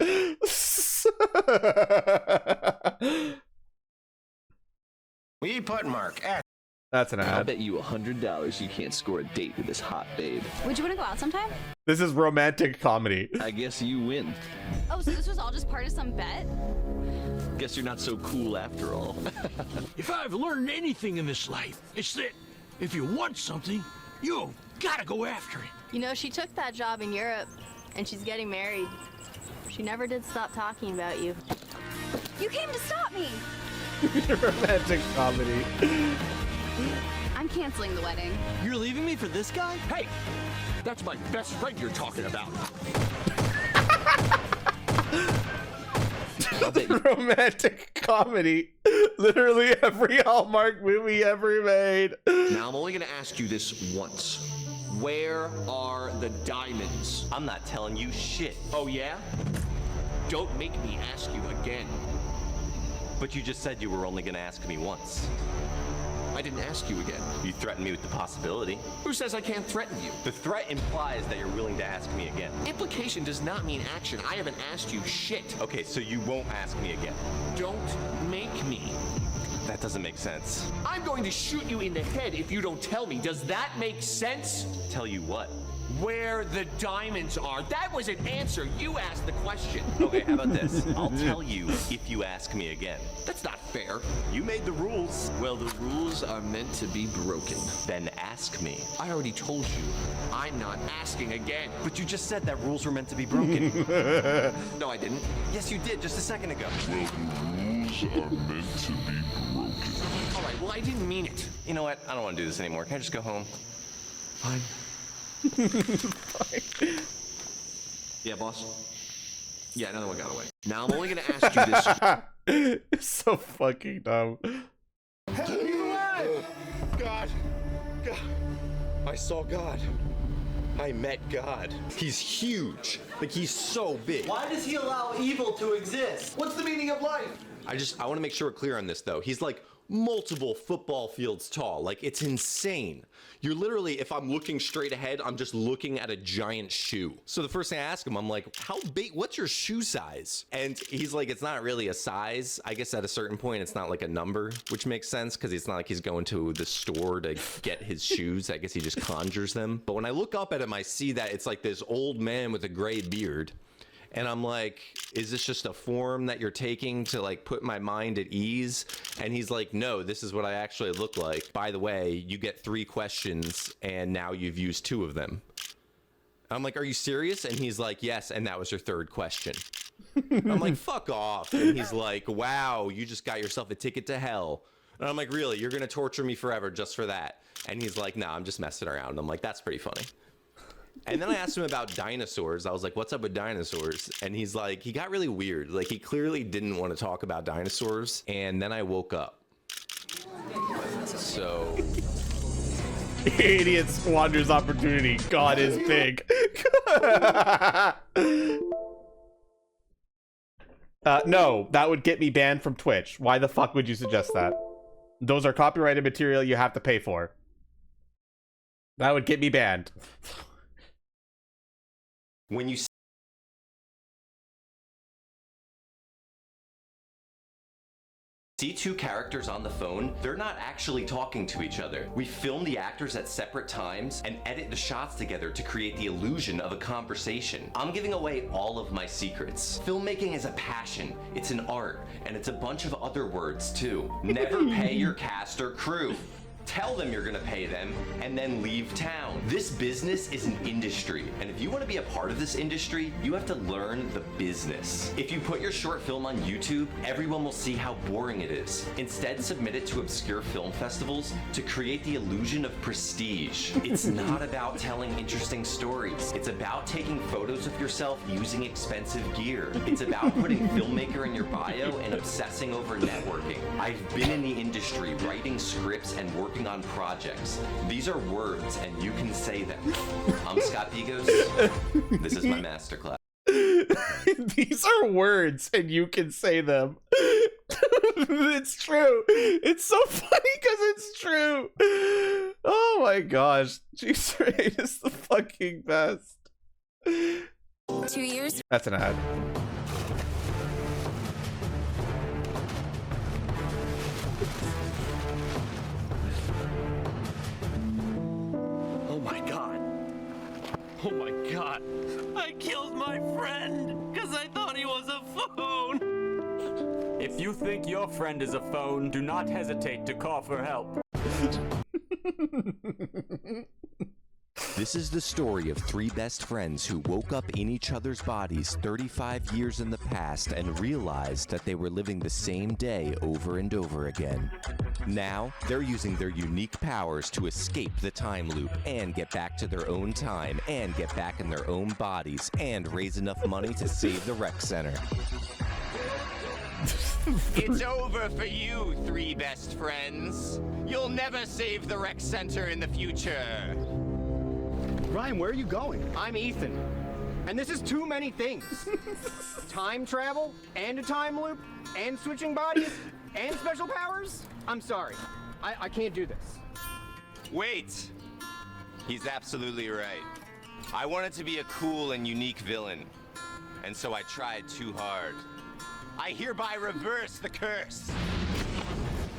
We put Mark at. That's an ad. I'll bet you $100 you can't score a date with this hot babe. Would you want to go out sometime? This is romantic comedy. I guess you win. Oh, so this was all just part of some bet? Guess you're not so cool after all. If I've learned anything in this life, it's that if you want something, you've gotta go after it. You know, she took that job in Europe, and she's getting married. She never did stop talking about you. You came to stop me! Romantic comedy. I'm canceling the wedding. You're leaving me for this guy? Hey, that's my best friend you're talking about. Romantic comedy. Literally every Hallmark movie ever made. Now I'm only gonna ask you this once. Where are the diamonds? I'm not telling you shit. Oh yeah? Don't make me ask you again. But you just said you were only gonna ask me once. I didn't ask you again. You threatened me with the possibility. Who says I can't threaten you? The threat implies that you're willing to ask me again. Implication does not mean action. I haven't asked you shit. Okay, so you won't ask me again. Don't make me. That doesn't make sense. I'm going to shoot you in the head if you don't tell me. Does that make sense? Tell you what? Where the diamonds are. That was an answer. You asked the question. Okay, how about this? I'll tell you if you ask me again. That's not fair. You made the rules. Well, the rules are meant to be broken. Then ask me. I already told you. I'm not asking again. But you just said that rules were meant to be broken. No, I didn't. Yes, you did just a second ago. Well, the rules are meant to be broken. All right, well, I didn't mean it. You know what? I don't want to do this anymore. Can I just go home? Fine. Yeah, boss. Yeah, another one got away. Now I'm only gonna ask you this. It's so fucking dumb. God. God. I saw God. I met God. He's huge. Like, he's so big. Why does he allow evil to exist? What's the meaning of life? I want to make sure we're clear on this, though. He's like multiple football fields tall. Like, it's insane. You're literally, if I'm looking straight ahead, I'm just looking at a giant shoe. So the first thing I ask him, I'm like, how big, what's your shoe size? And he's like, it's not really a size. I guess at a certain point, it's not like a number, which makes sense because it's not like he's going to the store to get his shoes. I guess he just conjures them. But when I look up at him, I see that it's like this old man with a gray beard. And I'm like, is this just a form that you're taking to like put my mind at ease? And he's like, no, this is what I actually look like. By the way, you get 3 questions and now you've used 2 of them. I'm like, are you serious? And he's like, yes. And that was your 3rd question. I'm like, fuck off. And he's like, wow, you just got yourself a ticket to hell. And I'm like, really? You're going to torture me forever just for that? And he's like, no, I'm just messing around. I'm like, that's pretty funny. And then I asked him about dinosaurs. I was like, what's up with dinosaurs? And he's like, he got really weird. Like, he clearly didn't want to talk about dinosaurs. And then I woke up. So... Idiot squanders opportunity. God is big. No, that would get me banned from Twitch. Why the fuck would you suggest that? Those are copyrighted material you have to pay for. That would get me banned. When you see 2 characters on the phone, they're not actually talking to each other. We film the actors at separate times and edit the shots together to create the illusion of a conversation. I'm giving away all of my secrets. Filmmaking is a passion, it's an art, and it's a bunch of other words too. Never pay your cast or crew. Tell them you're gonna pay them, and then leave town. This business is an industry, and if you wanna be a part of this industry, you have to learn the business. If you put your short film on YouTube, everyone will see how boring it is. Instead, submit it to obscure film festivals to create the illusion of prestige. It's not about telling interesting stories. It's about taking photos of yourself using expensive gear. It's about putting filmmaker in your bio and obsessing over networking. I've been in the industry writing scripts and working working on projects. These are words, and you can say them. I'm Scott Bigos. This is my masterclass. These are words, and you can say them. It's true. It's so funny because it's true. Oh my gosh. Cheese Raid is the fucking best. 2 years. That's an ad. Oh my god. Oh my god. I killed my friend because I thought he was a phone. If you think your friend is a phone, do not hesitate to call for help. This is the story of three best friends who woke up in each other's bodies 35 years in the past and realized that they were living the same day over and over again. Now, they're using their unique powers to escape the time loop and get back to their own time and get back in their own bodies and raise enough money to save the rec center. It's over for you, three best friends. You'll never save the rec center in the future. Ryan, where are you going? I'm Ethan, and this is too many things. Time travel, and a time loop, and switching bodies, and special powers? I'm sorry. I can't do this. Wait. He's absolutely right. I wanted to be a cool and unique villain, and so I tried too hard. I hereby reverse the curse.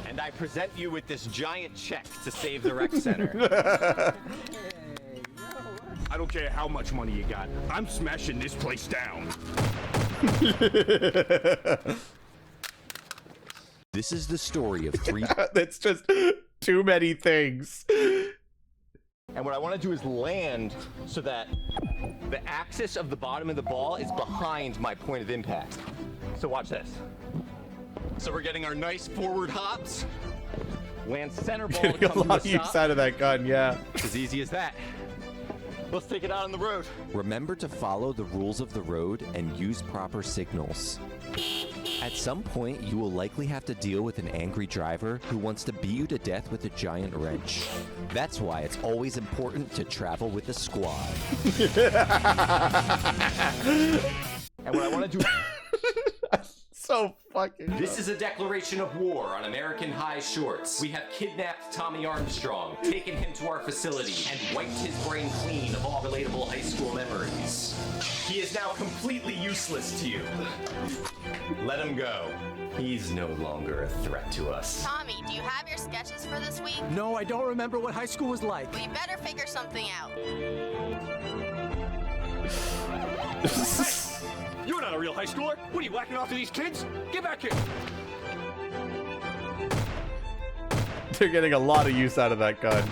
And I present you with this giant check to save the rec center. I don't care how much money you got. I'm smashing this place down. This is the story of three... That's just too many things. And what I want to do is land so that the axis of the bottom of the ball is behind my point of impact. So watch this. So we're getting our nice forward hops. Land center ball to Getting a come lot to of the use stop. out of that gun, yeah. It's as easy as that. Let's take it out on the road. Remember to follow the rules of the road and use proper signals. At some point, you will likely have to deal with an angry driver who wants to beat you to death with a giant wrench. That's why it's always important to travel with a squad. And what I want to do... So fucking... This is a declaration of war on American high shorts. We have kidnapped Tommy Armstrong, taken him to our facility, and wiped his brain clean of all relatable high school memories. He is now completely useless to you. Let him go. He's no longer a threat to us. Tommy, do you have your sketches for this week? No, I don't remember what high school was like. Well, you better figure something out. You're not a real high schooler. What are you whacking off to these kids? Get back here. They're getting a lot of use out of that gun.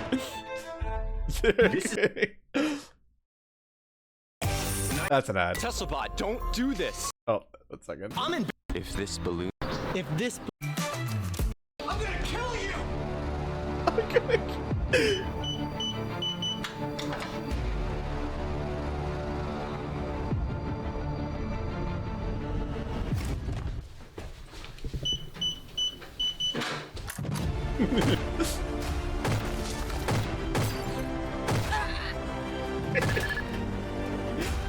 That's an ad. TeslaBot, don't do this. Oh, 1 second. I'm in... If this balloon... If this... I'm gonna kill you! I'm gonna...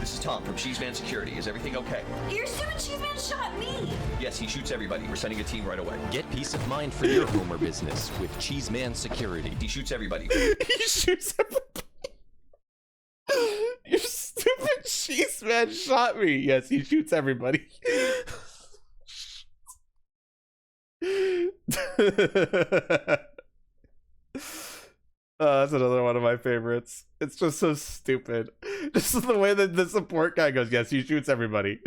This is Tom from Cheeseman Security. Is everything okay? Your stupid cheese man shot me! Yes, he shoots everybody. We're sending a team right away. Get peace of mind for your Homer business with Cheeseman Security. He shoots everybody. He shoots everybody. Your stupid cheese man shot me. Yes, he shoots everybody. That's another one of my favorites. It's just so stupid. Just the way that the support guy goes, yes, he shoots everybody.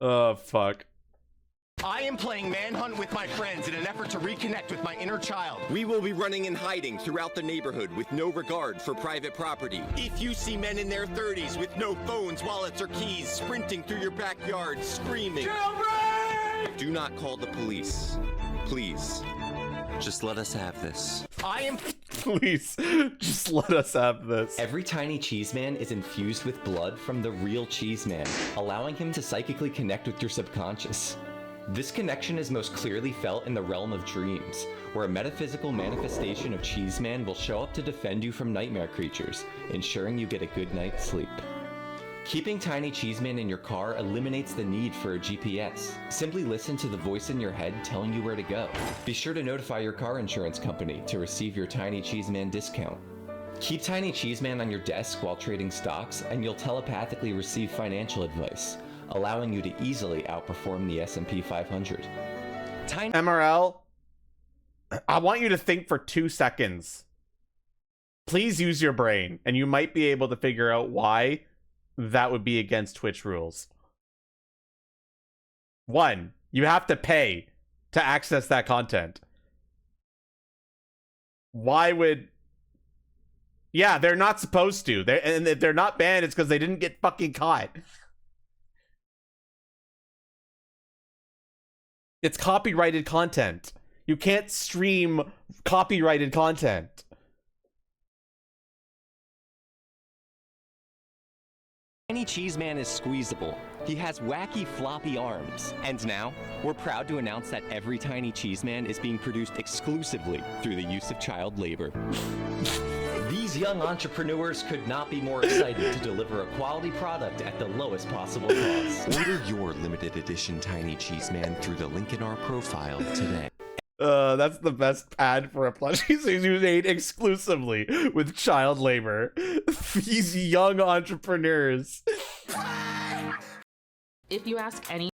Oh, fuck. I am playing Manhunt with my friends in an effort to reconnect with my inner child. We will be running and hiding throughout the neighborhood with no regard for private property. If you see men in their 30s with no phones, wallets, or keys sprinting through your backyard screaming, "Jailbreak!" do not call the police. Please. Just let us have this. I am... Please, just let us have this. Every tiny cheeseman is infused with blood from the real cheeseman, allowing him to psychically connect with your subconscious. This connection is most clearly felt in the realm of dreams, where a metaphysical manifestation of Cheeseman will show up to defend you from nightmare creatures, ensuring you get a good night's sleep. Keeping Tiny Cheeseman in your car eliminates the need for a GPS. Simply listen to the voice in your head telling you where to go. Be sure to notify your car insurance company to receive your Tiny Cheeseman discount. Keep Tiny Cheeseman on your desk while trading stocks, and you'll telepathically receive financial advice, allowing you to easily outperform the S&P 500. MRL, I want you to think for 2 seconds. Please use your brain, and you might be able to figure out why that would be against Twitch rules. 1, you have to pay to access that content. Why would... Yeah, they're not supposed to. And if they're not banned, it's because they didn't get fucking caught. It's copyrighted content. You can't stream copyrighted content. Tiny Cheeseman is squeezable. He has wacky floppy arms. And now, we're proud to announce that every Tiny Cheeseman is being produced exclusively through the use of child labor. These young entrepreneurs could not be more excited to deliver a quality product at the lowest possible cost. Order your limited edition Tiny Cheeseman through the link in our profile today. That's the best ad for a plushie. He's made exclusively with child labor. These young entrepreneurs. If you ask any...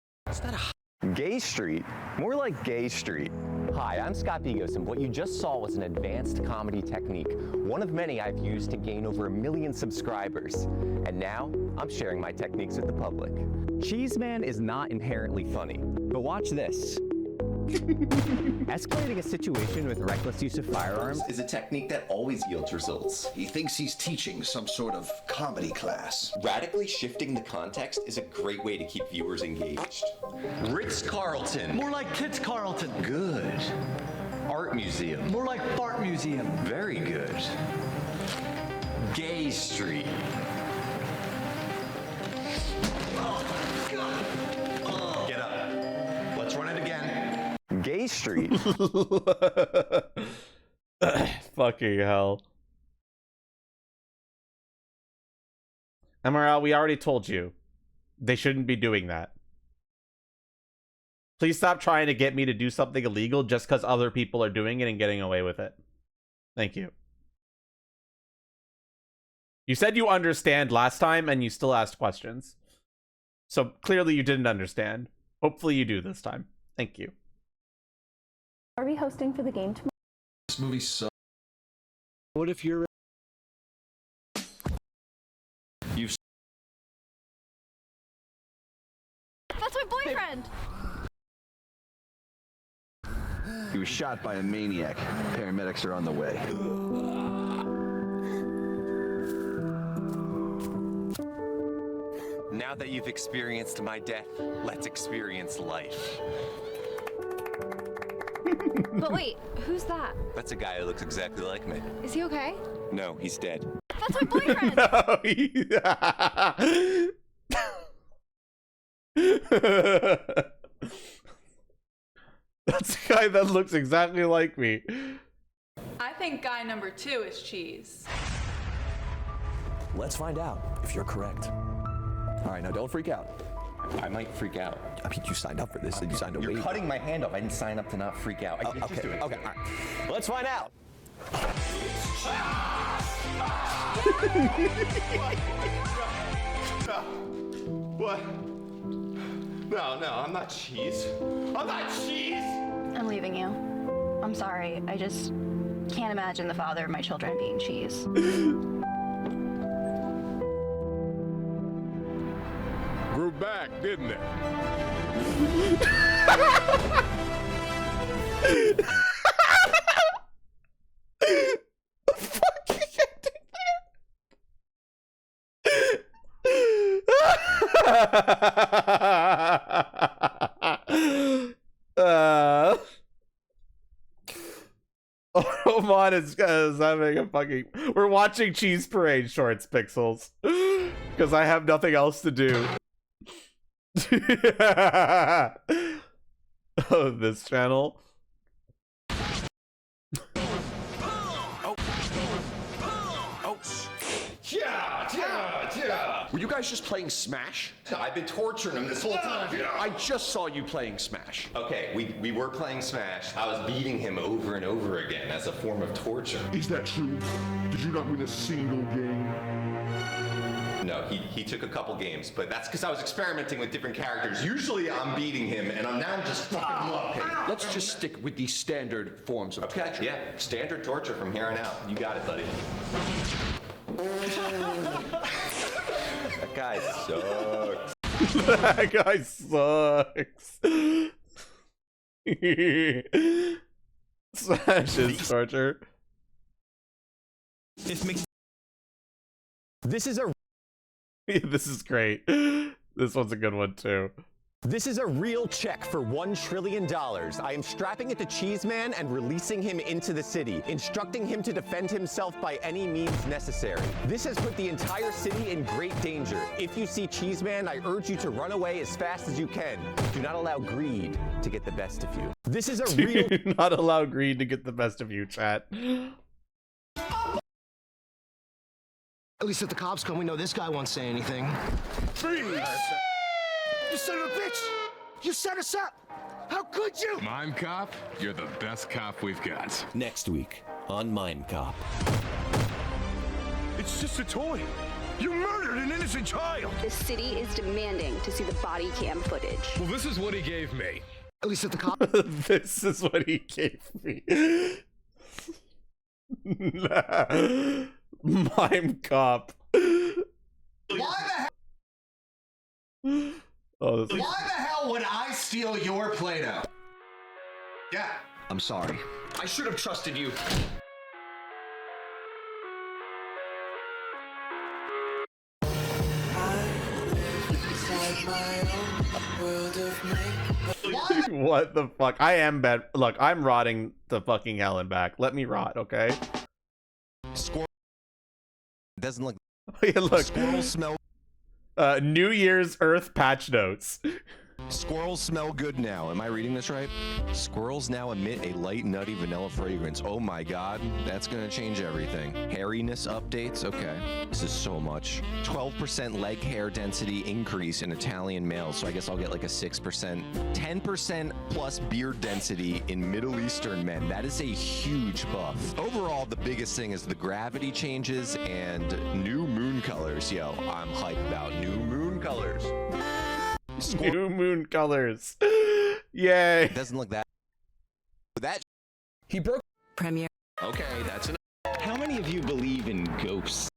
Gay Street? More like Gay Street. Hi, I'm Scott Bigos, and what you just saw was an advanced comedy technique, one of many I've used to gain over 1 million subscribers. And now, I'm sharing my techniques with the public. Cheeseman is not inherently funny, but watch this. Escalating a situation with reckless use of firearms is a technique that always yields results. He thinks he's teaching some sort of comedy class. Radically shifting the context is a great way to keep viewers engaged. Ritz-Carlton. More like Kids Carlton. Good. Art Museum. More like Fart Museum. Very good. Gay Street. Get up. Let's run it again. Gay Street. Fucking hell. MRL, we already told you. They shouldn't be doing that. Please stop trying to get me to do something illegal just because other people are doing it and getting away with it. Thank you. You said you understand last time and you still asked questions. So clearly you didn't understand. Hopefully you do this time. Thank you. Are we hosting for the game tomorrow? This movie sucks. What if you're... That's my boyfriend! He was shot by a maniac. Paramedics are on the way. Now that you've experienced my death, let's experience life. But wait, who's that? That's a guy who looks exactly like me. Is he okay? No, he's dead. That's my boyfriend! That's a guy that looks exactly like me. I think guy number 2 is cheese. Let's find out if you're correct. All right, now don't freak out. I might freak out. I mean, you signed up for this, and you signed a You're waiver. cutting my hand off. I didn't sign up to not freak out. Just do it. Okay, all right. Let's find out. What? No, I'm not cheese. I'm not cheese! I'm leaving you. I'm sorry. I just can't imagine the father of my children being cheese. Grew back, didn't it? Oman is having a fucking... We're watching Cheese Parade shorts, Pixels. Because I have nothing else to do. Oh, this channel. Were you guys just playing Smash? I've been torturing him this whole time. I just saw you playing Smash. Okay, we were playing Smash. I was beating him over and over again as a form of torture. Is that true? Did you not win a single game? No, he took a couple games, but that's because I was experimenting with different characters. Usually I'm beating him, and I'm now just fucking him up. Let's just stick with the standard forms of torture. Yeah, standard torture from here on out. You got it, buddy. That guy sucks. That guy sucks. Smash is torture. This is a This is great. This one's a good one too. This is a real check for $1 trillion. I am strapping it to Cheeseman and releasing him into the city, instructing him to defend himself by any means necessary. This has put the entire city in great danger. If you see Cheeseman, I urge you to run away as fast as you can. Do not allow greed to get the best of you. This is a real... Do not allow greed to get the best of you, chat. At least if the cops come, we know this guy won't say anything. Freeze! You son of a bitch! You set us up! How could you? Mime Cop, you're the best cop we've got. Next week on Mime Cop. It's just a toy. You murdered an innocent child. The city is demanding to see the body cam footage. Well, this is what he gave me. At least if the cop... This is what he gave me. Mime Cop. Why the hell? Oh, this Why the hell would I steal your Play-Doh? Yeah. I'm sorry. I should have trusted you. What the fuck? I am bad. Look, I'm rotting to fucking hell and back. Let me rot, okay? Squirrel doesn't look. Yeah, look. Squirrels smell. New Year's Earth patch notes. Squirrels smell good now. Am I reading this right? Squirrels now emit a light, nutty vanilla fragrance. Oh my god, that's gonna change everything. Hairiness updates? Okay. This is so much. 12% leg hair density increase in Italian males, so I guess I'll get like a 6%. 10% plus beard density in Middle Eastern men. That is a huge buff. Overall, the biggest thing is the gravity changes and new moon colors. Yo, I'm hyped about new moon colors. New moon colors. Yay. It doesn't look that. That he broke Premiere. Okay, that's enough. How many of you believe in ghosts?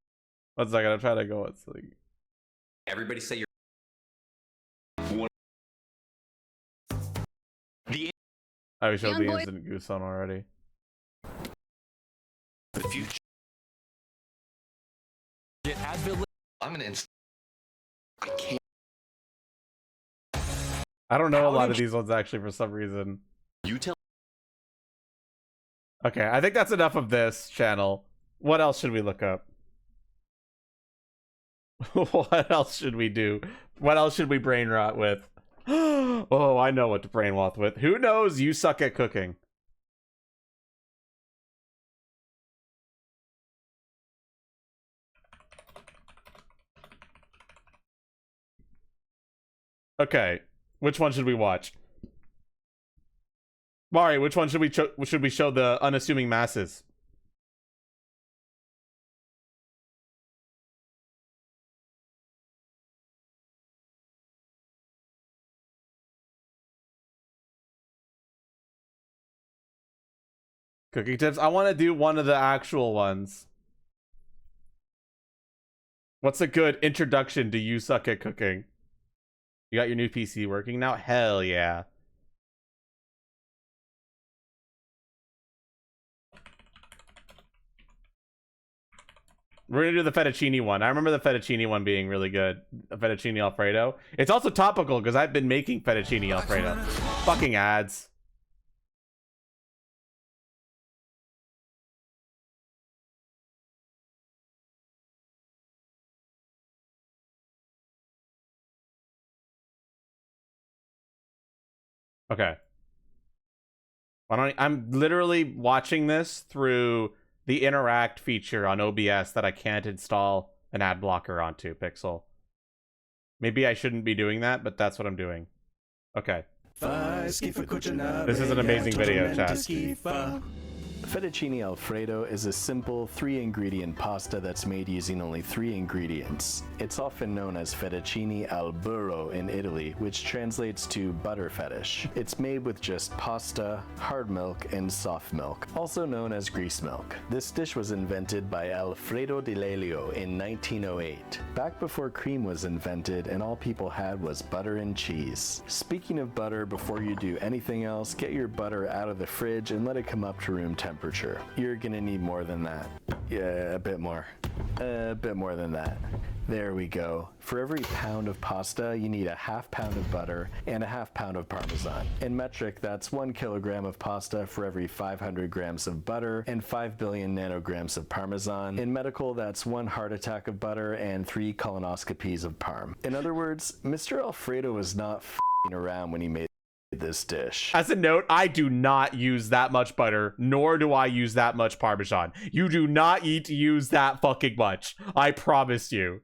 1 second, I'm trying to go. It's like Everybody say you're. I we showed the instant goose on already. The future. I'm gonna I can't. I don't know a lot of these ones actually for some reason. You tell. Okay, I think that's enough of this channel. What else should we look up? What else should we do? What else should we brain rot with? Oh, I know what to brain rot with. Who knows? You suck at cooking. Okay, which one should we watch? Mari, which one should we show the unassuming masses? Cooking tips? I want to do one of the actual ones. What's a good introduction to You Suck at Cooking? You got your new PC working now? Hell yeah. We're gonna do the fettuccine one. I remember the fettuccine one being really good. The fettuccine Alfredo. It's also topical because I've been making fettuccine Alfredo. Fucking ads. Okay. I'm literally watching this through the interact feature on OBS that I can't install an ad blocker onto, Pixel. Maybe I shouldn't be doing that, but that's what I'm doing. Okay. This is an amazing video, chat. Fettuccine Alfredo is a simple 3-ingredient pasta that's made using only 3 ingredients. It's often known as fettuccine al burro in Italy, which translates to butter fetish. It's made with just pasta, hard milk, and soft milk, also known as grease milk. This dish was invented by Alfredo Di Lelio in 1908, back before cream was invented and all people had was butter and cheese. Speaking of butter, before you do anything else, get your butter out of the fridge and let it come up to room temperature. You're gonna need more than that. Yeah, a bit more. A bit more than that. There we go. For every pound of pasta, you need a ½ pound of butter and a ½ pound of Parmesan. In metric, that's 1 kilogram of pasta for every 500 grams of butter and 5 billion nanograms of Parmesan. In medical, that's 1 heart attack of butter and 3 colonoscopies of Parm. In other words, Mr. Alfredo was not f***ing around when he made this dish. As a note, I do not use that much butter, nor do I use that much Parmesan. You do not need to use that fucking much. I promise you.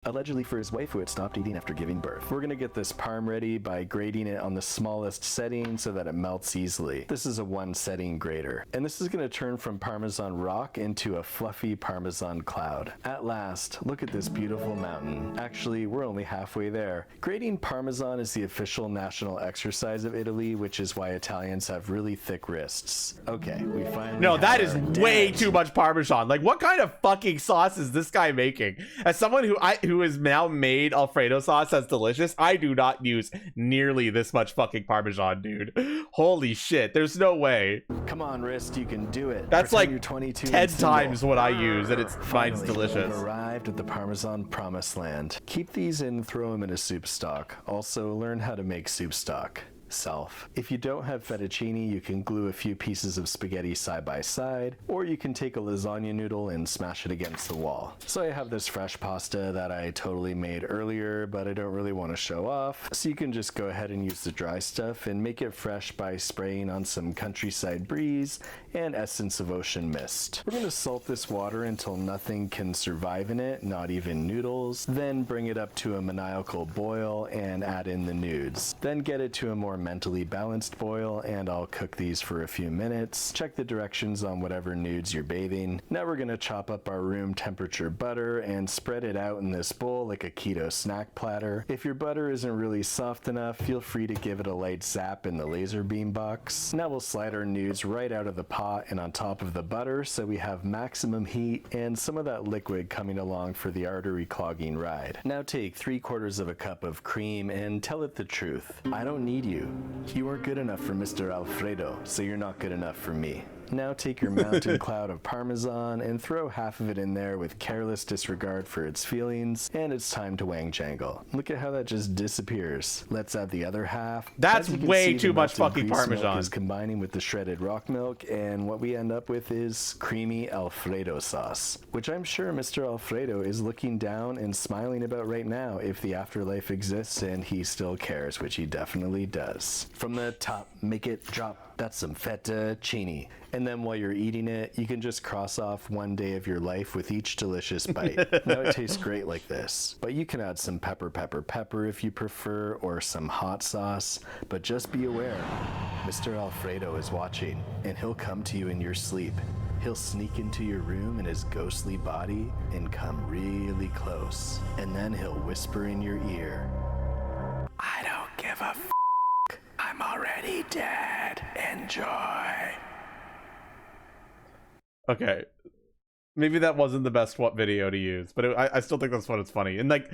Allegedly for his wife who had stopped eating after giving birth. We're gonna get this parm ready by grating it on the smallest setting so that it melts easily. This is a 1 setting grater. And this is gonna turn from Parmesan rock into a fluffy Parmesan cloud. At last, look at this beautiful mountain. Actually, we're only halfway there. Grating Parmesan is the official national exercise of Italy, which is why Italians have really thick wrists. Okay, we finally No, that have is our way dance. too much Parmesan. Like, what kind of fucking sauce is this guy making? As someone who has now made Alfredo sauce that's delicious, I do not use nearly this much fucking Parmesan, dude. Holy shit, there's no way. Come on, wrist, you can do it. That's Pretend like you're 22 10 and single. times what I use, and it's mine's Finally, delicious. we've arrived at the Parmesan promised land. Keep these and throw them in a soup stock. Also, learn how to make soup stock. Self. If you don't have fettuccine, you can glue a few pieces of spaghetti side by side, or you can take a lasagna noodle and smash it against the wall. So I have this fresh pasta that I totally made earlier, but I don't really want to show off. So you can just go ahead and use the dry stuff and make it fresh by spraying on some countryside breeze and essence of ocean mist. We're going to salt this water until nothing can survive in it, not even noodles. Then bring it up to a maniacal boil and add in the nudes. Then get it to a more mentally balanced boil, and I'll cook these for a few minutes. Check the directions on whatever nudes you're bathing. Now we're gonna chop up our room temperature butter and spread it out in this bowl like a keto snack platter. If your butter isn't really soft enough, feel free to give it a light zap in the laser beam box. Now we'll slide our nudes right out of the pot and on top of the butter so we have maximum heat and some of that liquid coming along for the artery clogging ride. Now take 3/4 of a cup of cream and tell it the truth. I don't need you. You weren't good enough for Mr. Alfredo, so you're not good enough for me. Now take your mountain cloud of Parmesan and throw half of it in there with careless disregard for its feelings, and it's time to wang jangle. Look at how that just disappears. Let's add the other half. That's As you can way see, the too much melted fucking grease milk Parmesan. is combining with the shredded rock milk, and what we end up with is creamy Alfredo sauce, which I'm sure Mr. Alfredo is looking down and smiling about right now if the afterlife exists and he still cares, which he definitely does. From the top, make it drop. That's some fettuccine. And then while you're eating it, you can just cross off 1 day of your life with each delicious bite. Now it tastes great like this, but you can add some pepper if you prefer, or some hot sauce. But just be aware, Mr. Alfredo is watching, and he'll come to you in your sleep. He'll sneak into your room in his ghostly body and come really close. And then he'll whisper in your ear, I don't give a f***. I'm already dead. Enjoy. Okay. Maybe that wasn't the best video to use, but I still think that's what it's funny. And like,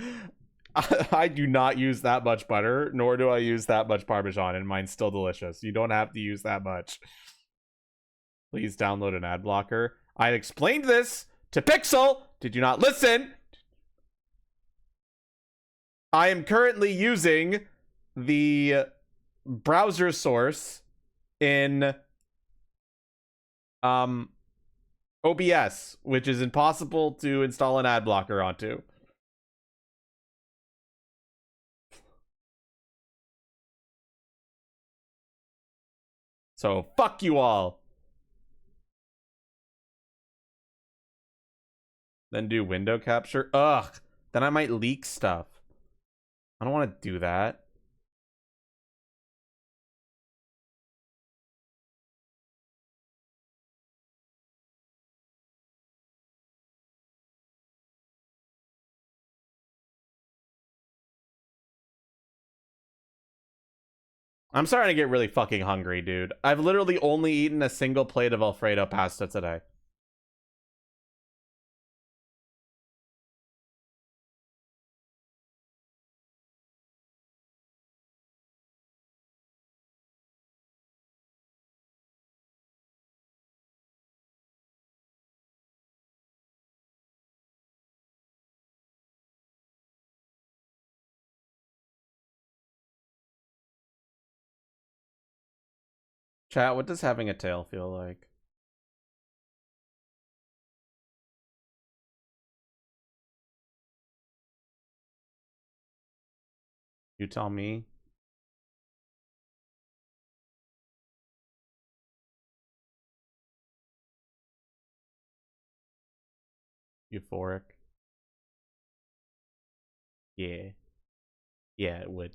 I do not use that much butter, nor do I use that much Parmesan, and mine's still delicious. You don't have to use that much. Please download an ad blocker. I explained this to Pixel. Did you not listen? I am currently using the browser source in OBS, which is impossible to install an ad blocker onto. So fuck you all. Then do window capture. Ugh. Then I might leak stuff. I don't want to do that. I'm starting to get really fucking hungry, dude. I've literally only eaten a single plate of Alfredo pasta today. Chat, what does having a tail feel like? You tell me. Euphoric. Yeah. Yeah, it would.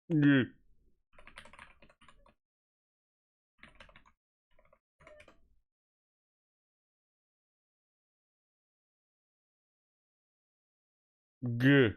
Yeah. Good.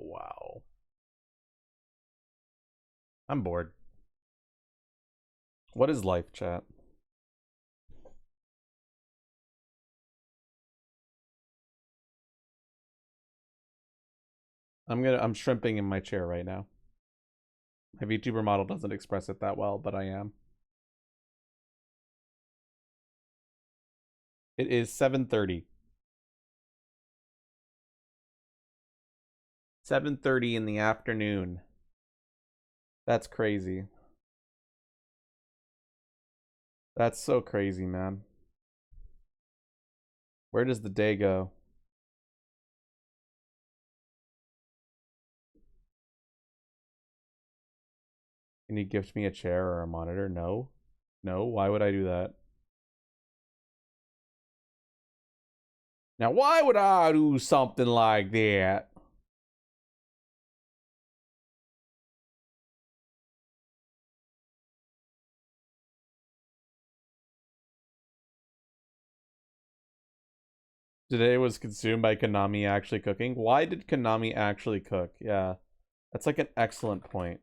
Wow. I'm bored. What is life, chat? I'm shrimping in my chair right now. My VTuber model doesn't express it that well, but I am. It is 7:30. 7:30 in the afternoon. That's crazy. That's so crazy, man. Where does the day go? Can you gift me a chair or a monitor? No. No, why would I do that? Now, why would I do something like that? Today was consumed by Konami actually cooking. Why did Konami actually cook? Yeah, that's like an excellent point.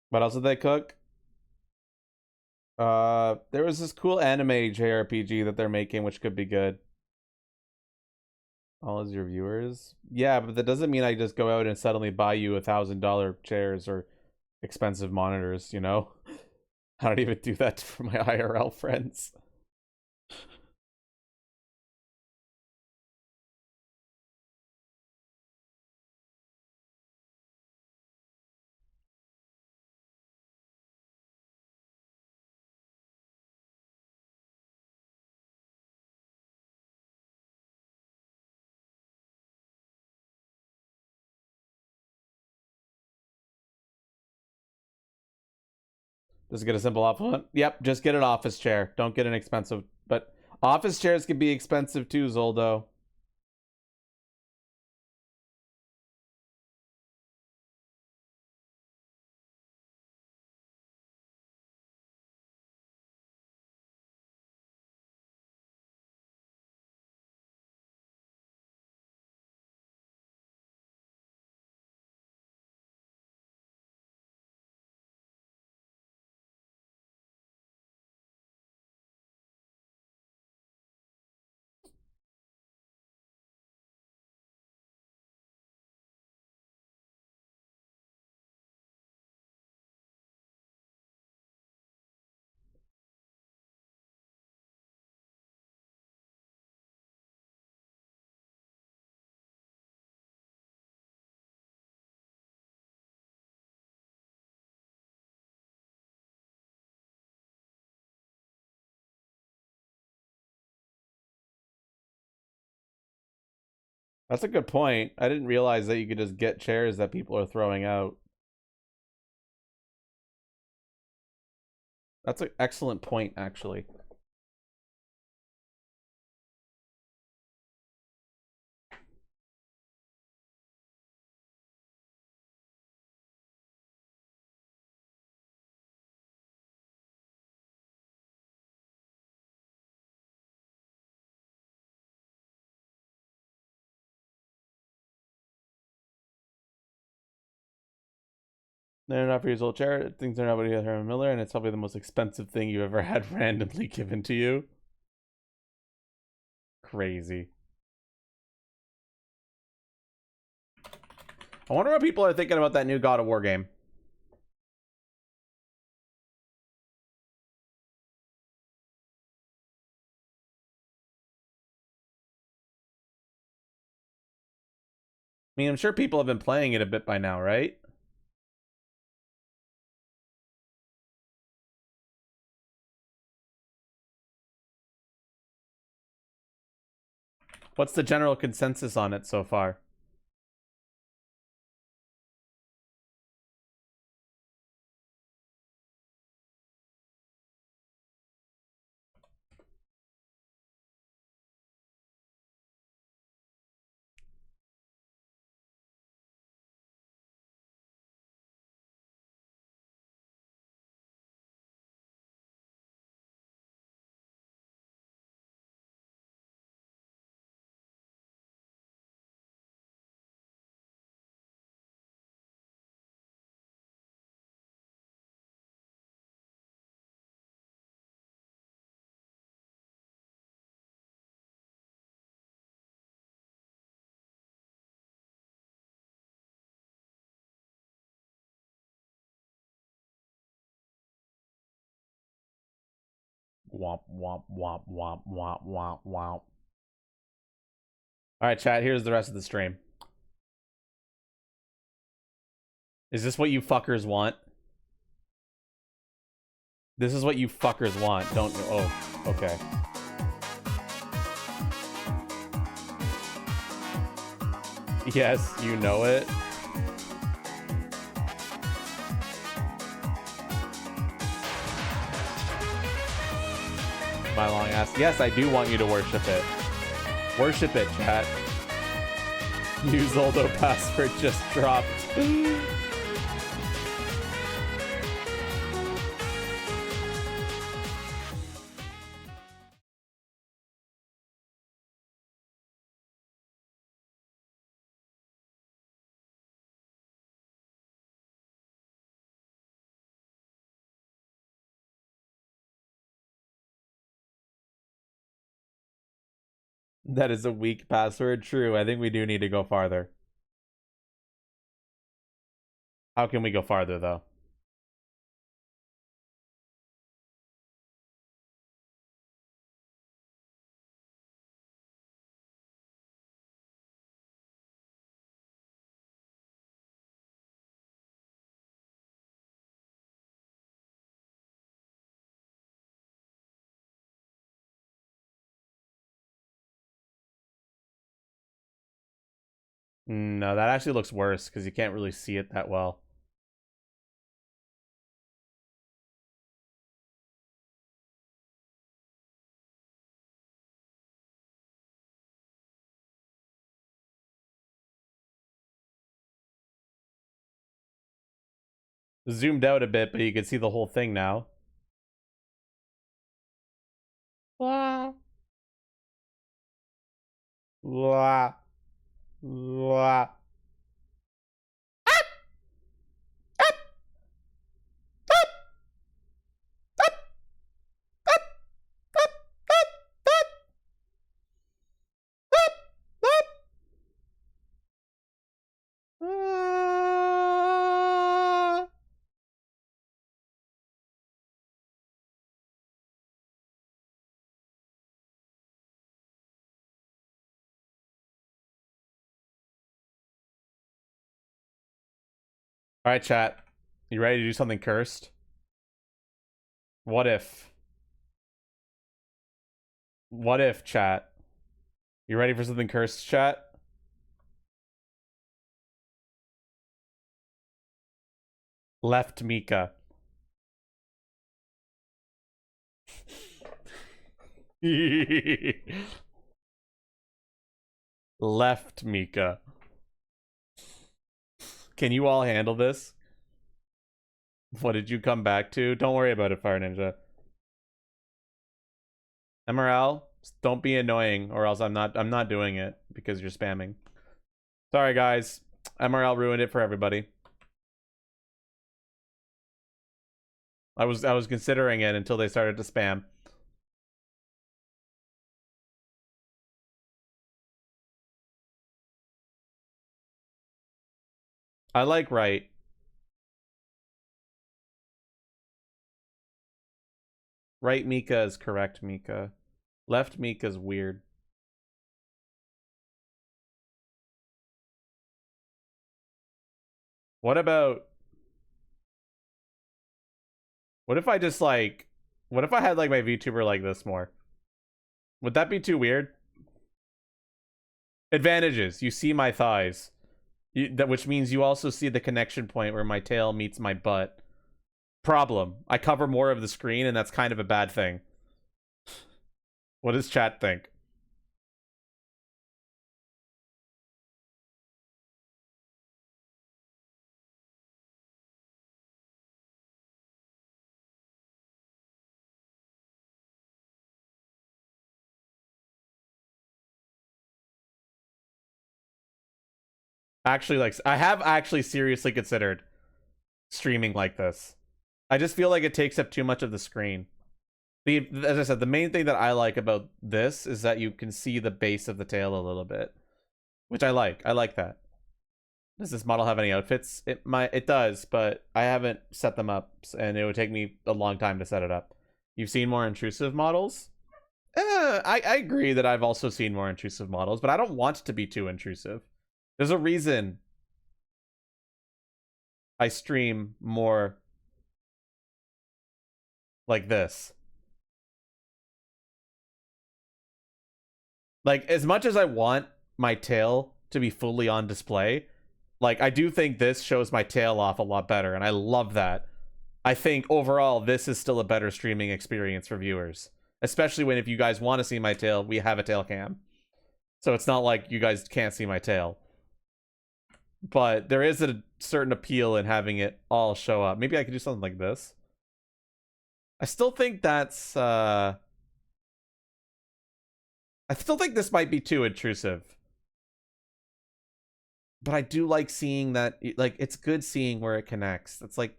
What else did they cook? There was this cool anime JRPG that they're making, which could be good. All as your viewers? Yeah, but that doesn't mean I just go out and suddenly buy you $1,000 chairs or expensive monitors, you know? I don't even do that for my IRL friends. Just get a simple office one? Yep, just get an office chair. Don't get an expensive, but office chairs can be expensive too, Zoldo. That's a good point. I didn't realize that you could just get chairs that people are throwing out. That's an excellent point, actually. They're not for years old chair. Things are not what you Herman Miller, and it's probably the most expensive thing you've ever had randomly given to you. Crazy. I wonder what people are thinking about that new God of War game. I mean, I'm sure people have been playing it a bit by now, right? What's the general consensus on it so far? Womp, womp, womp, womp, womp, womp, womp. Alright, chat, here's the rest of the stream. Is this what you fuckers want? This is what you fuckers want, don't you? Oh, okay. Yes, you know it. My long ass. Yes, I do want you to worship it. Worship it, chat. New Zoldo password just dropped. That is a weak password. True. I think we do need to go farther. How can we go farther, though? No, that actually looks worse because you can't really see it that well. Zoomed out a bit, but you can see the whole thing now. Wah. Wah. Wah. All right, chat. You ready to do something cursed? What if? What if, chat? You ready for something cursed, chat? Left Mika. Left Mika. Can you all handle this? What did you come back to? Don't worry about it, Fire Ninja. MRL, don't be annoying, or else I'm not doing it because you're spamming. Sorry, guys. MRL ruined it for everybody. I was considering it until they started to spam. I like right. Right Mika is correct Mika. Left Mika is weird. What about... What if I just like... What if I had like my VTuber like this more? Would that be too weird? Advantages. You see my thighs. Which means you also see the connection point where my tail meets my butt. Problem. I cover more of the screen, and that's kind of a bad thing. What does chat think? Actually, like, I have actually seriously considered streaming like this. I just feel like it takes up too much of the screen. As I said, the main thing that I like about this is that you can see the base of the tail a little bit, which I like. I like that. Does this model have any outfits? It does, but I haven't set them up, and it would take me a long time to set it up. You've seen more intrusive models? I agree that I've also seen more intrusive models, but I don't want to be too intrusive. There's a reason I stream more like this. Like, as much as I want my tail to be fully on display, like, I do think this shows my tail off a lot better, and I love that. I think overall, this is still a better streaming experience for viewers. Especially when if you guys want to see my tail, we have a tail cam. So it's not like you guys can't see my tail. But there is a certain appeal in having it all show up. Maybe I could do something like this. I still think that's... I still think this might be too intrusive. But I do like seeing that... Like, it's good seeing where it connects. It's like...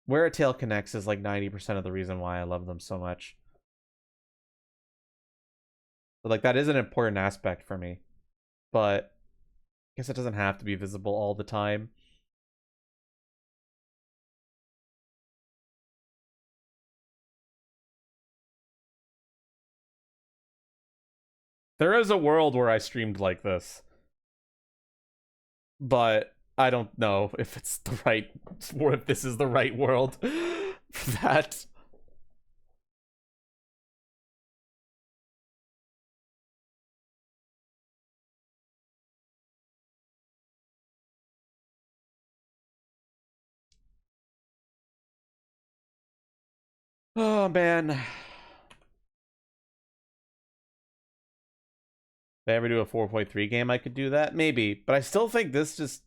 Where a tail connects is like 90% of the reason why I love them so much. But like that is an important aspect for me. But I guess it doesn't have to be visible all the time. There is a world where I streamed like this. But I don't know if it's the right, or if this is the right world for that. Oh man. If I ever do a 4.3 game, I could do that. Maybe. But I still think this just...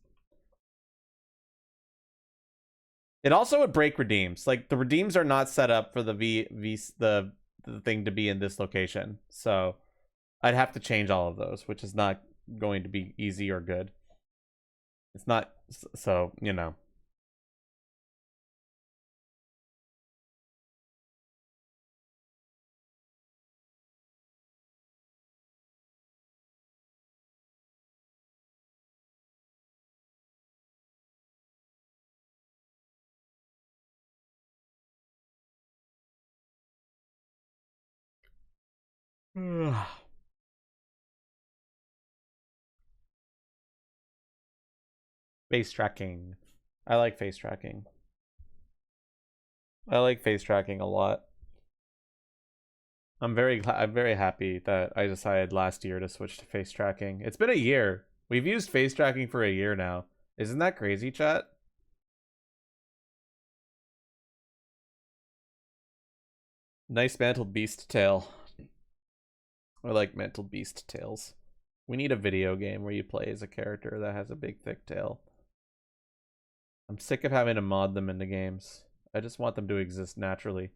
It also would break redeems. Like, the redeems are not set up for the the thing to be in this location. So, I'd have to change all of those, which is not going to be easy or good. It's not... So, you know. Face tracking. I like face tracking. I like face tracking a lot. I'm very happy that I decided last year to switch to face tracking. It's been a year. We've used face tracking for a year now. Isn't that crazy, chat? Nice mantled beast tail. I like mantled beast tails. We need a video game where you play as a character that has a big thick tail. I'm sick of having to mod them into games. I just want them to exist naturally.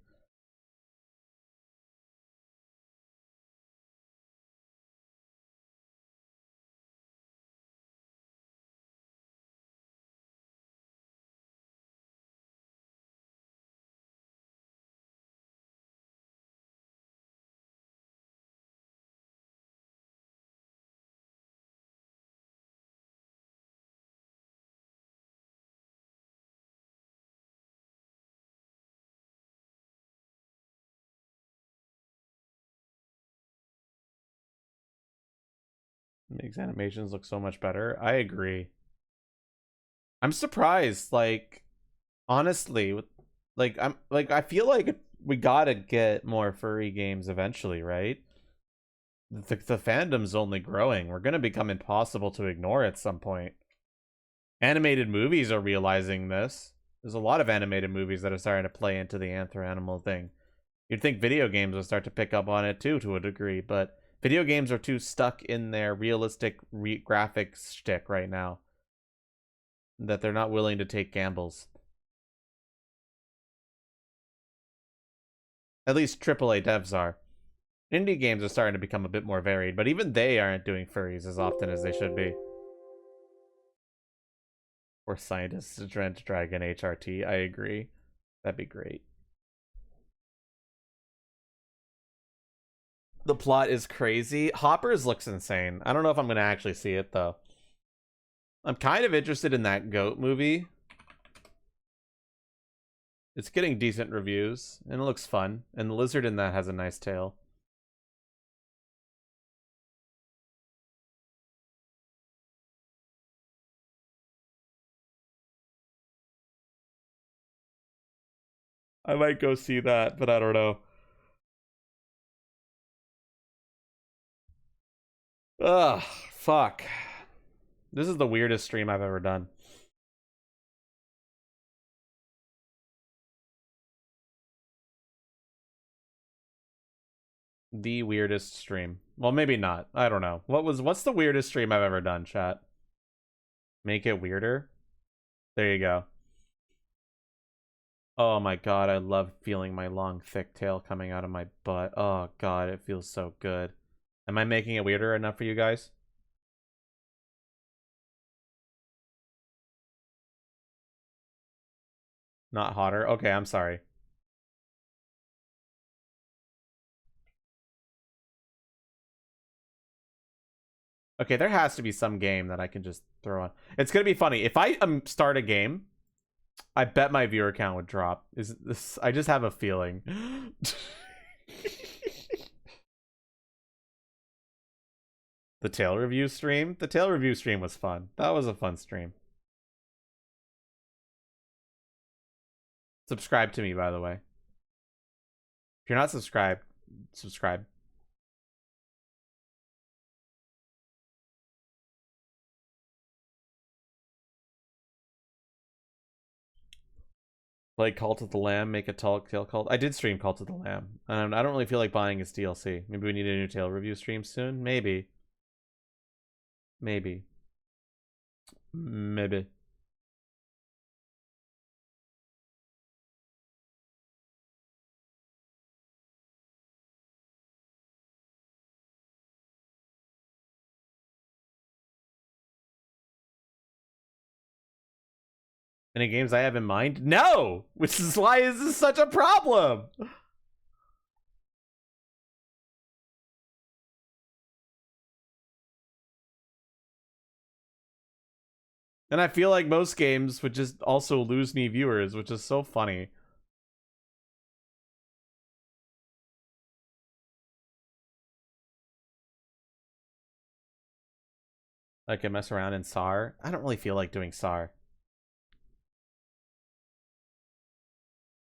Makes animations look so much better. I agree. I'm surprised, like, honestly, I feel like we gotta get more furry games eventually, right? The fandom's only growing. We're gonna become impossible to ignore at some point. Animated movies are realizing this. There's a lot of animated movies that are starting to play into the anthro-animal thing. You'd think video games would start to pick up on it too, to a degree, but video games are too stuck in their realistic graphics shtick right now that they're not willing to take gambles. At least AAA devs are. Indie games are starting to become a bit more varied, but even they aren't doing furries as often as they should be. Or scientists to Trent Dragon HRT, I agree. That'd be great. The plot is crazy. Hoppers looks insane. I don't know if I'm going to actually see it, though. I'm kind of interested in that goat movie. It's getting decent reviews, and it looks fun. And the lizard in that has a nice tail. I might go see that, but I don't know. Ugh, fuck. This is the weirdest stream I've ever done. The weirdest stream. Well, maybe not. I don't know. What's the weirdest stream I've ever done, chat? Make it weirder? There you go. Oh my god, I love feeling my long, thick tail coming out of my butt. Oh god, it feels so good. Am I making it weirder enough for you guys? Not hotter? Okay, I'm sorry. Okay, there has to be some game that I can just throw on. It's gonna be funny. If I start a game, I bet my viewer count would drop. Is this? I just have a feeling. The tail review stream? The tail review stream was fun. That was a fun stream. Subscribe to me, by the way. If you're not subscribed, subscribe. Like Cult of the Lamb, make a tail cult. I did stream Cult of the Lamb. I don't really feel like buying its DLC. Maybe we need a new tail review stream soon. Maybe. Maybe. Maybe. Any games I have in mind? No! Which is why this is such a problem! And I feel like most games would just also lose me viewers, which is so funny. I can mess around in SAR. I don't really feel like doing SAR.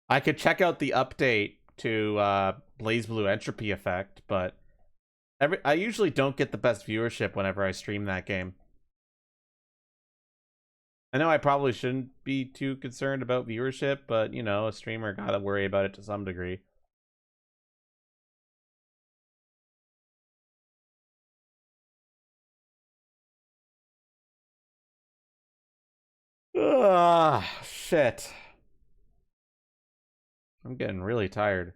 I could check out the update to BlazBlue Entropy Effect, but I usually don't get the best viewership whenever I stream that game. I know I probably shouldn't be too concerned about viewership, but, you know, a streamer gotta worry about it to some degree. Ugh, shit. I'm getting really tired.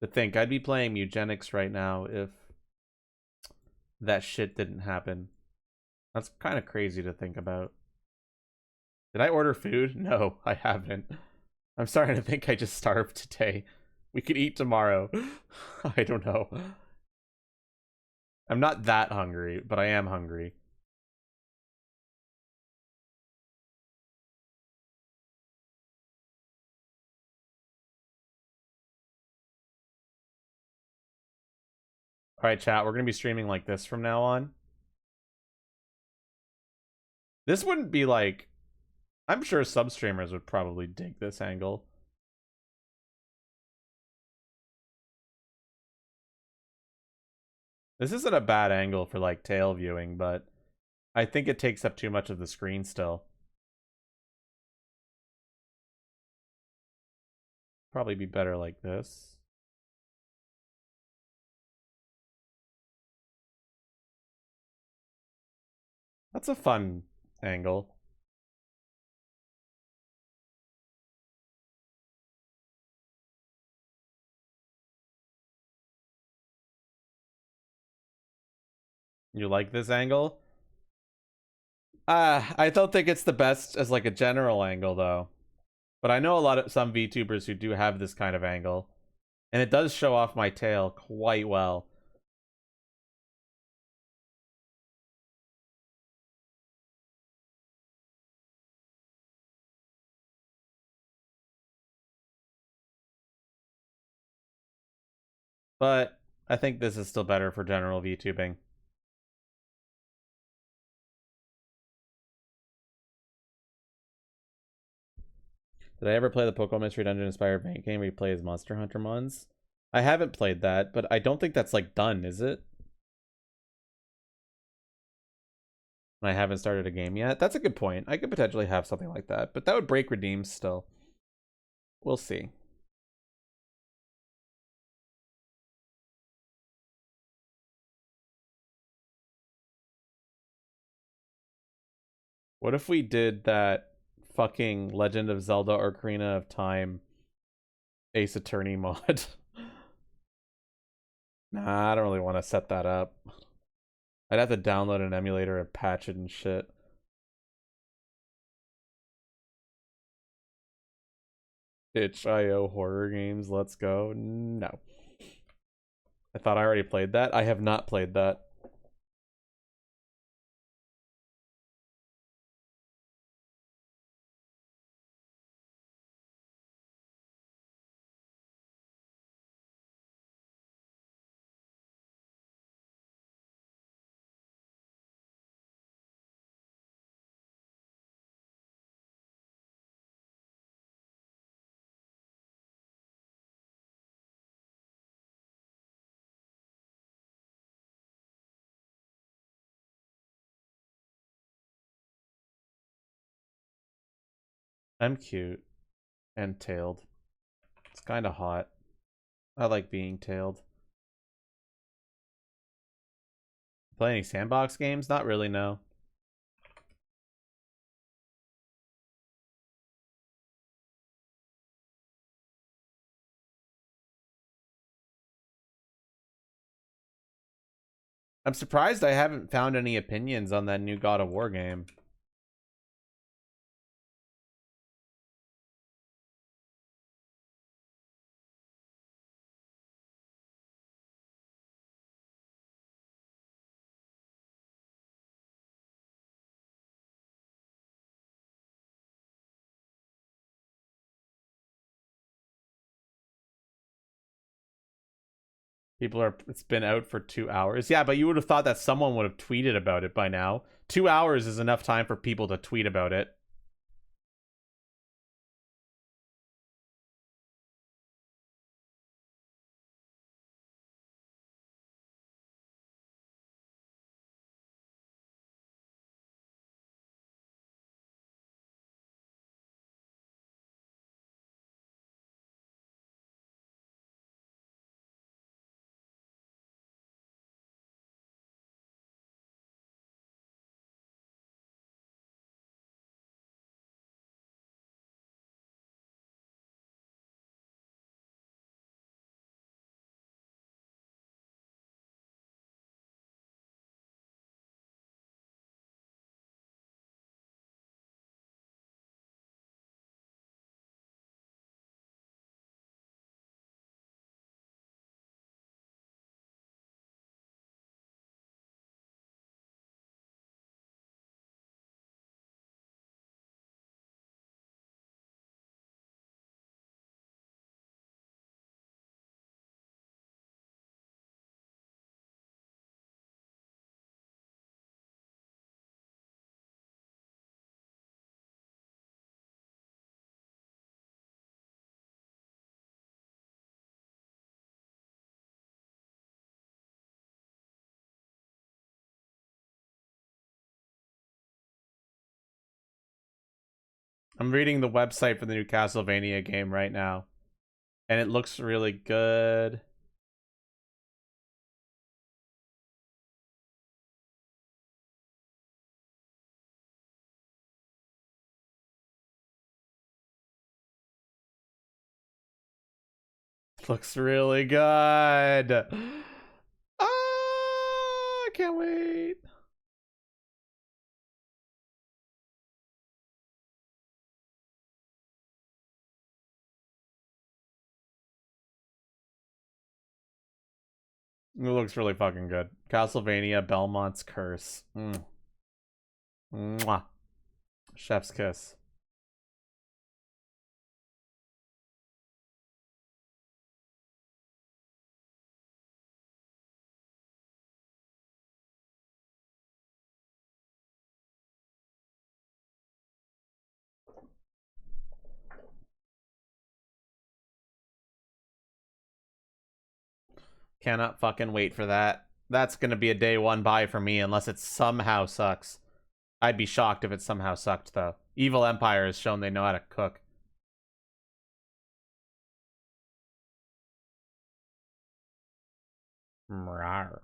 To think I'd be playing Eugenics right now if that shit didn't happen. That's kind of crazy to think about. Did I order food? No, I haven't. I'm starting to think I just starved today. We could eat tomorrow. I don't know. I'm not that hungry, but I am hungry. Alright, chat, we're going to be streaming like this from now on. This wouldn't be like... I'm sure some streamers would probably dig this angle. This isn't a bad angle for, like, tail viewing, but I think it takes up too much of the screen still. Probably be better like this. That's a fun angle. You like this angle? I don't think it's the best as like a general angle though. But I know some VTubers who do have this kind of angle. And it does show off my tail quite well. But I think this is still better for general VTubing. Did I ever play the Pokemon Mystery Dungeon inspired paint game where you play as Monster Hunter Mons? I haven't played that, but I don't think that's like done, is it? I haven't started a game yet. That's a good point. I could potentially have something like that, but that would break redeems still. We'll see. What if we did that fucking Legend of Zelda Ocarina of Time Ace Attorney mod? Nah, I don't really want to set that up. I'd have to download an emulator and patch it and shit. itch.io horror games, let's go. No. I thought I already played that. I have not played that. I'm cute and tailed. It's kind of hot. I like being tailed. Play any sandbox games? Not really, no. I'm surprised I haven't found any opinions on that new God of War game. It's been out for 2 hours. Yeah, but you would have thought that someone would have tweeted about it by now. 2 hours is enough time for people to tweet about it. I'm reading the website for the new Castlevania game right now, and it looks really good. Looks really good. I can't wait. It looks really fucking good. Castlevania Belmont's Curse. Mwah. Chef's kiss. Cannot fucking wait for that. That's gonna be a day one buy for me unless it somehow sucks. I'd be shocked if it somehow sucked, though. Evil Empire has shown they know how to cook. Rawr.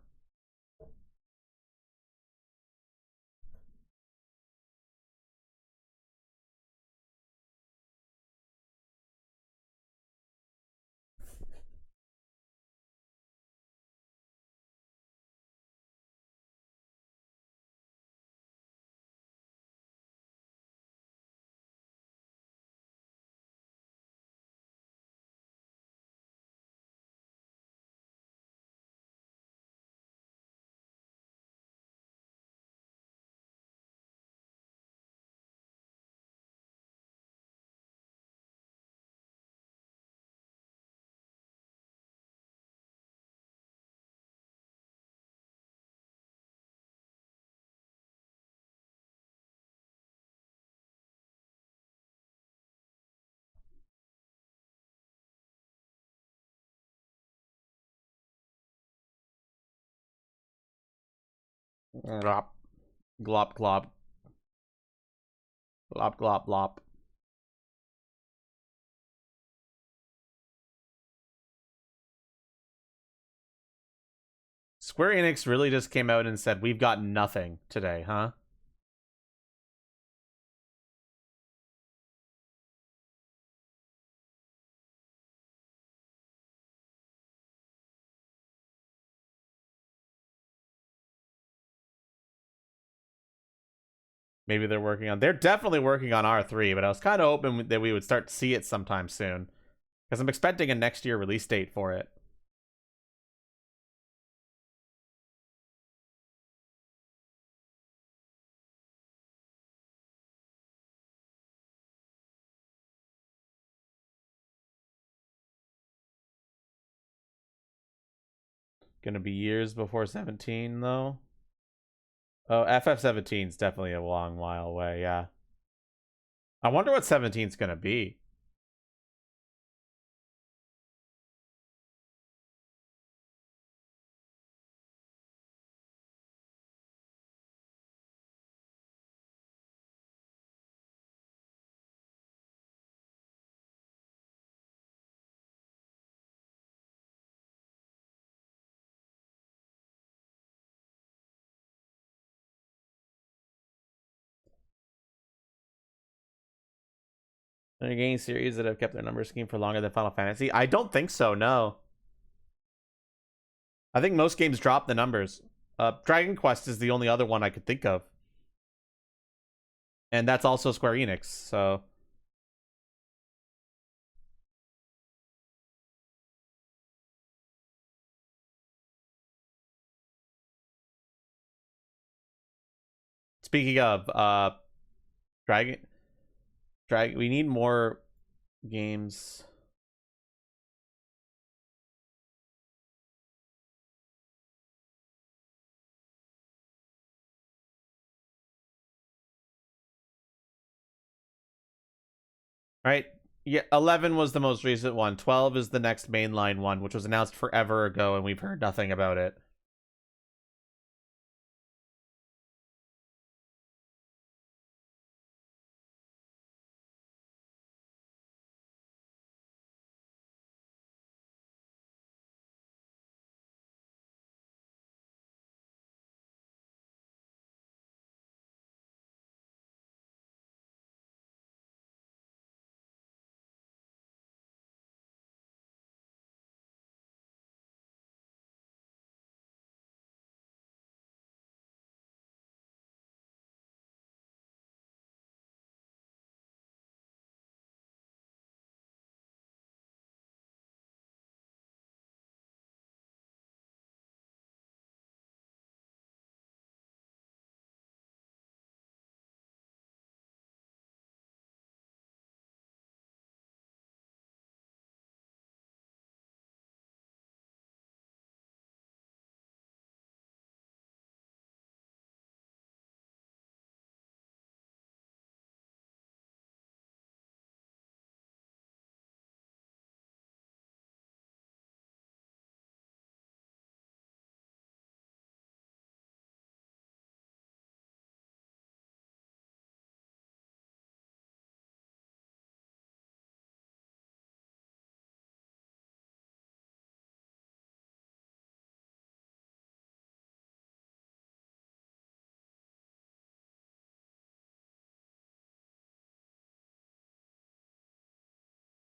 Glop. Glop, glop. Glop, glop, glop. Square Enix really just came out and said, we've got nothing today, huh? Maybe they're working on... They're definitely working on R3, but I was kind of hoping that we would start to see it sometime soon. Because I'm expecting a next year release date for it. Gonna be years before 17, though. Oh, FF17 is definitely a long while away, yeah. I wonder what 17 is gonna be. Any game series that have kept their number scheme for longer than Final Fantasy? I don't think so, no. I think most games drop the numbers. Dragon Quest is the only other one I could think of. And that's also Square Enix, so... Speaking of, Dragon... We need more games... Right? Yeah, 11 was the most recent one. 12 is the next mainline one, which was announced forever ago, and we've heard nothing about it.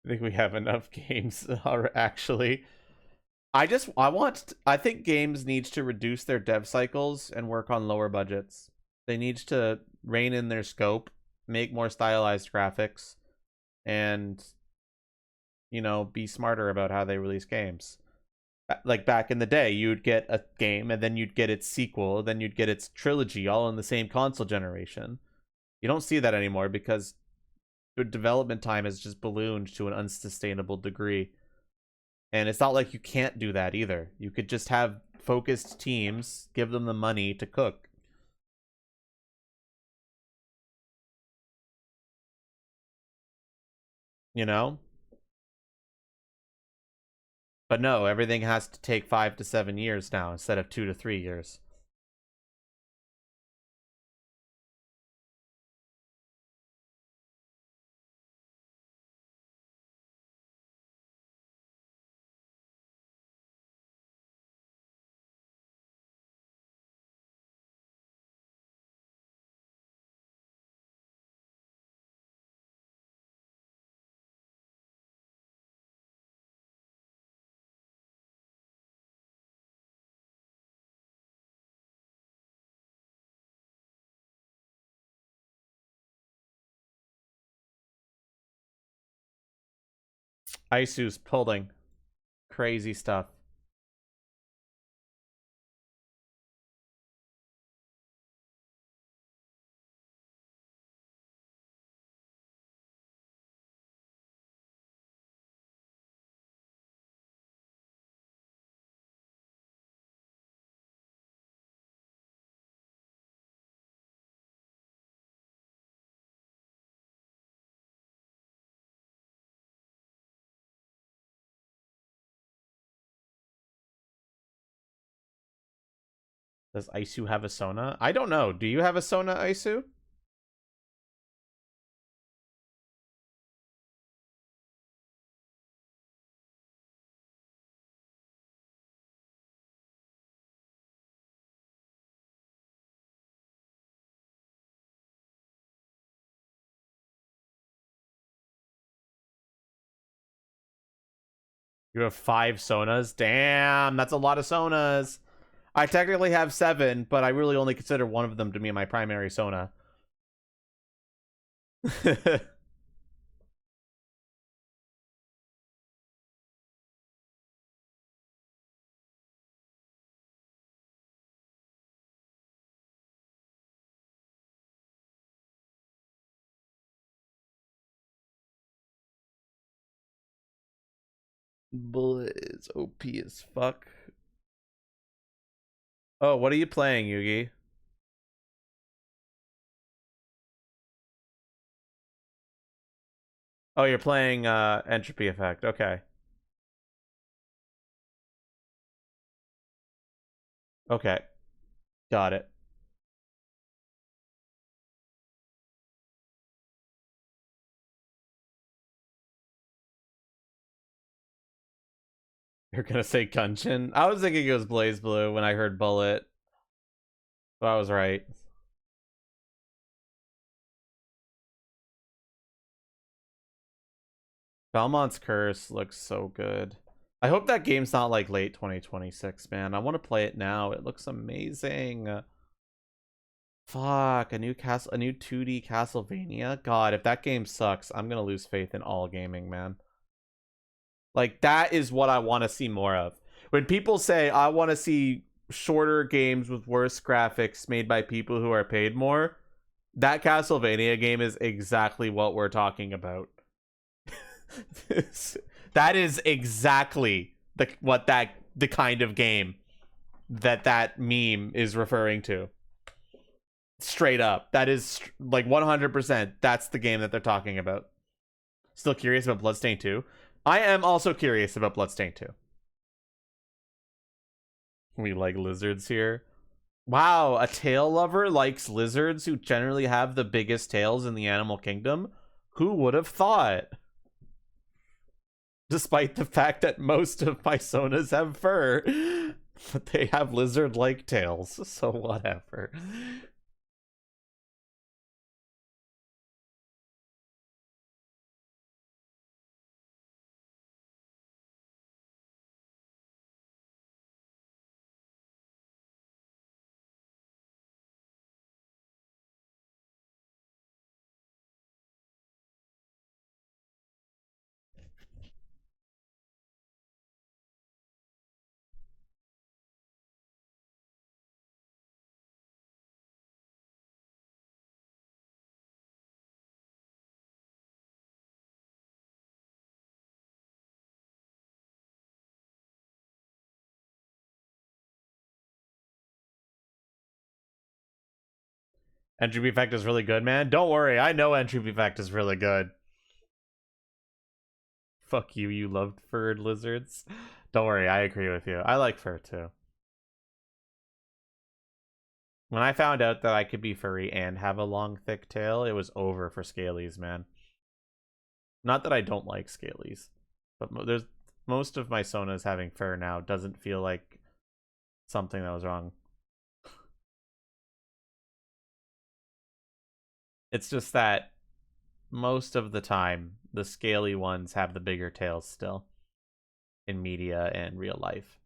I think we have enough games actually. I think games need to reduce their dev cycles and work on lower budgets. They need to rein in their scope, make more stylized graphics, and, you know, be smarter about how they release games. Like back in the day, you'd get a game and then you'd get its sequel, then you'd get its trilogy all in the same console generation. You don't see that anymore because the development time has just ballooned to an unsustainable degree. And it's not like you can't do that either. You could just have focused teams, give them the money to cook. You know? But no, everything has to take 5 to 7 years now instead of 2 to 3 years. Isu's pulling. Crazy stuff. Does Isu have a Sona? I don't know. Do you have a Sona, Isu? You have 5 Sonas? Damn, that's a lot of Sonas. I technically have 7, but I really only consider one of them to be my primary Sona. Bullet is OP as fuck. Oh, what are you playing, Yugi? Oh, you're playing Entropy Effect. Okay. Okay. Got it. You're gonna say Gunshin? I was thinking it was Blaze Blue when I heard Bullet. So I was right. Belmont's Curse looks so good. I hope that game's not like late 2026, man. I want to play it now. It looks amazing. Fuck, a new 2D Castlevania. God, if that game sucks, I'm gonna lose faith in all gaming, man. Like, that is what I want to see more of. When people say, I want to see shorter games with worse graphics made by people who are paid more, that Castlevania game is exactly what we're talking about. That is exactly the kind of game that meme is referring to. Straight up. That is like 100%. That's the game that they're talking about. Still curious about Bloodstained 2? I am also curious about Bloodstained 2. We like lizards here. Wow, a tail lover likes lizards who generally have the biggest tails in the animal kingdom? Who would have thought? Despite the fact that most of my Sonas have fur, but they have lizard-like tails, so whatever. Entropy Effect is really good, man. Don't worry, I know Entropy Effect is really good. Fuck you, you loved furred lizards. Don't worry, I agree with you. I like fur too. When I found out that I could be furry and have a long, thick tail, it was over for scalies, man. Not that I don't like scalies, but there's most of my Sonas having fur now doesn't feel like something that was wrong. It's just that most of the time, the scaly ones have the bigger tails still in media and real life.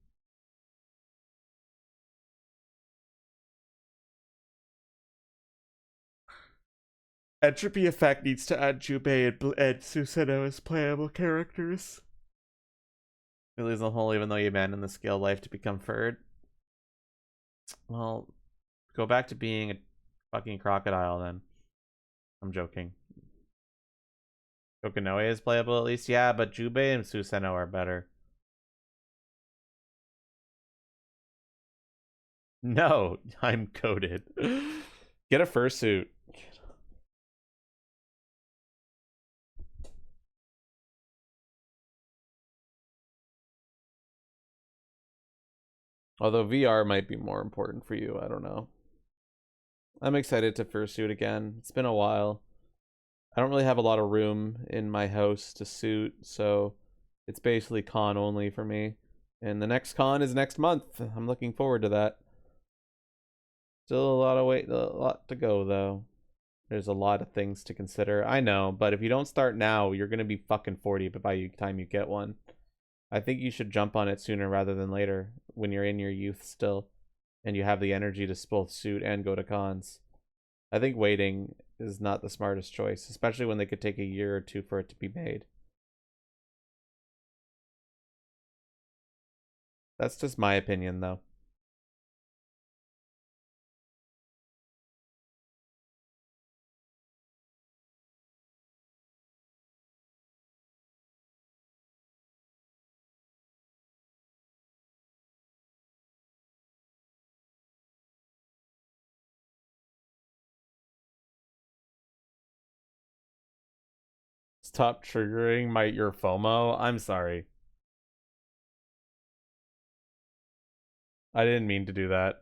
Entropy Effect needs to add Jubei and Susanoo as playable characters. You lose the whole even though you abandon the scale life to become furred. Well, go back to being a fucking crocodile then. I'm joking. Kokonoe is playable at least? Yeah, but Jubei and Susanoo are better. No, I'm coded. Get a fursuit. Although VR might be more important for you, I don't know. I'm excited to fursuit again. It's been a while. I don't really have a lot of room in my house to suit, so it's basically con only for me. And the next con is next month. I'm looking forward to that. Still a lot to go though. There's a lot of things to consider. I know, but if you don't start now, you're gonna be fucking 40 by the time you get one. I think you should jump on it sooner rather than later, when you're in your youth still, and you have the energy to both suit and go to cons. I think waiting is not the smartest choice, especially when they could take a year or two for it to be made. That's just my opinion, though. Stop triggering your FOMO. I'm sorry. I didn't mean to do that.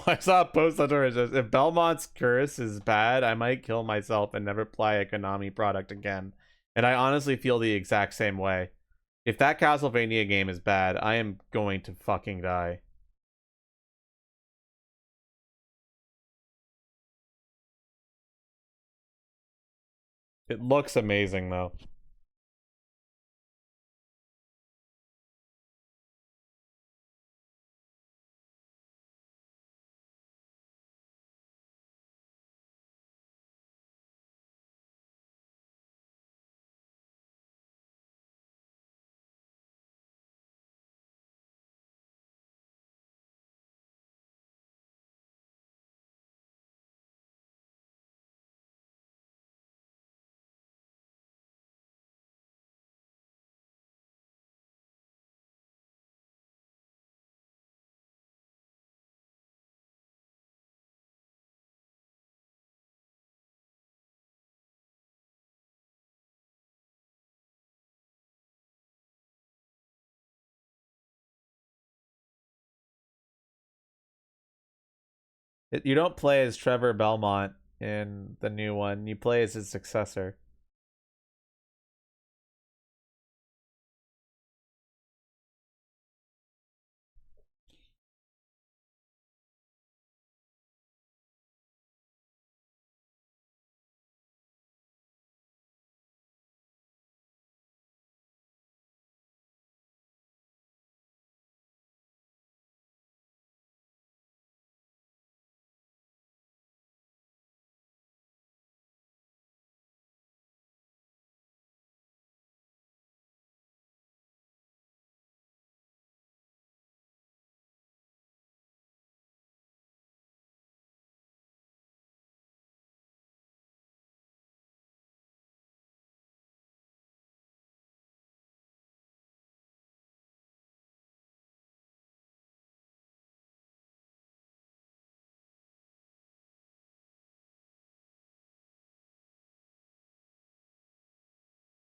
I saw a post on Twitter that says, if Belmont's curse is bad, I might kill myself and never play a Konami product again. And I honestly feel the exact same way. If that Castlevania game is bad, I am going to fucking die. It looks amazing, though. You don't play as Trevor Belmont in the new one. You play as his successor.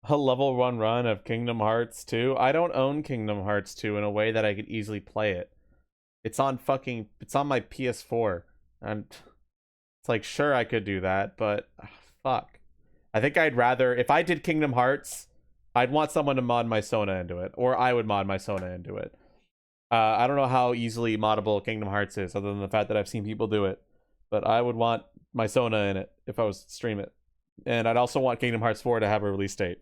A level 1 run of Kingdom Hearts 2? I don't own Kingdom Hearts 2 in a way that I could easily play it. It's on my PS4. And it's like, sure, I could do that, but fuck. I think I'd rather, if I did Kingdom Hearts, I'd want someone to mod my Sona into it, or I would mod my Sona into it. I don't know how easily moddable Kingdom Hearts is, other than the fact that I've seen people do it. but I would want my Sona in it if I was to stream it. And I'd also want Kingdom Hearts 4 to have a release date.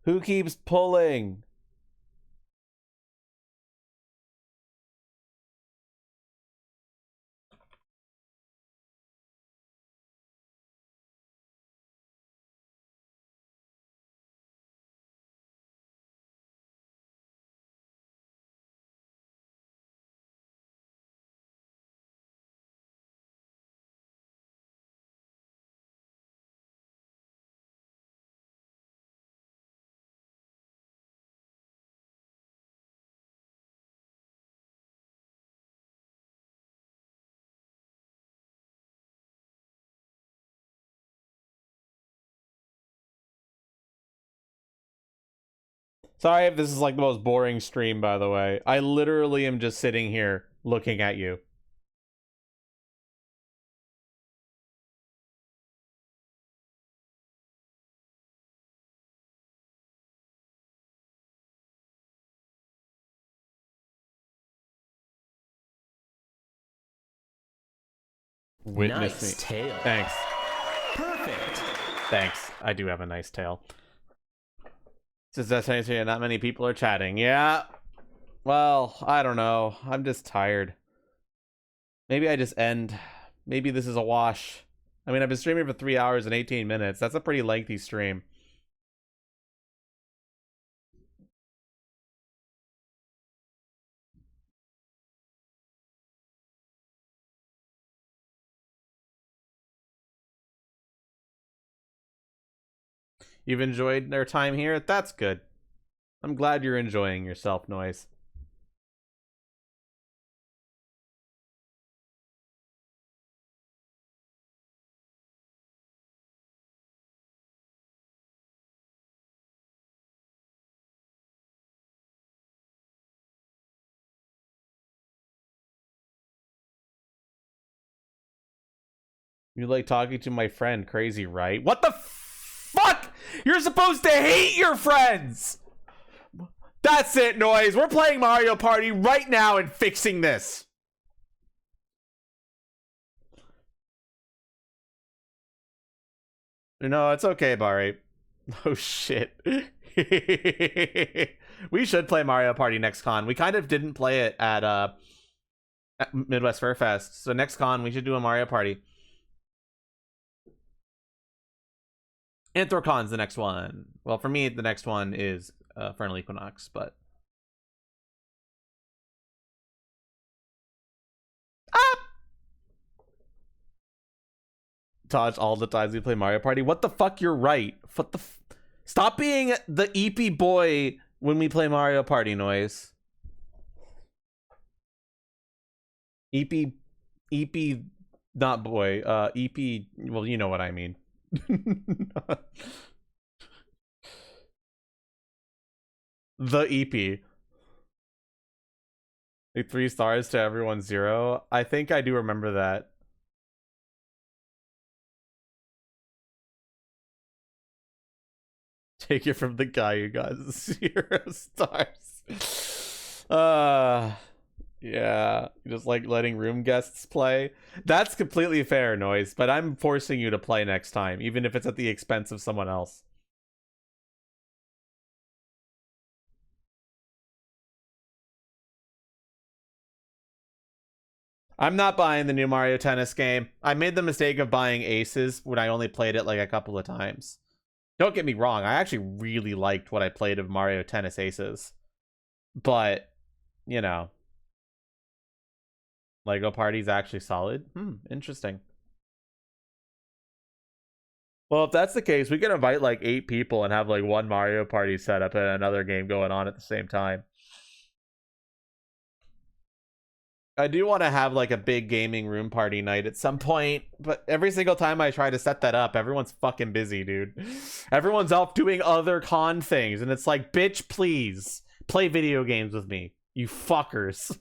Who keeps pulling? Sorry if this is like the most boring stream, by the way. I literally am just sitting here looking at you. Witness Nice me. tail. Thanks. Perfect. Thanks. I do have a nice tail. Says that not many people are chatting. Yeah. Well, I don't know. I'm just tired. Maybe I just end. Maybe this is a wash. I mean, I've been streaming for 3 hours and 18 minutes. That's a pretty lengthy stream. You've enjoyed their time here? That's good. I'm glad you're enjoying yourself, Noise. You like talking to my friend, crazy, right? What the fuck? You're supposed to hate your friends! That's it, Noise. We're playing Mario Party right now and fixing this. No, it's okay, Barry. Oh, shit. We should play Mario Party next con. We kind of didn't play it at Midwest Fur Fest. So next con, we should do a Mario Party. Anthrocon's the next one. Well, for me, the next one is Fernal Equinox, but... Dodge all the times we play Mario Party. What the fuck? You're right. What the Stop being the EP boy when we play Mario Party, Noise. EP, not boy. EP, well, you know what I mean. The EP. Like 3 stars to everyone 0. I think I do remember that. Take it from the guy who got 0 stars. Yeah, just like letting room guests play. That's completely fair, Noise, but I'm forcing you to play next time, even if it's at the expense of someone else. I'm not buying the new Mario Tennis game. I made the mistake of buying Aces when I only played it like a couple of times. Don't get me wrong, I actually really liked what I played of Mario Tennis Aces. But, you know, Lego Party's actually solid. Interesting. Well, if that's the case, we can invite like 8 people and have like one Mario Party set up and another game going on at the same time. I do want to have like a big gaming room party night at some point, but every single time I try to set that up, everyone's fucking busy, dude. Everyone's off doing other con things, and it's like, bitch, please play video games with me, you fuckers.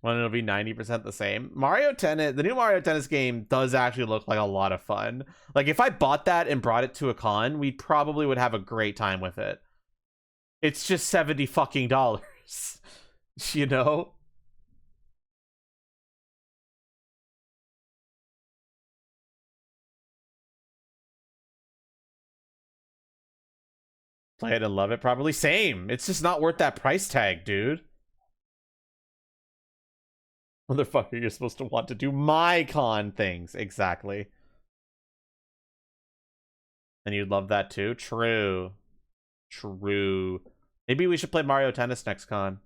When it'll be 90% the same. Mario Tennis, the new Mario Tennis game does actually look like a lot of fun. Like if I bought that and brought it to a con, we probably would have a great time with it. It's just $70 fucking dollars, you know? Play it and love it, probably. Same. It's just not worth that price tag, dude. Motherfucker, you're supposed to want to do my con things. Exactly. And you'd love that too? True. True. Maybe we should play Mario Tennis next con.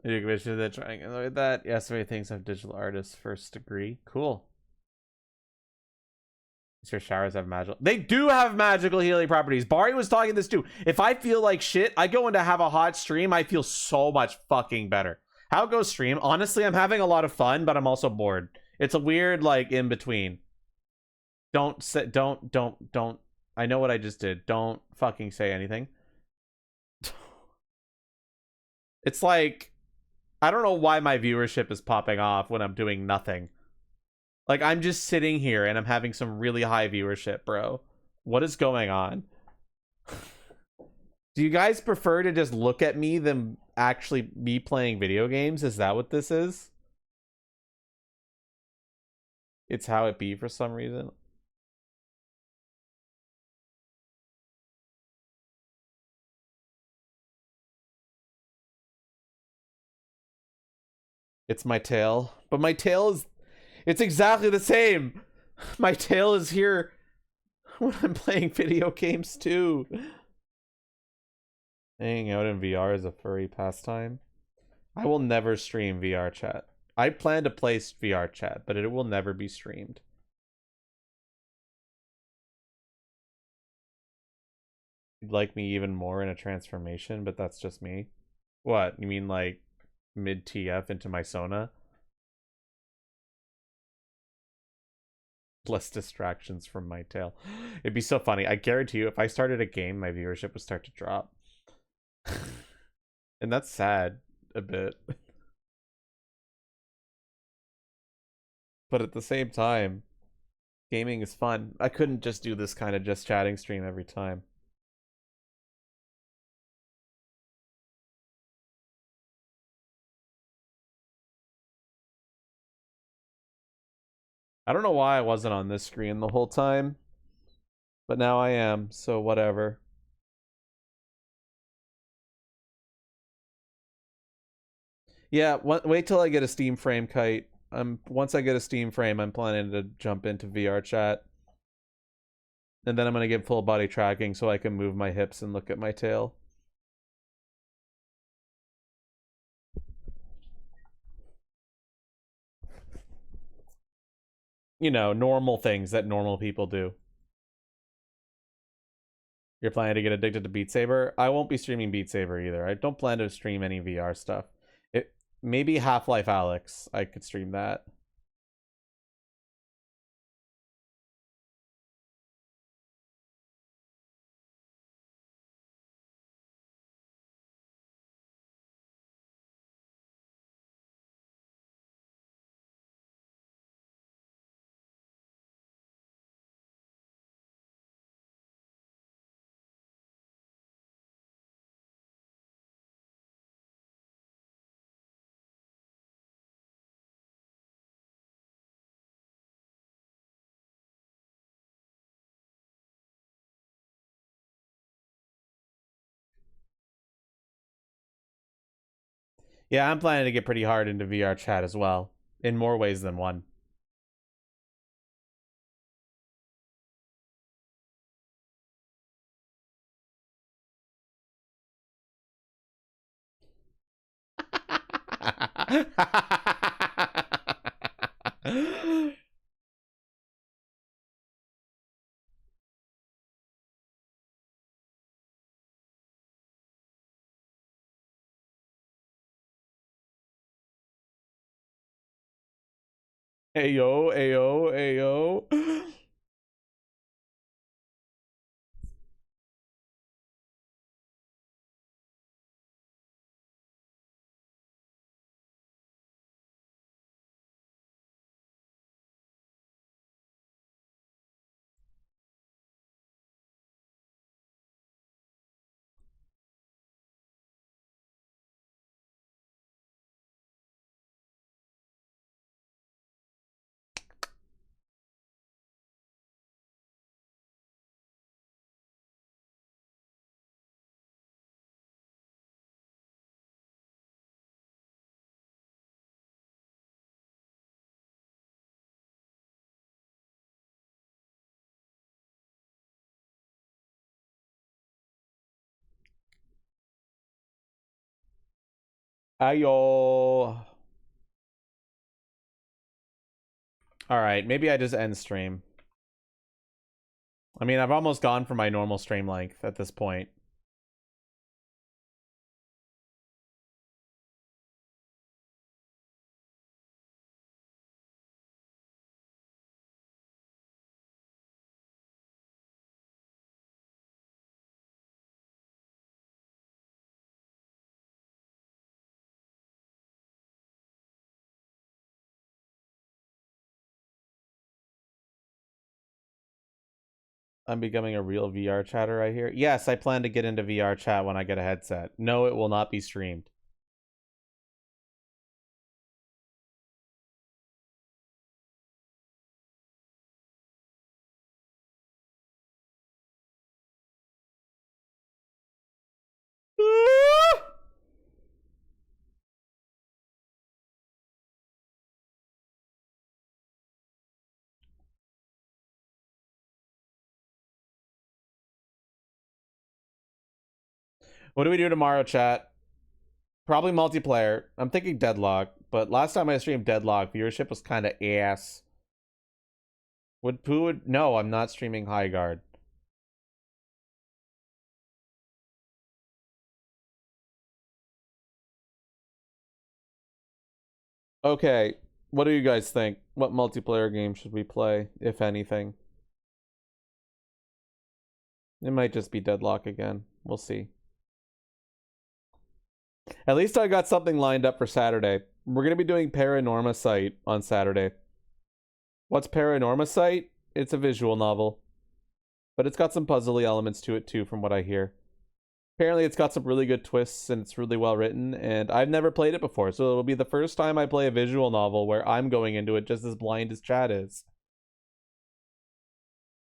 You commission that trying to avoid that. Yes, everybody thinks I'm digital artist first degree. Cool. Your showers have magical. They do have magical healing properties. Bari was talking this too. If I feel like shit, I go in to have a hot stream. I feel so much fucking better. How goes stream? Honestly, I'm having a lot of fun, but I'm also bored. It's a weird like in between. Don't say. Don't. I know what I just did. Don't fucking say anything. It's like, I don't know why my viewership is popping off when I'm doing nothing. Like, I'm just sitting here and I'm having some really high viewership, bro. What is going on? Do you guys prefer to just look at me than actually me playing video games? Is that what this is? It's how it be for some reason. It's my tail. But my tail is... It's exactly the same. My tail is here when I'm playing video games too. Hanging out in VR is a furry pastime. I will never stream VR chat. I plan to play VR chat, but it will never be streamed. You'd like me even more in a transformation, but that's just me. What? You mean like mid TF into my Sona? Less distractions from my tail. It'd be so funny. I guarantee you, if I started a game, my viewership would start to drop. And that's sad a bit. But at the same time, gaming is fun. I couldn't just do this kind of just chatting stream every time. I don't know why I wasn't on this screen the whole time, but now I am, so whatever. Yeah, wait till I get a Steam frame, Kite. Once I get a Steam frame, I'm planning to jump into VR chat. And then I'm going to get full body tracking so I can move my hips and look at my tail. You know, normal things that normal people do. You're planning to get addicted to Beat Saber? I won't be streaming Beat Saber either. I don't plan to stream any VR stuff. Maybe Half-Life Alyx. I could stream that. Yeah, I'm planning to get pretty hard into VR chat as well, in more ways than one. Ayo, ayo, ayo. Ayo. Alright, maybe I just end stream. I mean, I've almost gone for my normal stream length at this point. I'm becoming a real VR chatter, I hear. Yes, I plan to get into VR chat when I get a headset. No, it will not be streamed. What do we do tomorrow, chat? Probably multiplayer. I'm thinking Deadlock, but last time I streamed Deadlock, viewership was kind of ass. No, I'm not streaming High Guard. Okay, what do you guys think? What multiplayer game should we play, if anything? It might just be Deadlock again. We'll see. At least I got something lined up for Saturday. We're going to be doing Paranorma Sight on Saturday. What's Paranorma Sight? It's a visual novel. But it's got some puzzly elements to it too, from what I hear. Apparently it's got some really good twists and it's really well written, and I've never played it before, so it'll be the first time I play a visual novel where I'm going into it just as blind as Chad is.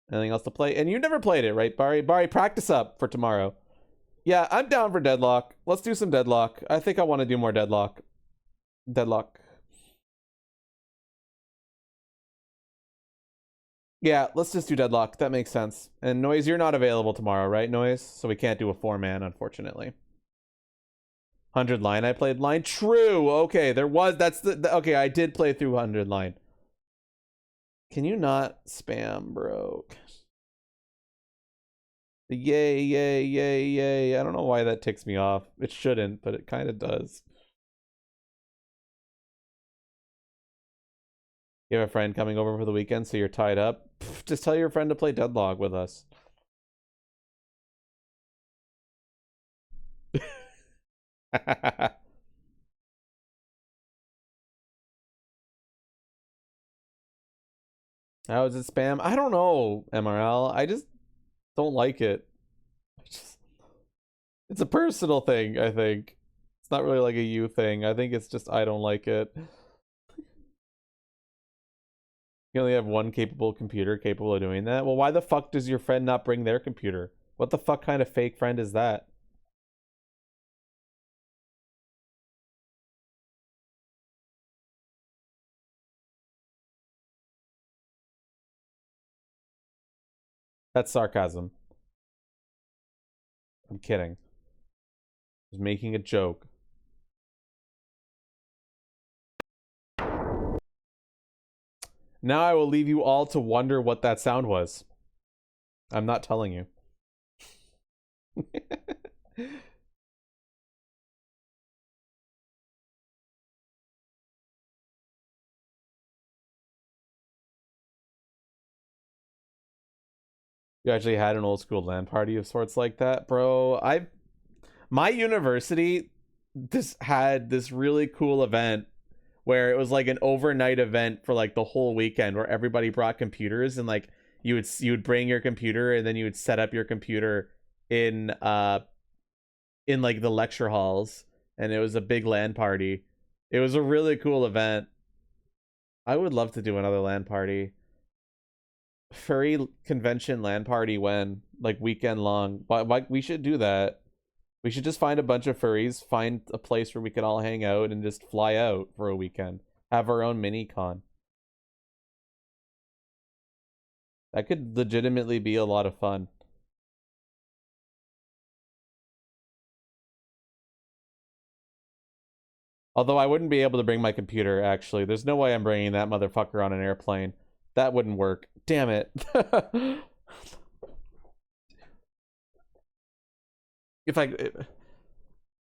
Anything else to play? And you never played it, right, Bari? Bari, practice up for tomorrow. Yeah, I'm down for Deadlock. Let's do some Deadlock. I think I want to do more Deadlock. Deadlock. Yeah, let's just do Deadlock. That makes sense. And Noise, you're not available tomorrow, right, Noise? So we can't do a 4-man, unfortunately. 100 Line, I played Line. True! Okay, there was... That's the... Okay, I did play through 100 Line. Can you not spam, bro? Yay, yay, yay, yay. I don't know why that ticks me off. It shouldn't, but it kind of does. You have a friend coming over for the weekend, so you're tied up? Pff, just tell your friend to play Deadlock with us. How is it spam? I don't know, MRL. I just don't like it. It's a personal thing, I think. It's not really like a you thing. I think it's just I don't like it. You only have one capable computer capable of doing that? Well, why the fuck does your friend not bring their computer? What the fuck kind of fake friend is that? That's sarcasm. I'm kidding. I was making a joke. Now I will leave you all to wonder what that sound was. I'm not telling you. You actually had an old school LAN party of sorts like that, bro. My university had this really cool event where it was like an overnight event for like the whole weekend where everybody brought computers, and like you would bring your computer and then you would set up your computer in like the lecture halls, and it was a big LAN party. It was a really cool event. I would love to do another LAN party. Furry convention LAN party when? Like weekend long. But we should do that. We should just find a bunch of furries, find a place where we can all hang out and just fly out for a weekend. Have our own mini con. That could legitimately be a lot of fun. Although I wouldn't be able to bring my computer, actually. There's no way I'm bringing that motherfucker on an airplane. That wouldn't work. Damn it.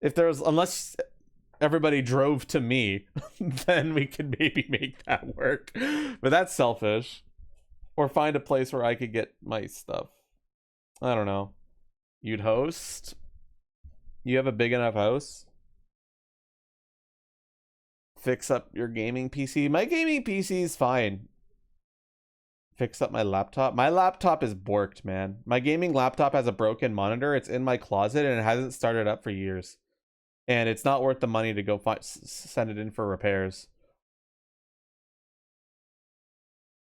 If there was, unless everybody drove to me, then we could maybe make that work. But that's selfish. Or find a place where I could get my stuff. I don't know. You'd host? You have a big enough house? Fix up your gaming PC? My gaming PC is fine. Fix up my laptop? My laptop is borked, man. My gaming laptop has a broken monitor. It's in my closet and it hasn't started up for years. And it's not worth the money to go send it in for repairs.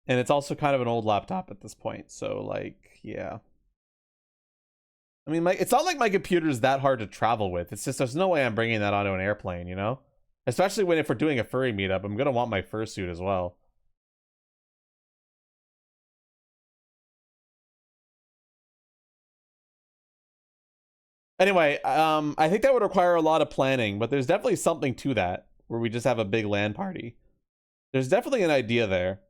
And it's also kind of an old laptop at this point. So, like, yeah. I mean, it's not like my computer is that hard to travel with. It's just there's no way I'm bringing that onto an airplane, you know? Especially if we're doing a furry meetup, I'm going to want my fursuit as well. Anyway, I think that would require a lot of planning, but there's definitely something to that, where we just have a big LAN party. There's definitely an idea there.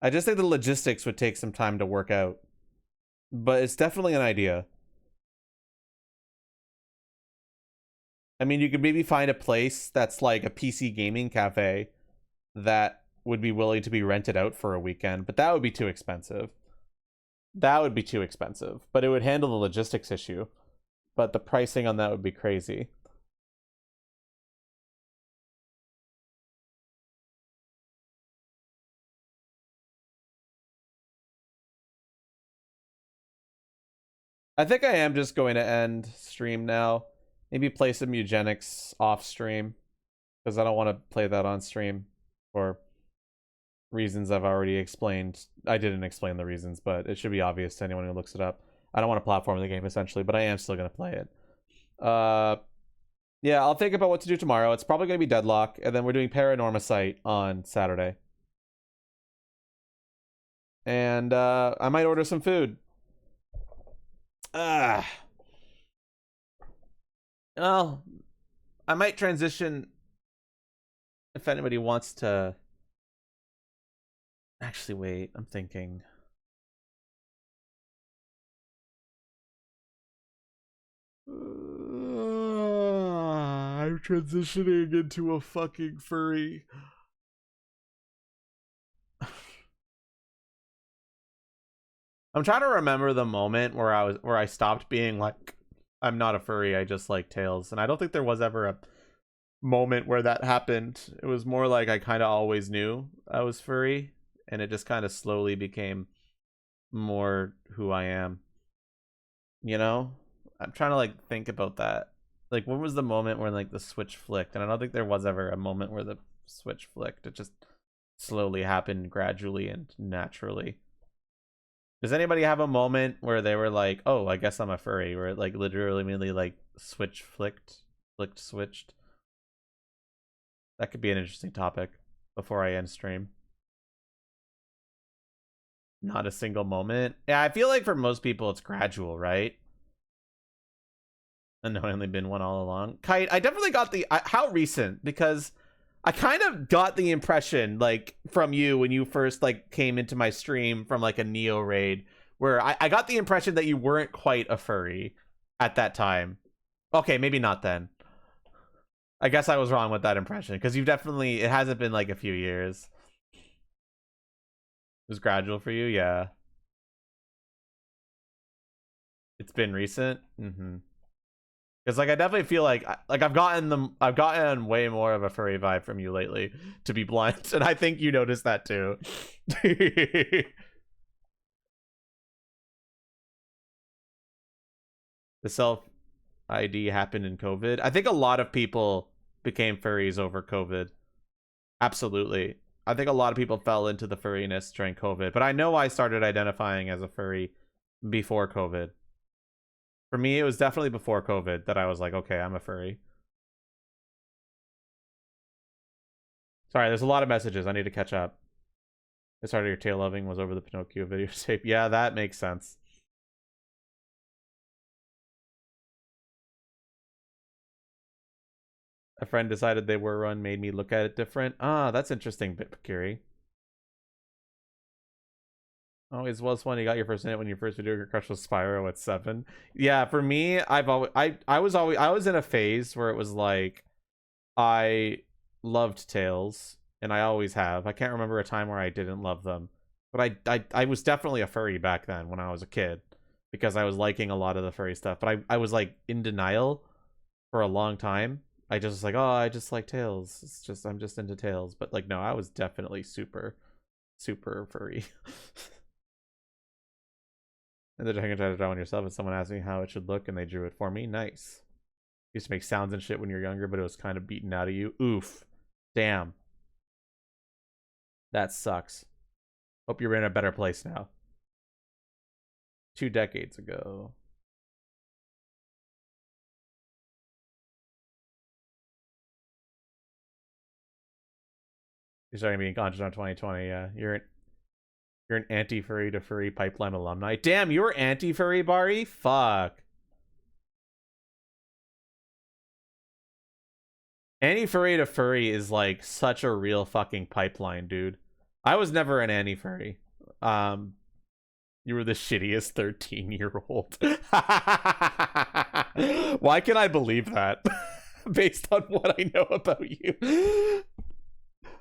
I just think the logistics would take some time to work out. But it's definitely an idea. I mean, you could maybe find a place that's like a PC gaming cafe that would be willing to be rented out for a weekend, but that would be too expensive. That would be too expensive, but it would handle the logistics issue. But the pricing on that would be crazy. I think I am just going to end stream now. Maybe play some eugenics off stream, because I don't want to play that on stream for reasons I've already explained. I didn't explain the reasons, but it should be obvious to anyone who looks it up. I don't want to platform the game essentially, but I am still going to play it. Yeah, I'll think about what to do tomorrow. It's probably going to be Deadlock, and then we're doing Paranormasight on Saturday. And I might order some food. Well, I might transition if anybody wants to. Actually, wait, I'm thinking. I'm transitioning into a fucking furry. I'm trying to remember the moment where I stopped being like, I'm not a furry, I just like tails. And I don't think there was ever a moment where that happened. It was more like I kind of always knew I was furry, and it just kind of slowly became more who I am. You know? I'm trying to like think about that. Like, when was the moment where like the switch flicked? And I don't think there was ever a moment where the switch flicked. It just slowly happened gradually and naturally. Does anybody have a moment where they were like, oh, I guess I'm a furry, where it like literally immediately like switched? That could be an interesting topic before I end stream. not a single moment. Yeah, I feel like for most people it's gradual, right? Annoyingly been one all along. Kite, I definitely got the how recent, because I kind of got the impression like from you when you first like came into my stream from like a Neo raid, where I got the impression that you weren't quite a furry at that time. Okay, maybe not then. I guess I was wrong with that impression, because you've definitely, it hasn't been like a few years. It was gradual for you, yeah. It's been recent. Because like I definitely feel like I've gotten way more of a furry vibe from you lately, to be blunt, and I think you noticed that too. The self ID happened in COVID. I think a lot of people became furries over COVID. Absolutely. I think a lot of people fell into the furriness during COVID, but I know I started identifying as a furry before COVID. For me, it was definitely before COVID that I was like, okay, I'm a furry. Sorry, there's a lot of messages. I need to catch up. The start of your tail loving was over the Pinocchio videotape. Yeah, that makes sense. A friend decided they were run, made me look at it different. Ah, that's interesting, Kiri. Always was fun. You got your first hit when your first video your crush was Spyro at 7. Yeah, for me, I was in a phase where it was like I loved Tails, and I always have. I can't remember a time where I didn't love them. But I was definitely a furry back then when I was a kid, because I was liking a lot of the furry stuff. But I was like in denial for a long time. I just was like, oh, I just like Tails. It's just, I'm just into Tails. But like, no, I was definitely super furry. And then I can try to draw one yourself, and someone asked me how it should look, and they drew it for me. Nice. Used to make sounds and shit when you're younger, but it was kind of beaten out of you. Oof. Damn. That sucks. Hope you're in a better place now. 2 decades ago. You're starting being conscious on 2020, yeah. You're an anti-furry to furry pipeline alumni. Damn, you were anti-furry, Bari? Fuck. Anti-furry to furry is like such a real fucking pipeline, dude. I was never an anti-furry. You were the shittiest 13-year-old. Why can I believe that? Based on what I know about you.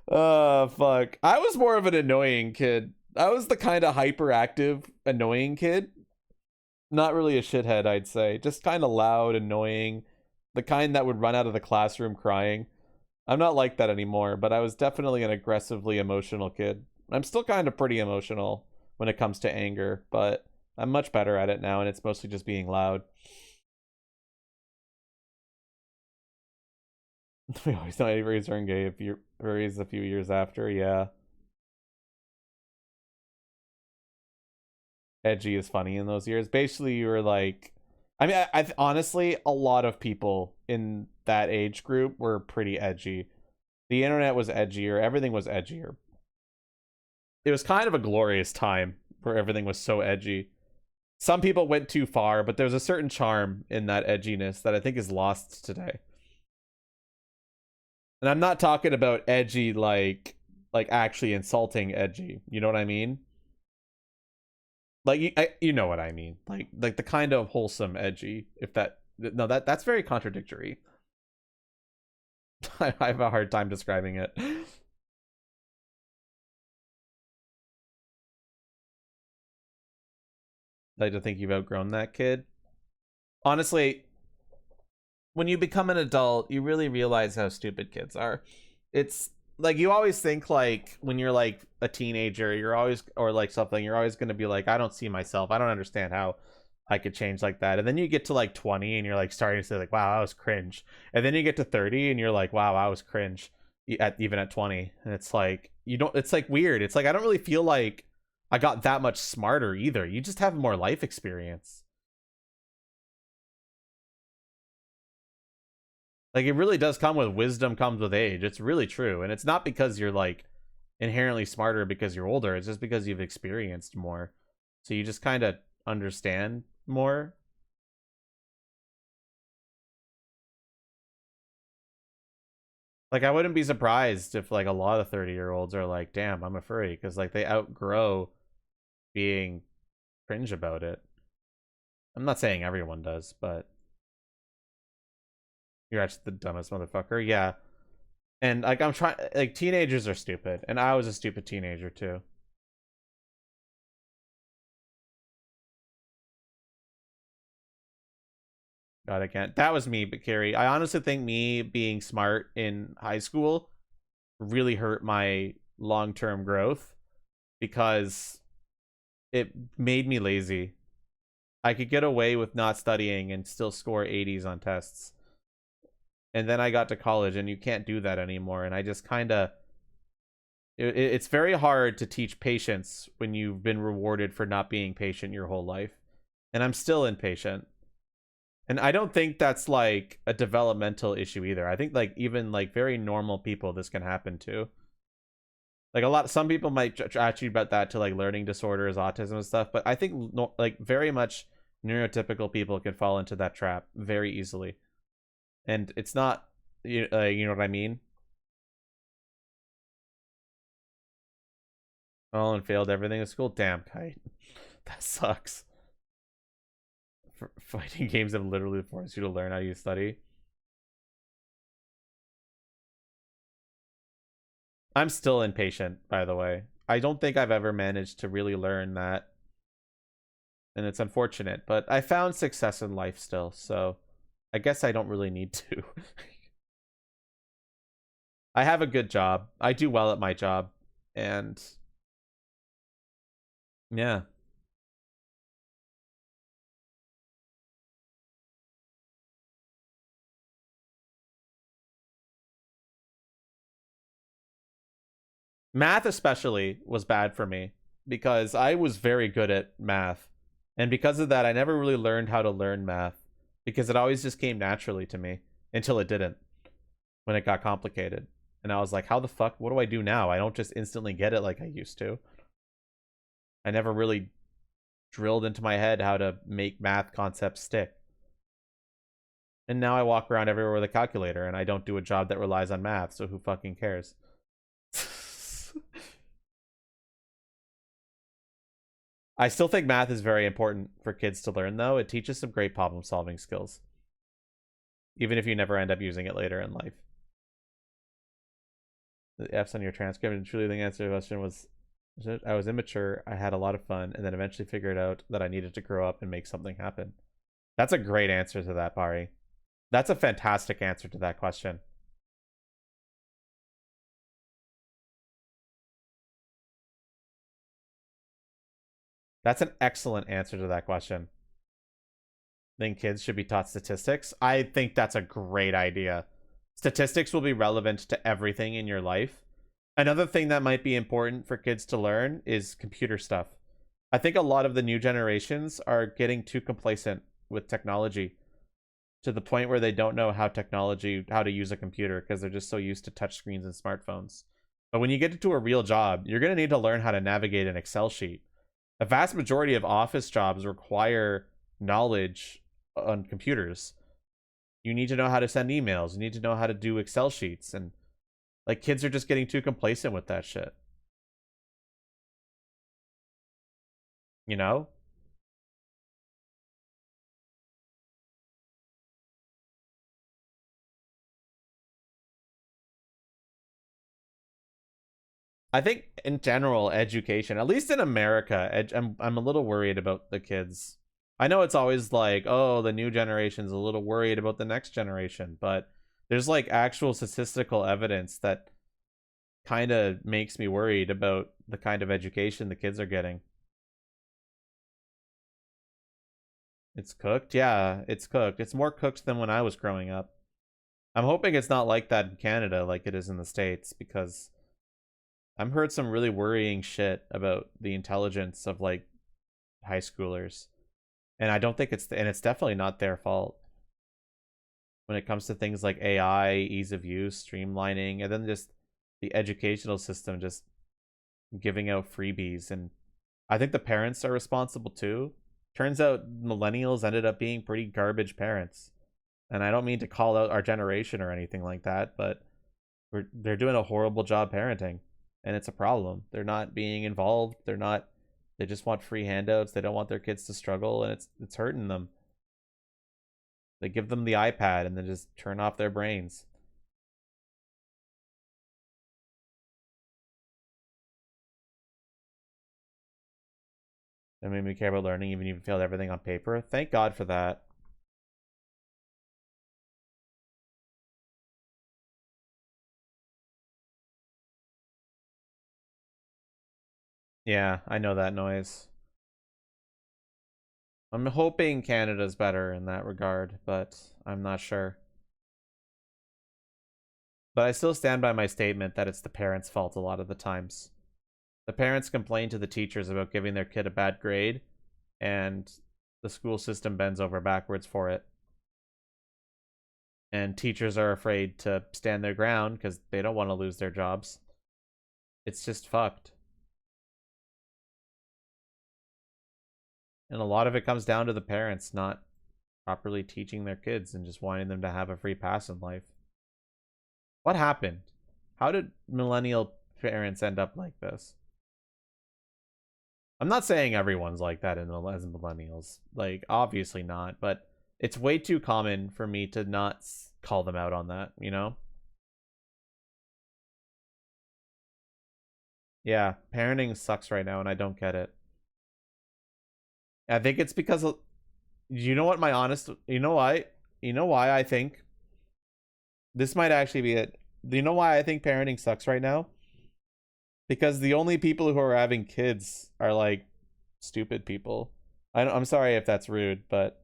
Oh, fuck. I was more of an annoying kid. I was the kind of hyperactive, annoying kid. Not really a shithead, I'd say. Just kind of loud, annoying. The kind that would run out of the classroom crying. I'm not like that anymore, but I was definitely an aggressively emotional kid. I'm still kind of pretty emotional when it comes to anger, but I'm much better at it now, and it's mostly just being loud. We always know furries are gay if you're furries a few years after, yeah. Edgy is funny in those years. Basically, you were like, I mean, I honestly, a lot of people in that age group were pretty edgy. The internet was edgier. Everything was edgier. It was kind of a glorious time where everything was so edgy. Some people went too far, but there's a certain charm in that edginess that I think is lost today. And I'm not talking about edgy like actually insulting edgy. You know what I mean? Like you know what I mean? Like the kind of wholesome edgy. If that no, that's very contradictory. I have a hard time describing it. I don't think you've outgrown that, kid. Honestly, when you become an adult, you really realize how stupid kids are. It's like you always think like when you're like a teenager, you're always, or like something, you're always going to be like, I don't see myself. I don't understand how I could change like that. And then you get to like 20 and you're like starting to say like, wow, I was cringe. And then you get to 30 and you're like, wow, I was cringe even at 20. And it's like, you don't, it's like weird. It's like, I don't really feel like I got that much smarter either. You just have more life experience. Like, it really does come with wisdom comes with age. It's really true. And it's not because you're like inherently smarter because you're older. It's just because you've experienced more. So you just kind of understand more. Like, I wouldn't be surprised if, like, a lot of 30-year-olds are like, damn, I'm a furry. Because, like, they outgrow being cringe about it. I'm not saying everyone does, but... You're actually the dumbest motherfucker. Yeah. And, like, I'm trying... Like, teenagers are stupid. And I was a stupid teenager, too. God, I can't. That was me, but Carrie, I honestly think me being smart in high school really hurt my long-term growth because it made me lazy. I could get away with not studying and still score 80s on tests. And then I got to college and you can't do that anymore. And I just kind of... It's very hard to teach patience when you've been rewarded for not being patient your whole life. And I'm still impatient. And I don't think that's like a developmental issue either. I think like even like very normal people this can happen to. Like some people might attribute that to like learning disorders, autism and stuff, but I think like very much neurotypical people can fall into that trap very easily. And it's not, you know what I mean? Oh, and failed everything in school? Damn, Kite. That sucks. Fighting games have literally forced you to learn how you study. I'm still impatient, by the way. I don't think I've ever managed to really learn that. And it's unfortunate, but I found success in life still, so I guess I don't really need to. I have a good job. I do well at my job, and yeah. Math especially was bad for me because I was very good at math. And because of that, I never really learned how to learn math because it always just came naturally to me until it didn't when it got complicated. And I was like, how the fuck, what do I do now? I don't just instantly get it like I used to. I never really drilled into my head how to make math concepts stick. And now I walk around everywhere with a calculator and I don't do a job that relies on math, so who fucking cares? I still think math is very important for kids to learn, though. It teaches some great problem-solving skills. Even if you never end up using it later in life. The F's on your transcript, and truly the answer to the question was, I was immature, I had a lot of fun, and then eventually figured out that I needed to grow up and make something happen. That's a great answer to that, Pari. That's a fantastic answer to that question. That's an excellent answer to that question. I think kids should be taught statistics. I think that's a great idea. Statistics will be relevant to everything in your life. Another thing that might be important for kids to learn is computer stuff. I think a lot of the new generations are getting too complacent with technology to the point where they don't know how to use a computer because they're just so used to touchscreens and smartphones. But when you get into a real job, you're going to need to learn how to navigate an Excel sheet. A vast majority of office jobs require knowledge on computers. You need to know how to send emails. You need to know how to do Excel sheets. And like kids are just getting too complacent with that shit. You know? I think in general, education, at least in America, I'm a little worried about the kids. I know it's always like, oh, the new generation's a little worried about the next generation, but there's like actual statistical evidence that kind of makes me worried about the kind of education the kids are getting. It's cooked? Yeah, it's cooked. It's more cooked than when I was growing up. I'm hoping it's not like that in Canada like it is in the States, because I've heard some really worrying shit about the intelligence of like high schoolers. And I don't think it's definitely not their fault when it comes to things like AI, ease of use, streamlining, and then just the educational system just giving out freebies, and I think the parents are responsible too. Turns out millennials ended up being pretty garbage parents. And I don't mean to call out our generation or anything like that, but they're doing a horrible job parenting, and it's a problem. They're not being involved. They just want free handouts. They don't want their kids to struggle, and it's hurting them. They give them the iPad and then just turn off their brains. That made me care about learning, even if you failed everything on paper. Thank God for that. Yeah, I know that noise. I'm hoping Canada's better in that regard, but I'm not sure. But I still stand by my statement that it's the parents' fault a lot of the times. The parents complain to the teachers about giving their kid a bad grade, and the school system bends over backwards for it. And teachers are afraid to stand their ground because they don't want to lose their jobs. It's just fucked. And a lot of it comes down to the parents not properly teaching their kids and just wanting them to have a free pass in life. What happened? How did millennial parents end up like this? I'm not saying everyone's like that as millennials. Like, obviously not, but it's way too common for me to not call them out on that, you know? Yeah, parenting sucks right now, and I don't get it. I think it's because of, you know what my honest, you know why I think this might actually be it. Do you know why I think parenting sucks right now? Because the only people who are having kids are like stupid people. I'm sorry if that's rude, but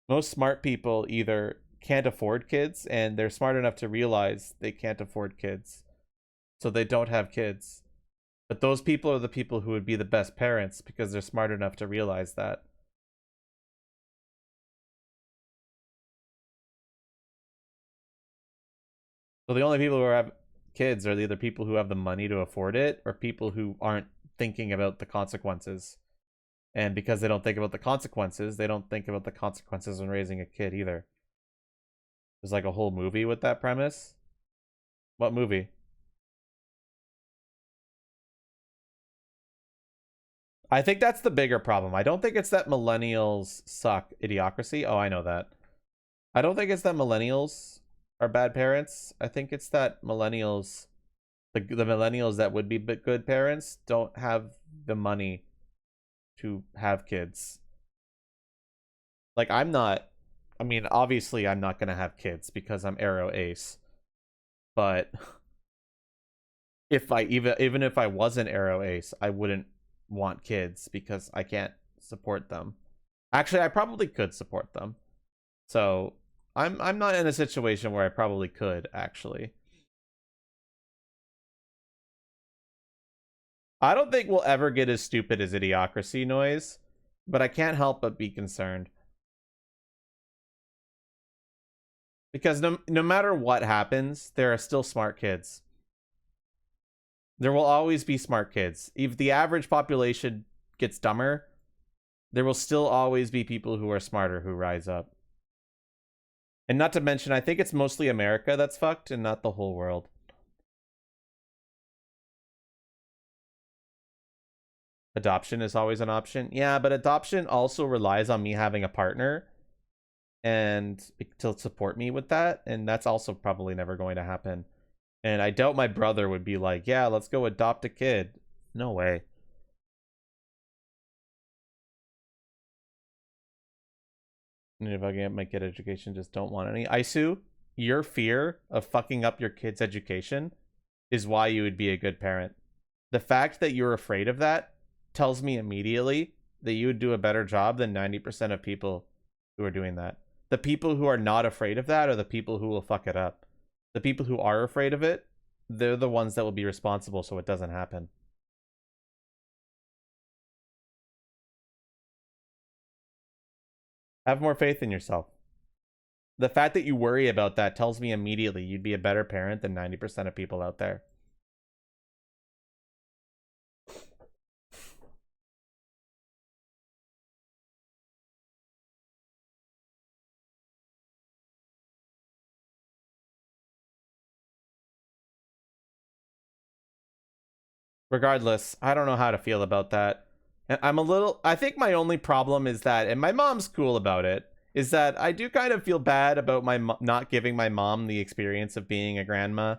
most smart people either can't afford kids, and they're smart enough to realize they can't afford kids, so they don't have kids. But those people are the people who would be the best parents because they're smart enough to realize that. So the only people who have kids are either people who have the money to afford it or people who aren't thinking about the consequences. And because they don't think about the consequences, they don't think about the consequences when raising a kid either. There's like a whole movie with that premise. What movie? I think that's the bigger problem. I don't think it's that millennials suck. Idiocracy? Oh, I know that. I don't think it's that millennials are bad parents. I think it's that millennials, the millennials that would be good parents, don't have the money to have kids. Like, I mean, obviously I'm not going to have kids because I'm Arrow Ace. But if even if I was an Arrow Ace, I wouldn't want kids because I can't support them. Actually, I probably could support them. So I'm not in a situation where I probably could, actually. I don't think we'll ever get as stupid as Idiocracy noise, but I can't help but be concerned. Because no matter what happens, there are still smart kids. There will always be smart kids. If the average population gets dumber, there will still always be people who are smarter who rise up. And not to mention, I think it's mostly America that's fucked and not the whole world. Adoption is always an option. Yeah, but adoption also relies on me having a partner and to support me with that. And that's also probably never going to happen. And I doubt my brother would be like, yeah, let's go adopt a kid. No way. And if I get my kid education, just don't want any. Aisu, your fear of fucking up your kid's education is why you would be a good parent. The fact that you're afraid of that tells me immediately that you would do a better job than 90% of people who are doing that. The people who are not afraid of that are the people who will fuck it up. The people who are afraid of it, they're the ones that will be responsible so it doesn't happen. Have more faith in yourself. The fact that you worry about that tells me immediately you'd be a better parent than 90% of people out there. Regardless, I don't know how to feel about that. And I think my only problem is that, and my mom's cool about it, is that I do kind of feel bad about not giving my mom the experience of being a grandma.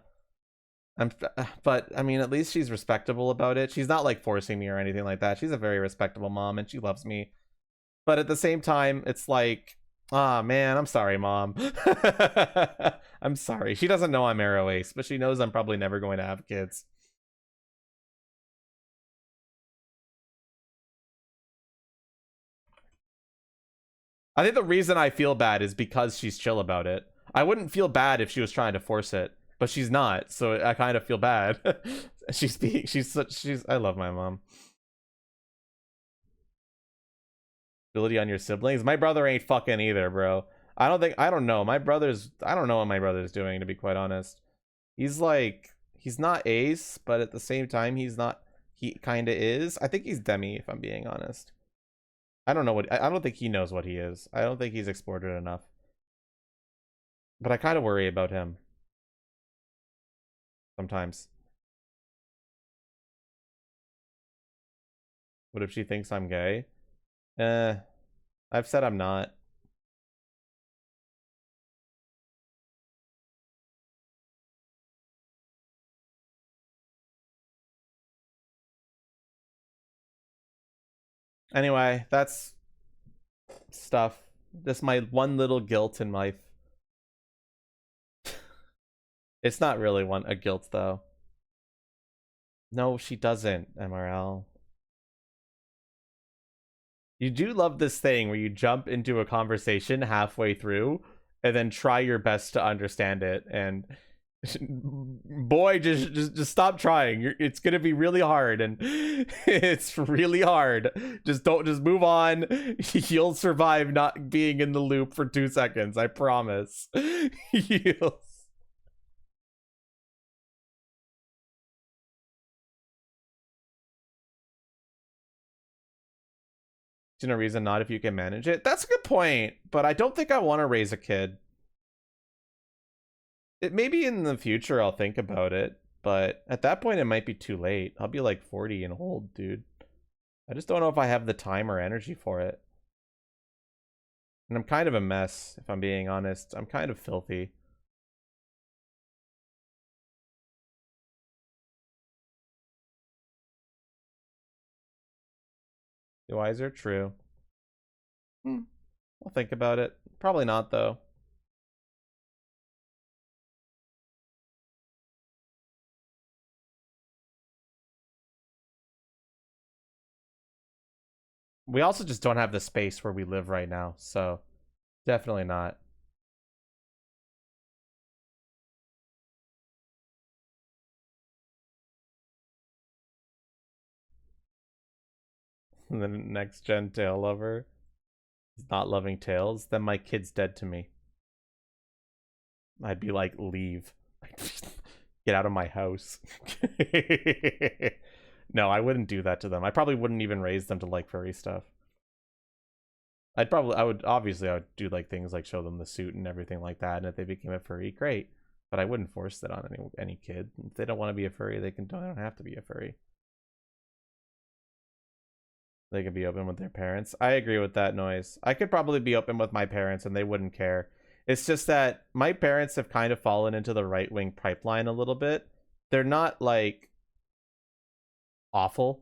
But I mean, at least she's respectable about it. She's not like forcing me or anything like that. She's a very respectable mom and she loves me. But at the same time, it's like, ah, man, I'm sorry, mom. I'm sorry. She doesn't know I'm Arrow Ace, but she knows I'm probably never going to have kids. I think the reason I feel bad is because she's chill about it. I wouldn't feel bad if she was trying to force it, but she's not, so I kind of feel bad. I love my mom. Ability on your siblings? My brother ain't fucking either, bro. I don't know. I don't know what my brother's doing, to be quite honest. He's not ace, but at the same time, he kind of is. I think he's demi, if I'm being honest. I don't think he knows what he is. I don't think he's explored it enough. But I kind of worry about him. Sometimes. What if she thinks I'm gay? I've said I'm not. Anyway, that's stuff. Just my one little guilt in life. It's not really a guilt, though. No, she doesn't, MRL. You do love this thing where you jump into a conversation halfway through and then try your best to understand it. And boy, just stop trying. It's gonna be really hard, and it's really hard. Just move on. You'll survive not being in the loop for 2 seconds. I promise. You'll... There's no reason not if you can manage it. That's a good point, but I don't think I want to raise a kid. Maybe in the future I'll think about it, but at that point it might be too late. I'll be like 40 and old, dude. I just don't know if I have the time or energy for it. And I'm kind of a mess, if I'm being honest. I'm kind of filthy. Wiser? True. I'll think about it. Probably not, though. We also just don't have the space where we live right now, so definitely not. The next gen tail lover is not loving tails, then my kid's dead to me. I'd be like, leave. Get out of my house. No, I wouldn't do that to them. I probably wouldn't even raise them to like furry stuff. I would do like things like show them the suit and everything like that, and if they became a furry, great. But I wouldn't force that on any kid. If they don't want to be a furry, they don't have to be a furry. They can be open with their parents. I agree with that noise. I could probably be open with my parents and they wouldn't care. It's just that my parents have kind of fallen into the right-wing pipeline a little bit. They're not like awful.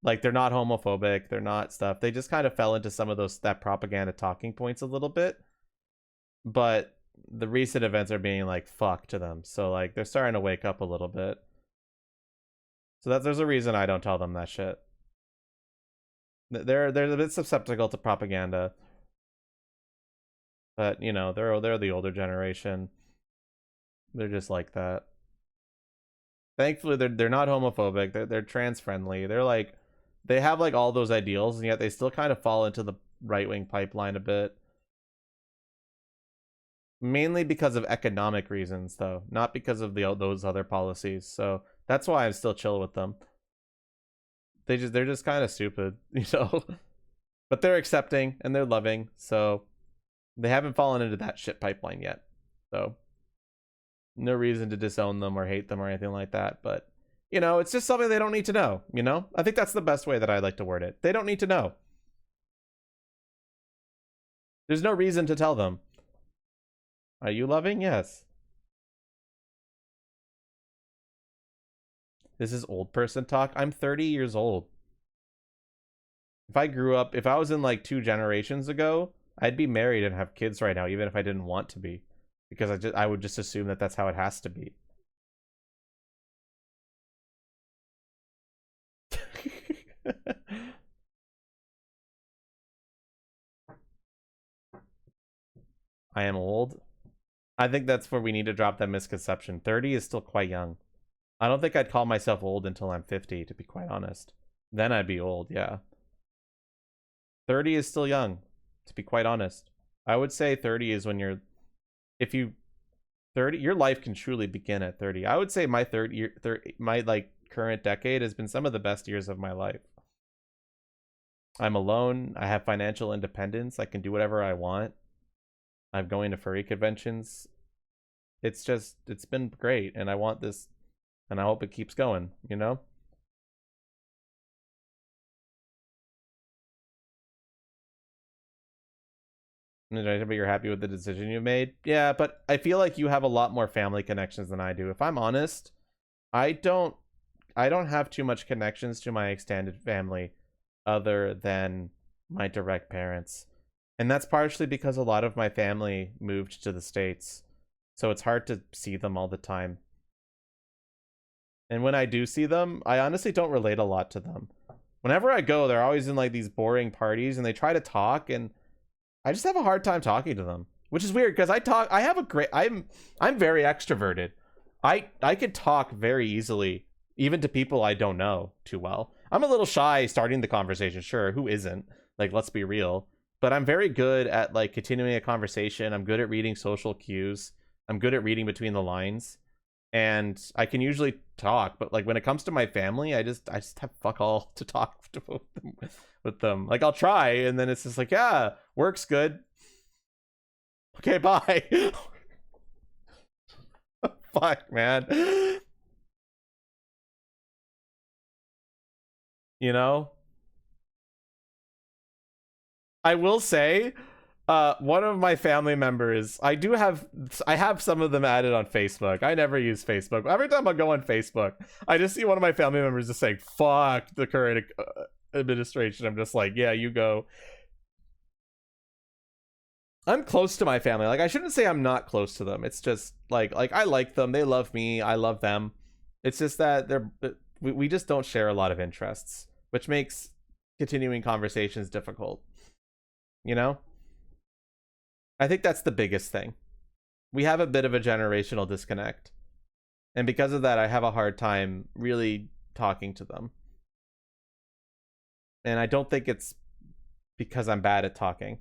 Like they're not homophobic. They're not stuff. They just kind of fell into some of that propaganda talking points a little bit. But the recent events are being like fuck to them. So like they're starting to wake up a little bit. So there's a reason I don't tell them that shit. They're a bit susceptible to propaganda, but you know they're the older generation. They're just like that. Thankfully, they're not homophobic. They're trans friendly. They have like all those ideals, and yet they still kind of fall into the right wing pipeline a bit. Mainly because of economic reasons, though, not because of those other policies. So that's why I'm still chill with them. They're just kind of stupid, you know. But they're accepting and they're loving, so they haven't fallen into that shit pipeline yet. So no reason to disown them or hate them or anything like that. But You know, it's just something they don't need to know, you know? I think that's the best way that I like to word it. They don't need to know. There's no reason to tell them. Are you loving? Yes. This is old person talk. I'm 30 years old. If I was in like 2 generations ago, I'd be married and have kids right now, even if I didn't want to be, because I would just assume that that's how it has to be. I am old. I think that's where we need to drop that misconception. 30 is still quite young. I don't think I'd call myself old until I'm 50, to be quite honest. Then I'd be old, yeah. 30 is still young, to be quite honest. I would say 30 is when your life can truly begin at 30. I would say my my like current decade has been some of the best years of my life. I'm alone. I have financial independence. I can do whatever I want. I'm going to furry conventions. It's been great, and I want this, and I hope it keeps going, you know? But you're happy with the decision you made? Yeah, but I feel like you have a lot more family connections than I do. If I'm honest, I don't have too much connections to my extended family other than my direct parents. And that's partially because a lot of my family moved to the States. So it's hard to see them all the time. And when I do see them, I honestly don't relate a lot to them. Whenever I go, they're always in like these boring parties and they try to talk, and I just have a hard time talking to them, which is weird because I'm very extroverted. I could talk very easily, even to people I don't know too well. I'm a little shy starting the conversation, sure, who isn't? Like, let's be real. But I'm very good at like continuing a conversation. I'm good at reading social cues. I'm good at reading between the lines. And I can usually talk, but like when it comes to my family, I just have fuck all to talk with them. Like I'll try, and then it's just like, yeah, work's good. Okay, bye. Fuck, man. You know? I will say, one of my family members, I have some of them added on Facebook. I never use Facebook. Every time I go on Facebook, I just see one of my family members just saying, fuck the current administration. I'm just like, yeah, you go. I'm close to my family. Like, I shouldn't say I'm not close to them. It's just like I like them. They love me. I love them. It's just that we just don't share a lot of interests, which makes continuing conversations difficult. You know? I think that's the biggest thing. We have a bit of a generational disconnect. And because of that, I have a hard time really talking to them. And I don't think it's because I'm bad at talking,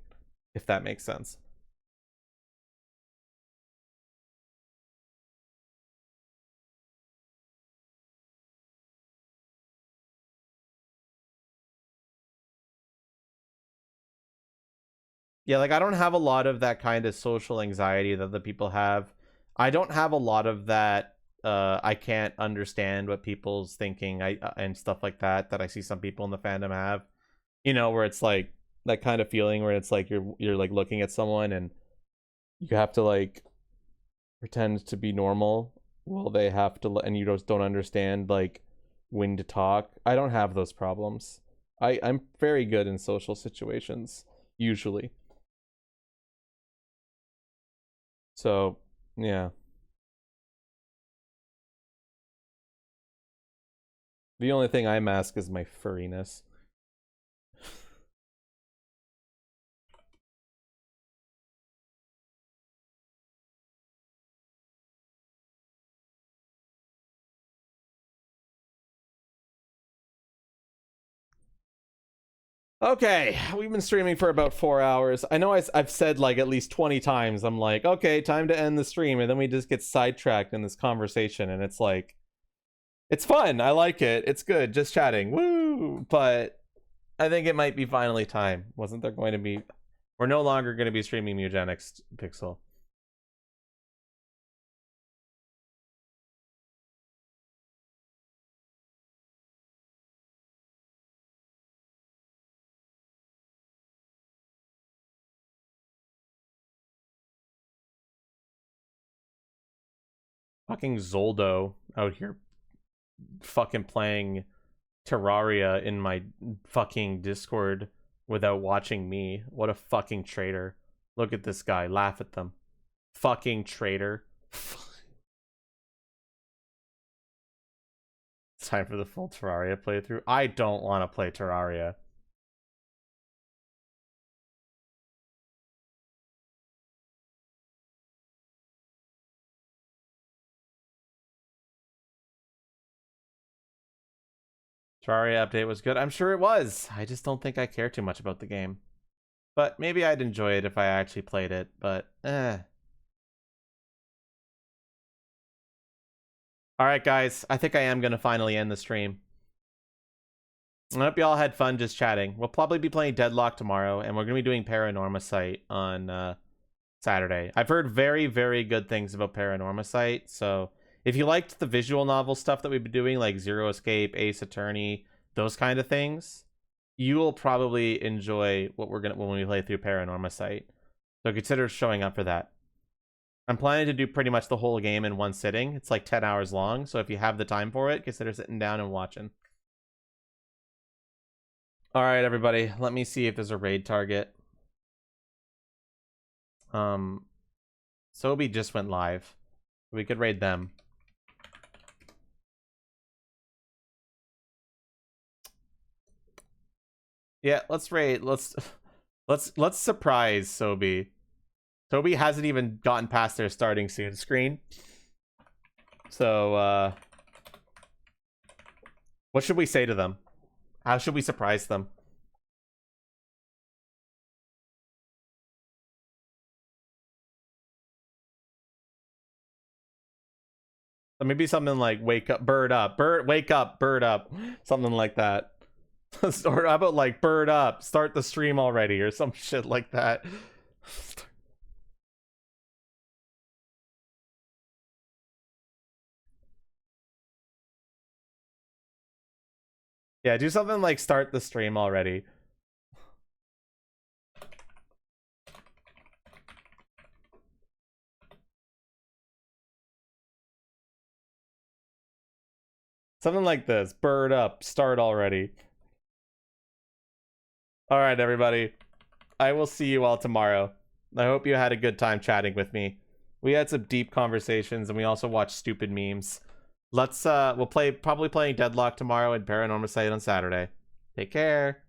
if that makes sense. Yeah, like I don't have a lot of that kind of social anxiety that the people have. I don't have a lot of that I can't understand what people's thinking and stuff like that I see some people in the fandom have. You know, where it's like that kind of feeling where it's like you're like looking at someone and you have to like pretend to be normal while they have to, and you just don't understand like when to talk. I don't have those problems. I'm very good in social situations usually. So, yeah. The only thing I mask is my furriness. Okay, we've been streaming for about 4 hours. I know I've said like at least 20 times, I'm like, okay, time to end the stream, and then we just get sidetracked in this conversation, and it's like, it's fun, I like it, it's good, just chatting, woo! But I think it might be finally time. Wasn't there going to be... We're no longer going to be streaming Mugenics Pixel. Fucking Zoldo out here fucking playing Terraria in my fucking Discord without watching me. What a fucking traitor. Look at this guy. Laugh at them. Fucking traitor. It's time for the full Terraria playthrough. I don't want to play Terraria. Terraria update was good. I'm sure it was. I just don't think I care too much about the game. But maybe I'd enjoy it if I actually played it, but Alright guys, I think I am going to finally end the stream. I hope you all had fun just chatting. We'll probably be playing Deadlock tomorrow, and we're going to be doing Paranormasight on Saturday. I've heard very, very good things about Paranormasight, so if you liked the visual novel stuff that we've been doing, like Zero Escape, Ace Attorney, those kind of things, you will probably enjoy what we're gonna when we play through Paranormasight. So consider showing up for that. I'm planning to do pretty much the whole game in one sitting. It's like 10 hours long, so if you have the time for it, consider sitting down and watching. Alright, everybody, let me see if there's a raid target. Sobi just went live. We could raid them. Yeah, let's raid. Let's surprise Sobi. Sobi hasn't even gotten past their starting soon screen. So what should we say to them? How should we surprise them? So maybe something like wake up, bird up, bird, wake up, bird up, something like that. Or how about like bird up, start the stream already, or some shit like that. Yeah, do something like start the stream already. Something like this. Bird up, start already. Alright, everybody. I will see you all tomorrow. I hope you had a good time chatting with me. We had some deep conversations, and we also watched stupid memes. We'll probably playing Deadlock tomorrow and Paranormasight on Saturday. Take care.